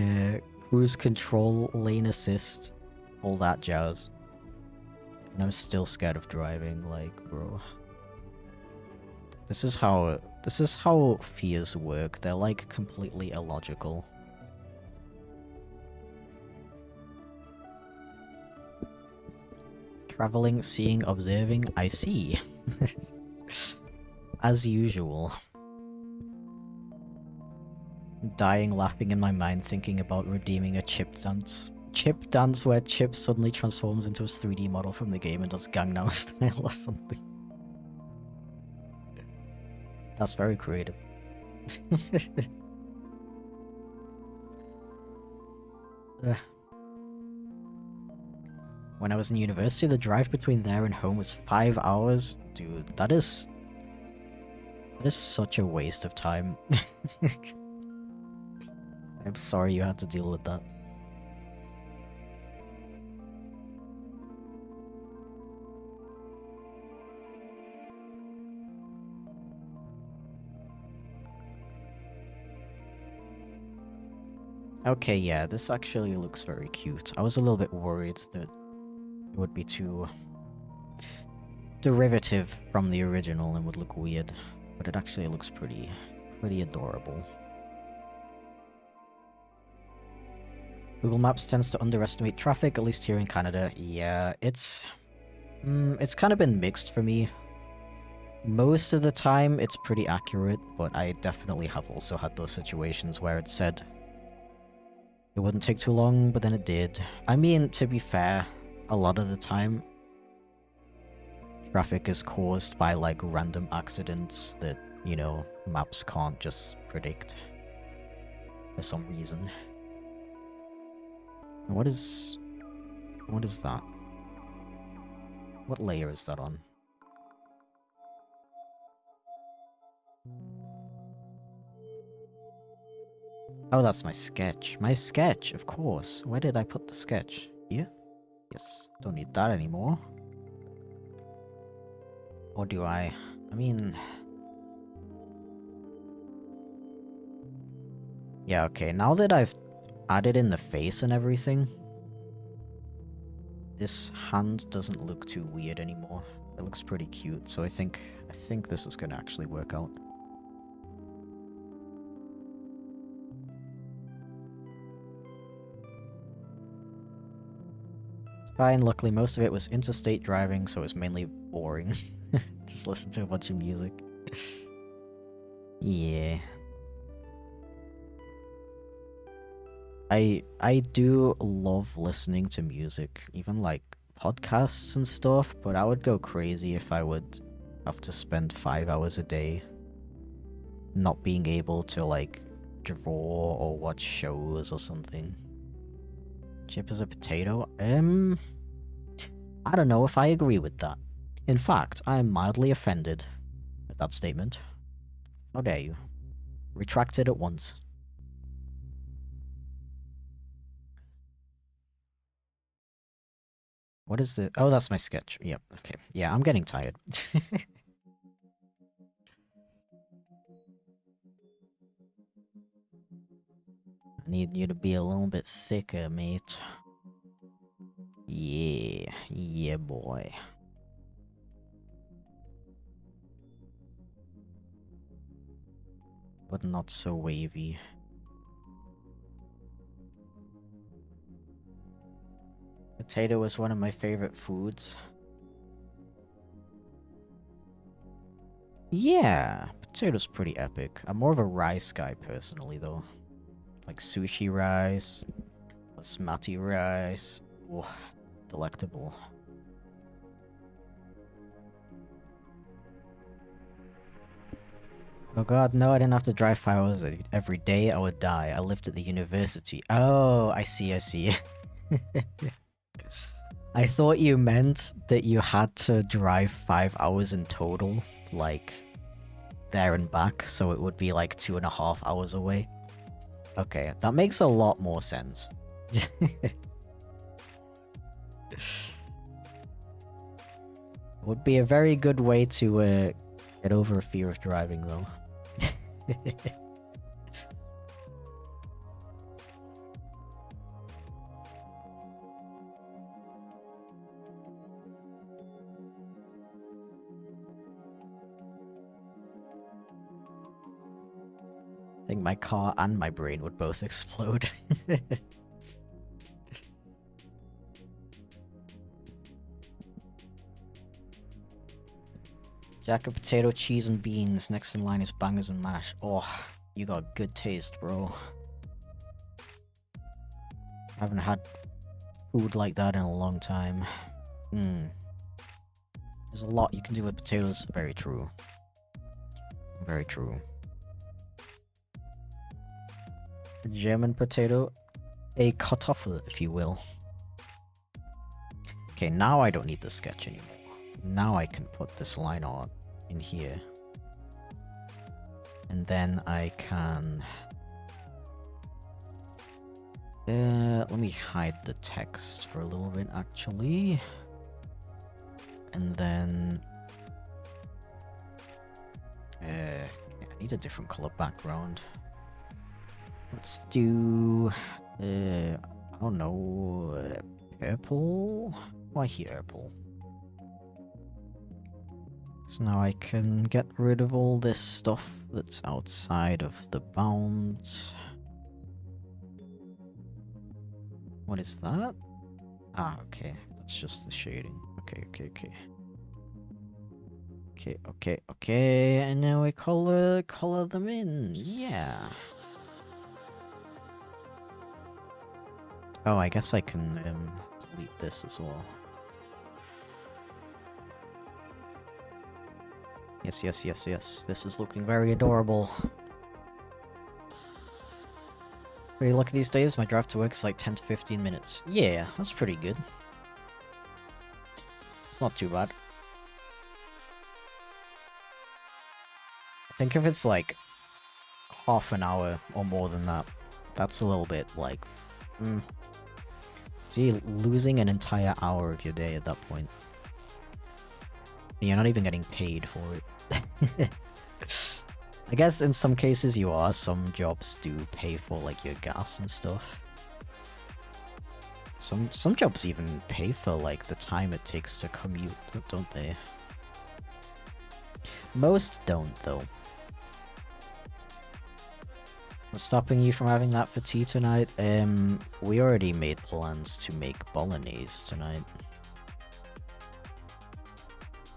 cruise control, lane assist, all that jazz. And I'm still scared of driving, like, bro. This is how fears work. They're, like, completely illogical. Traveling, seeing, observing, I see. As usual. Dying laughing in my mind thinking about redeeming a Chip dance. Chip dance where Chip suddenly transforms into a 3D model from the game and does Gangnam Style or something. That's very creative. When I was in university, the drive between there and home was 5 hours. Dude, that is such a waste of time. I'm sorry you had to deal with that. Okay, yeah, this actually looks very cute. I was a little bit worried that it would be too derivative from the original and would look weird, but it actually looks pretty adorable. Google Maps tends to underestimate traffic, at least here in Canada. Yeah, it's kind of been mixed for me. Most of the time, it's pretty accurate, but I definitely have also had those situations where it said it wouldn't take too long, but then it did. I mean, to be fair, a lot of the time, traffic is caused by, like, random accidents that, you know, maps can't just predict for some reason. What is that? What layer is that on? Oh, that's my sketch. My sketch, of course. Where did I put the sketch? Here? Yes. Don't need that anymore. Or do I? I mean... Yeah, okay. Now that I've added in the face and everything, this hand doesn't look too weird anymore. It looks pretty cute, so I think this is gonna actually work out. It's fine, luckily most of it was interstate driving, so it's mainly boring. Just listen to a bunch of music. Yeah. I do love listening to music, even like podcasts and stuff, but I would go crazy if I would have to spend 5 hours a day not being able to like draw or watch shows or something. Chip as a potato? I don't know if I agree with that. In fact, I am mildly offended at that statement. How dare you? Retract it at once. What is the... Oh, that's my sketch. Yep, okay. Yeah, I'm getting tired. I need you to be a little bit thicker, mate. Yeah, yeah, boy. But not so wavy. Potato is one of my favorite foods. Yeah, potato's pretty epic. I'm more of a rice guy personally, though. Like sushi rice, basmati rice. Oh, delectable. Oh god, no, I didn't have to drive 5 hours every day. I would die. I lived at the university. Oh, I see, I see. I thought you meant that you had to drive 5 hours in total, like, there and back, so it would be like 2.5 hours away. Okay, that makes a lot more sense. Would be a very good way to get over a fear of driving, though. I think my car and my brain would both explode. Jack of potato, cheese, and beans. Next in line is bangers and mash. Oh, you got good taste, bro. I haven't had food like that in a long time. There's a lot you can do with potatoes. Very true. Very true. A German potato. A Kartoffel, if you will. Okay, now I don't need the sketch anymore. Now I can put this line art in here. And then I can... let me hide the text for a little bit, actually. And then... I need a different color background. Let's do... I don't know... purple? Why purple? So now I can get rid of all this stuff that's outside of the bounds. What is that? Ah, okay. That's just the shading. Okay. Okay. And now we color them in. Yeah. Oh, I guess I can delete this as well. Yes. This is looking very adorable. Pretty lucky these days. My drive to work is like 10 to 15 minutes. Yeah, that's pretty good. It's not too bad. I think if it's like half an hour or more than that, that's a little bit like... So you're losing an entire hour of your day at that point. And you're not even getting paid for it. I guess in some cases you are. Some jobs do pay for like your gas and stuff. Some jobs even pay for like the time it takes to commute, don't they? Most don't though. What's stopping you from having that for tea tonight? We already made plans to make bolognese tonight.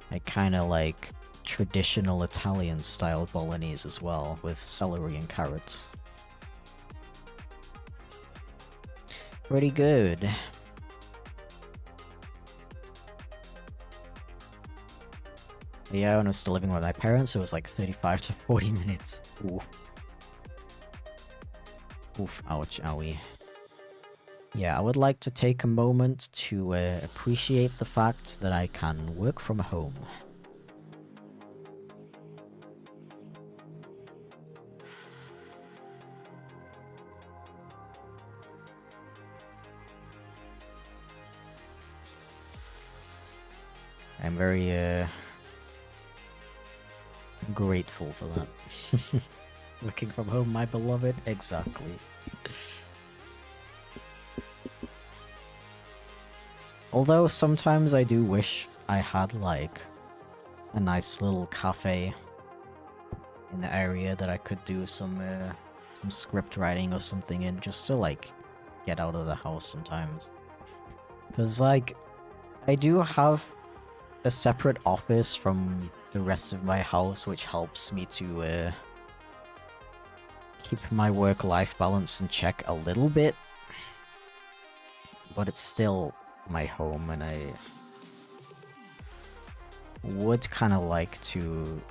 I kinda like traditional Italian style bolognese as well, with celery and carrots. Pretty good. Yeah, when I was still living with my parents, it was like 35 to 40 minutes. Oof. Oof, ouch, owie. Yeah, I would like to take a moment to appreciate the fact that I can work from home. I'm very, grateful for that. Working from home, my beloved. Exactly. Although sometimes I do wish I had like a nice little cafe in the area that I could do some script writing or something in, just to like get out of the house sometimes. Because like I do have a separate office from the rest of my house, which helps me to keep my work-life balance in check a little bit. But it's still my home, and I would kind of like to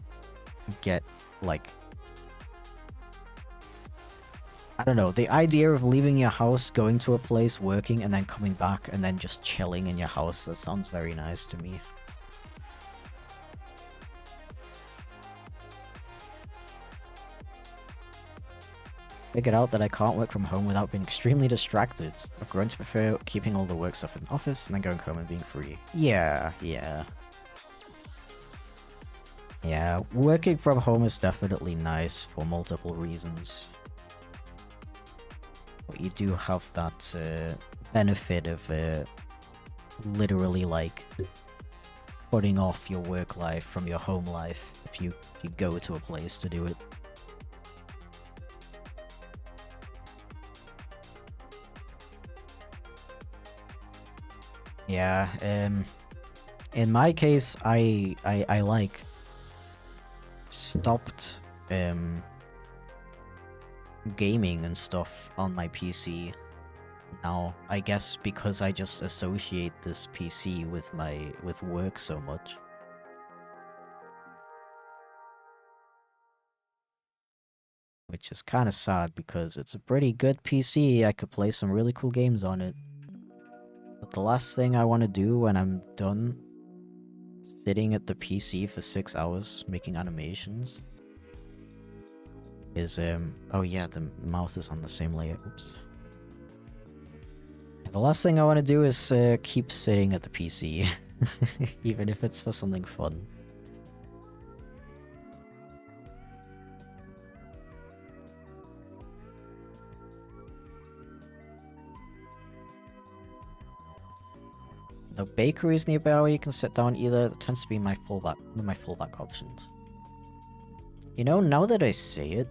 get, like... I don't know, the idea of leaving your house, going to a place, working, and then coming back, and then just chilling in your house, that sounds very nice to me. Figured out that I can't work from home without being extremely distracted. I've grown to prefer keeping all the work stuff in the office and then going home and being free. Yeah. Yeah, working from home is definitely nice for multiple reasons. But you do have that benefit of literally like putting off your work life from your home life if you go to a place to do it. Yeah, in my case, I like stopped gaming and stuff on my PC now. I guess because I just associate this PC with work so much. Which is kind of sad because it's a pretty good PC. I could play some really cool games on it. But the last thing I want to do when I'm done sitting at the PC for 6 hours making animations is, oh yeah, the mouth is on the same layer, oops. The last thing I want to do is keep sitting at the PC, even if it's for something fun. No bakeries nearby where you can sit down either. That tends to be my fallback, one of my fallback options. You know, now that I say it,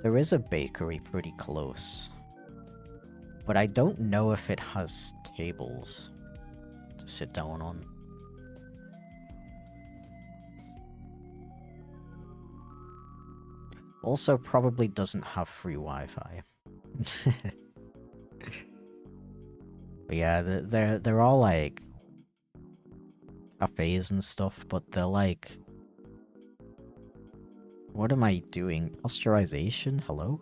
there is a bakery pretty close. But I don't know if it has tables to sit down on. Also probably doesn't have free Wi-Fi. But yeah, they're all like cafes and stuff, but they're like, what am I doing? Pasteurization? Hello?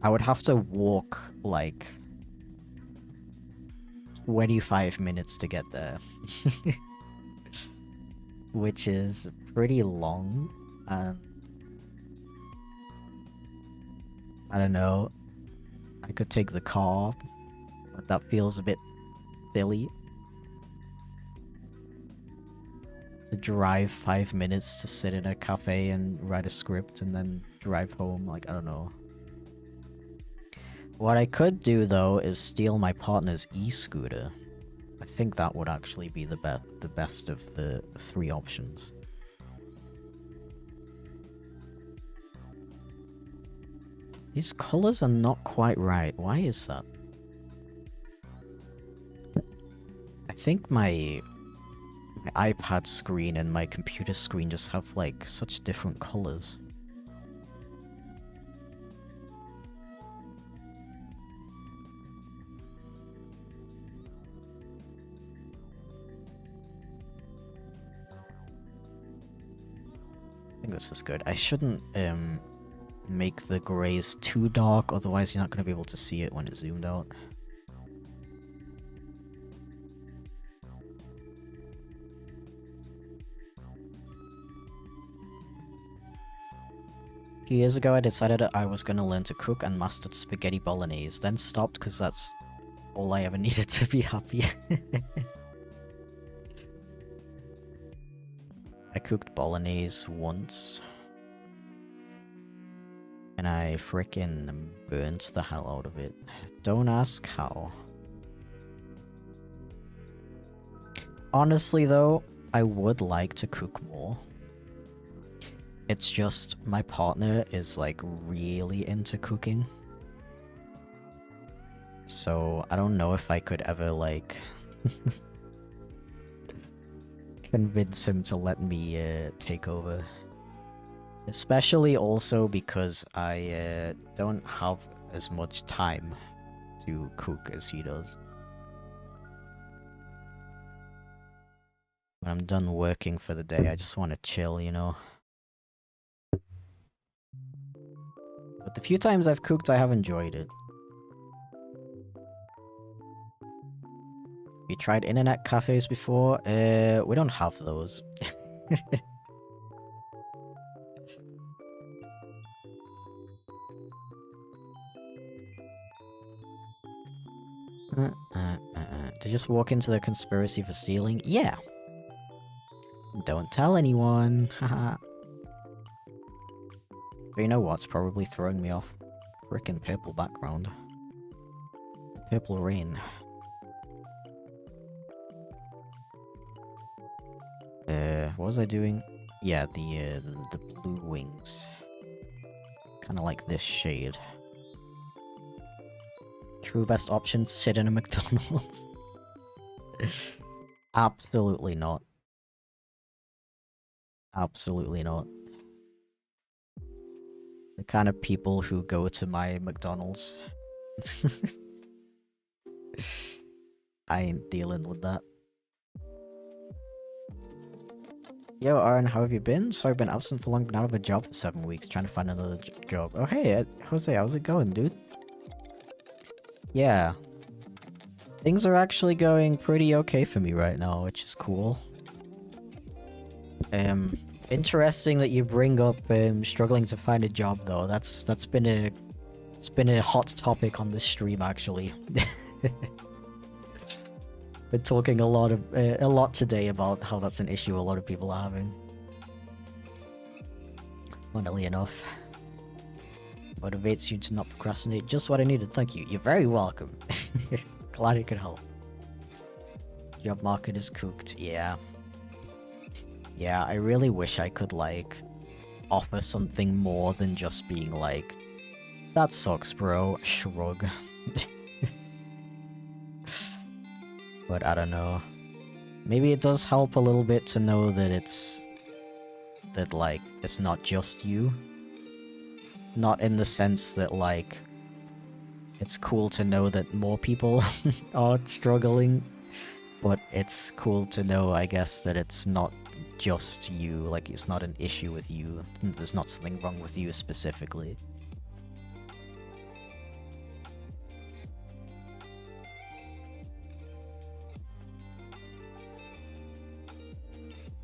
I would have to walk like 25 minutes to get there. Which is pretty long, and I don't know, I could take the car, but that feels a bit silly. To drive 5 minutes to sit in a cafe and write a script and then drive home, like, I don't know. What I could do, though, is steal my partner's e-scooter. I think that would actually be the best of the 3 options. These colors are not quite right. Why is that? I think my iPad screen and my computer screen just have like such different colors. I think this is good. I shouldn't make the grays too dark, otherwise you're not going to be able to see it when it's zoomed out. A few years ago I decided that I was going to learn to cook and mastered spaghetti bolognese, then stopped because that's all I ever needed to be happy. I cooked bolognese once, and I frickin' burnt the hell out of it. Don't ask how. Honestly though, I would like to cook more. It's just my partner is like really into cooking. So I don't know if I could ever like convince him to let me take over. Especially also because I don't have as much time to cook as he does. When I'm done working for the day, I just want to chill, you know? But the few times I've cooked, I have enjoyed it. You tried internet cafes before? We don't have those. To just walk into the conspiracy for stealing? Yeah. Don't tell anyone. Haha. But you know what's probably throwing me off? Frickin' purple background. Purple rain. What was I doing? Yeah, the blue wings. Kinda like this shade. True best option, sit in a McDonald's. Absolutely not. Absolutely not. The kind of people who go to my McDonald's. I ain't dealing with that. Yo, Aaron, how have you been? Sorry, I've been absent for long, been out of a job for 7 weeks, trying to find another job. Oh, hey, Jose, how's it going, dude? Yeah. Things are actually going pretty okay for me right now, which is cool. Interesting that you bring up struggling to find a job though. That's been a hot topic on this stream actually. Been talking a lot today about how that's an issue a lot of people are having. Funnily enough. Motivates you to not procrastinate. Just what I needed. Thank you. You're very welcome. Glad I could help. Job market is cooked. Yeah. Yeah, I really wish I could, like, offer something more than just being like, that sucks, bro. Shrug. But I don't know. Maybe it does help a little bit to know that like, it's not just you. Not in the sense that, like, it's cool to know that more people are struggling, but it's cool to know, I guess, that it's not just you, like, it's not an issue with you, there's not something wrong with you specifically.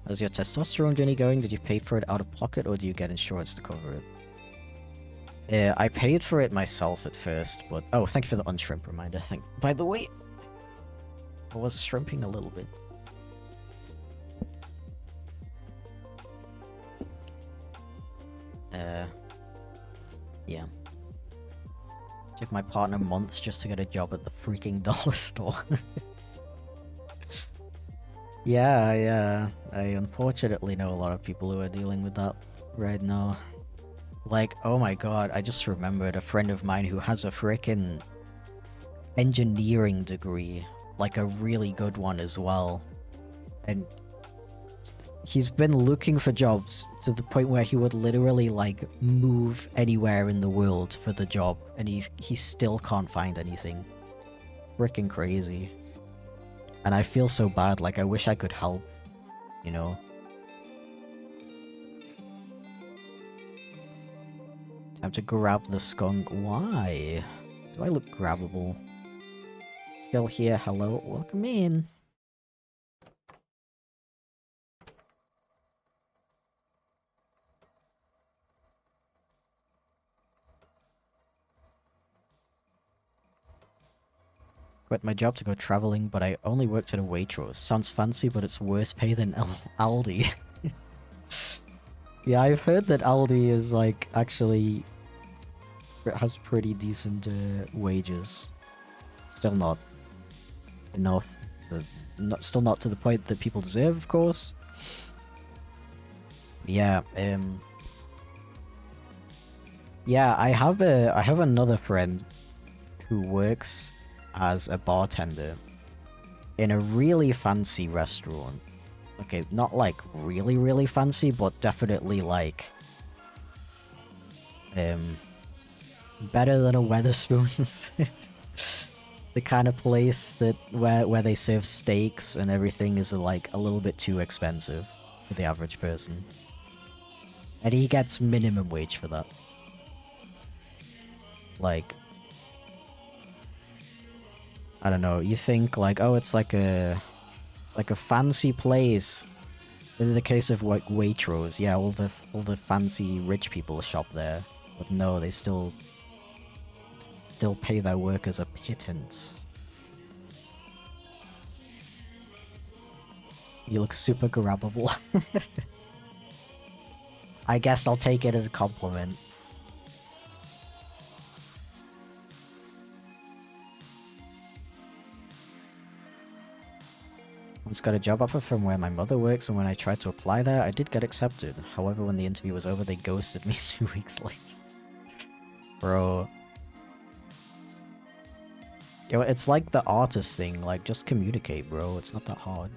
How's your testosterone journey going? Did you pay for it out of pocket, or do you get insurance to cover it? I paid for it myself at first, but... Oh, thank you for the unshrimp reminder. By the way, I was shrimping a little bit. Yeah. Took my partner months just to get a job at the freaking dollar store. Yeah. I unfortunately know a lot of people who are dealing with that right now. Like, oh my god, I just remembered a friend of mine who has a frickin' engineering degree. Like a really good one as well. And he's been looking for jobs to the point where he would literally, like, move anywhere in the world for the job. And he still can't find anything. Frickin' crazy. And I feel so bad, like I wish I could help, you know? Time to grab the skunk. Why? Do I look grabbable? Still here, hello, welcome in. Quit my job to go traveling, but I only worked at a Waitrose. Sounds fancy, but it's worse pay than Aldi. Yeah, I've heard that Aldi is, like, actually... It has pretty decent wages. Still not enough. Still not to the point that people deserve, of course. Yeah, yeah, I have another friend who works as a bartender in a really fancy restaurant. Okay, not like really fancy, but definitely like better than a Weatherspoons. The kind of place that where they serve steaks and everything is like a little bit too expensive for the average person. And he gets minimum wage for that. Like, I don't know, you think like, oh, it's like a fancy place. In the case of like Waitrose, yeah, all the fancy rich people shop there. But no, they still pay their workers a pittance. You look super grabbable. I guess I'll take it as a compliment. I once got a job offer from where my mother works, and when I tried to apply there, I did get accepted. However, when the interview was over, they ghosted me 2 weeks later. Bro. Yo, it's like the artist thing, like, just communicate, bro. It's not that hard.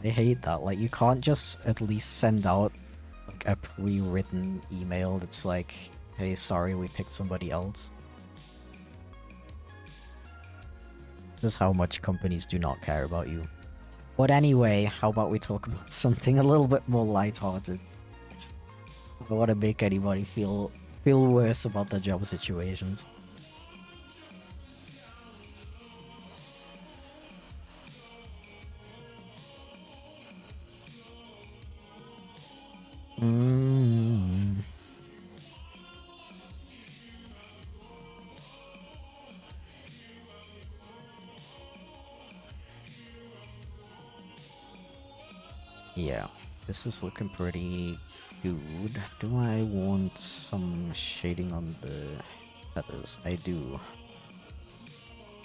I hate that. Like, you can't just at least send out like a pre-written email that's like, hey, sorry, we picked somebody else. This is how much companies do not care about you. But anyway, how about we talk about something a little bit more lighthearted? I don't want to make anybody feel worse about their job situations. Yeah. This is looking pretty good. Do I want some shading on the feathers? I do.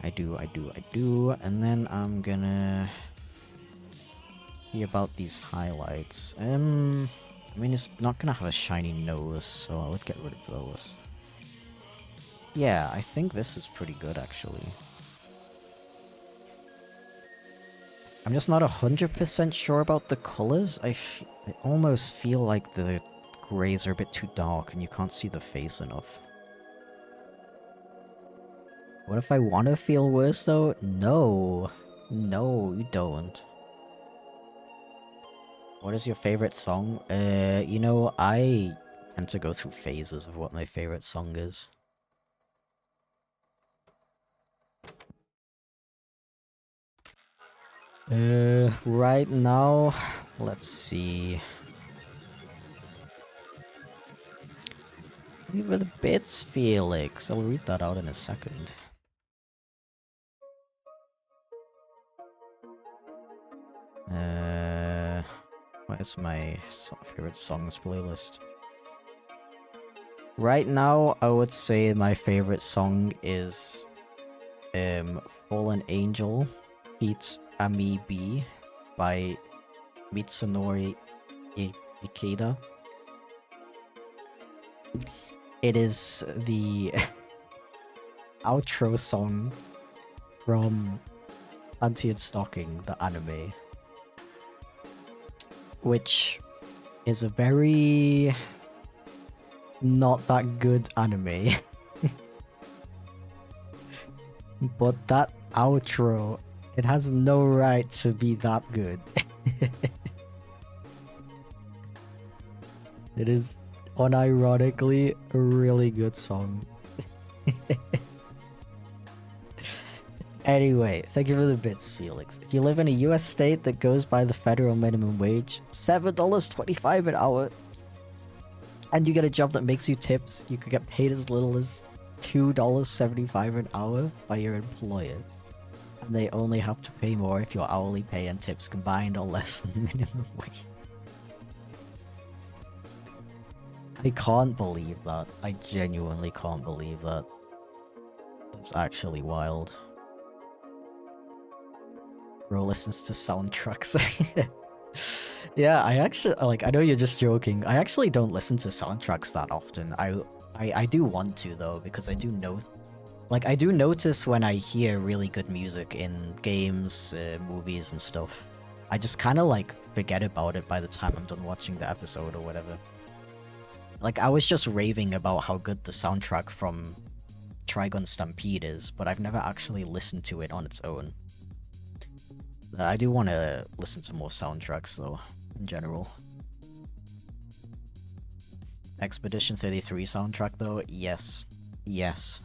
I do. And then I'm gonna see about these highlights. I mean, it's not gonna have a shiny nose, so I would get rid of those. Yeah, I think this is pretty good, actually. I'm just not 100% sure about the colors. I almost feel like the grays are a bit too dark and you can't see the face enough. What if I want to feel worse, though? No. No, you don't. What is your favorite song? You know, I tend to go through phases of what my favorite song is. Right now, let's see. Leave it a bits, Felix. I'll read that out in a second. What is my favorite songs playlist? Right now, I would say my favorite song is Fallen Angel feat. Ami B by Mitsunori Ikeda. It is the outro song from Panty and Stocking, the anime, which is a very not that good anime. But that outro, it has no right to be that good. It is unironically a really good song. Anyway, thank you for the bits, Felix. If you live in a US state that goes by the federal minimum wage, $7.25 an hour, and you get a job that makes you tips, you could get paid as little as $2.75 an hour by your employer. And they only have to pay more if your hourly pay and tips combined are less than minimum wage. I can't believe that. I genuinely can't believe that. That's actually wild. Bro listens to soundtracks. Yeah, I actually, like, I know you're just joking. I actually don't listen to soundtracks that often. I do want to, though, because I do know... Like, I do notice when I hear really good music in games, movies, and stuff. I just kind of, like, forget about it by the time I'm done watching the episode or whatever. Like, I was just raving about how good the soundtrack from Trigun Stampede is, but I've never actually listened to it on its own. I do want to listen to more soundtracks, though, in general. Expedition 33 soundtrack, though? Yes. Yes.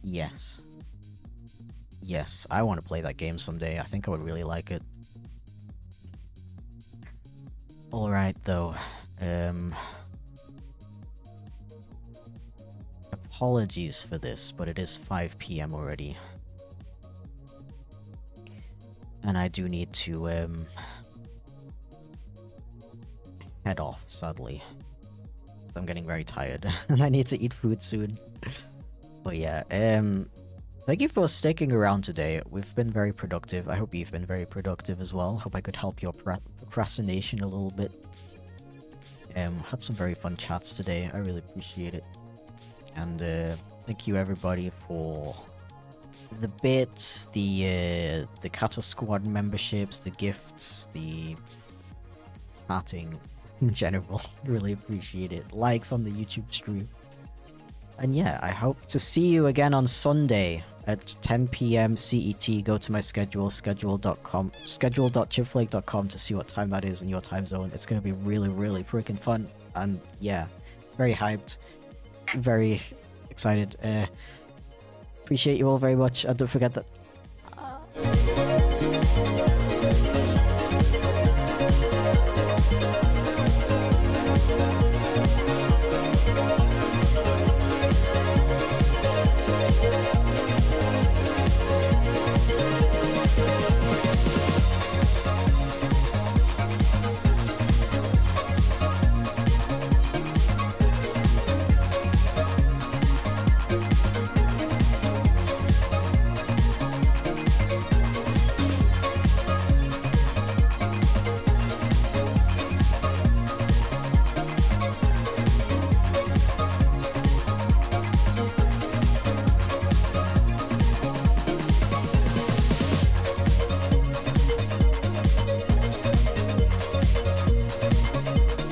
Yes. Yes, I want to play that game someday. I think I would really like it. Alright, though. Apologies for this, but it is 5 PM already. And I do need to, head off, sadly. I'm getting very tired, and I need to eat food soon. But yeah, thank you for sticking around today. We've been very productive. I hope you've been very productive as well. Hope I could help your procrastination a little bit. Had some very fun chats today. I really appreciate it. And thank you everybody for the bits, the Kato Squad memberships, the gifts, the chatting in general. Really appreciate it. Likes on the YouTube stream. And yeah, I hope to see you again on Sunday at 10 PM CET. Go to my schedule, schedule.chipflake.com to see what time that is in your time zone. It's going to be really, really freaking fun. And yeah, very hyped. Very excited. Appreciate you all very much. And don't forget that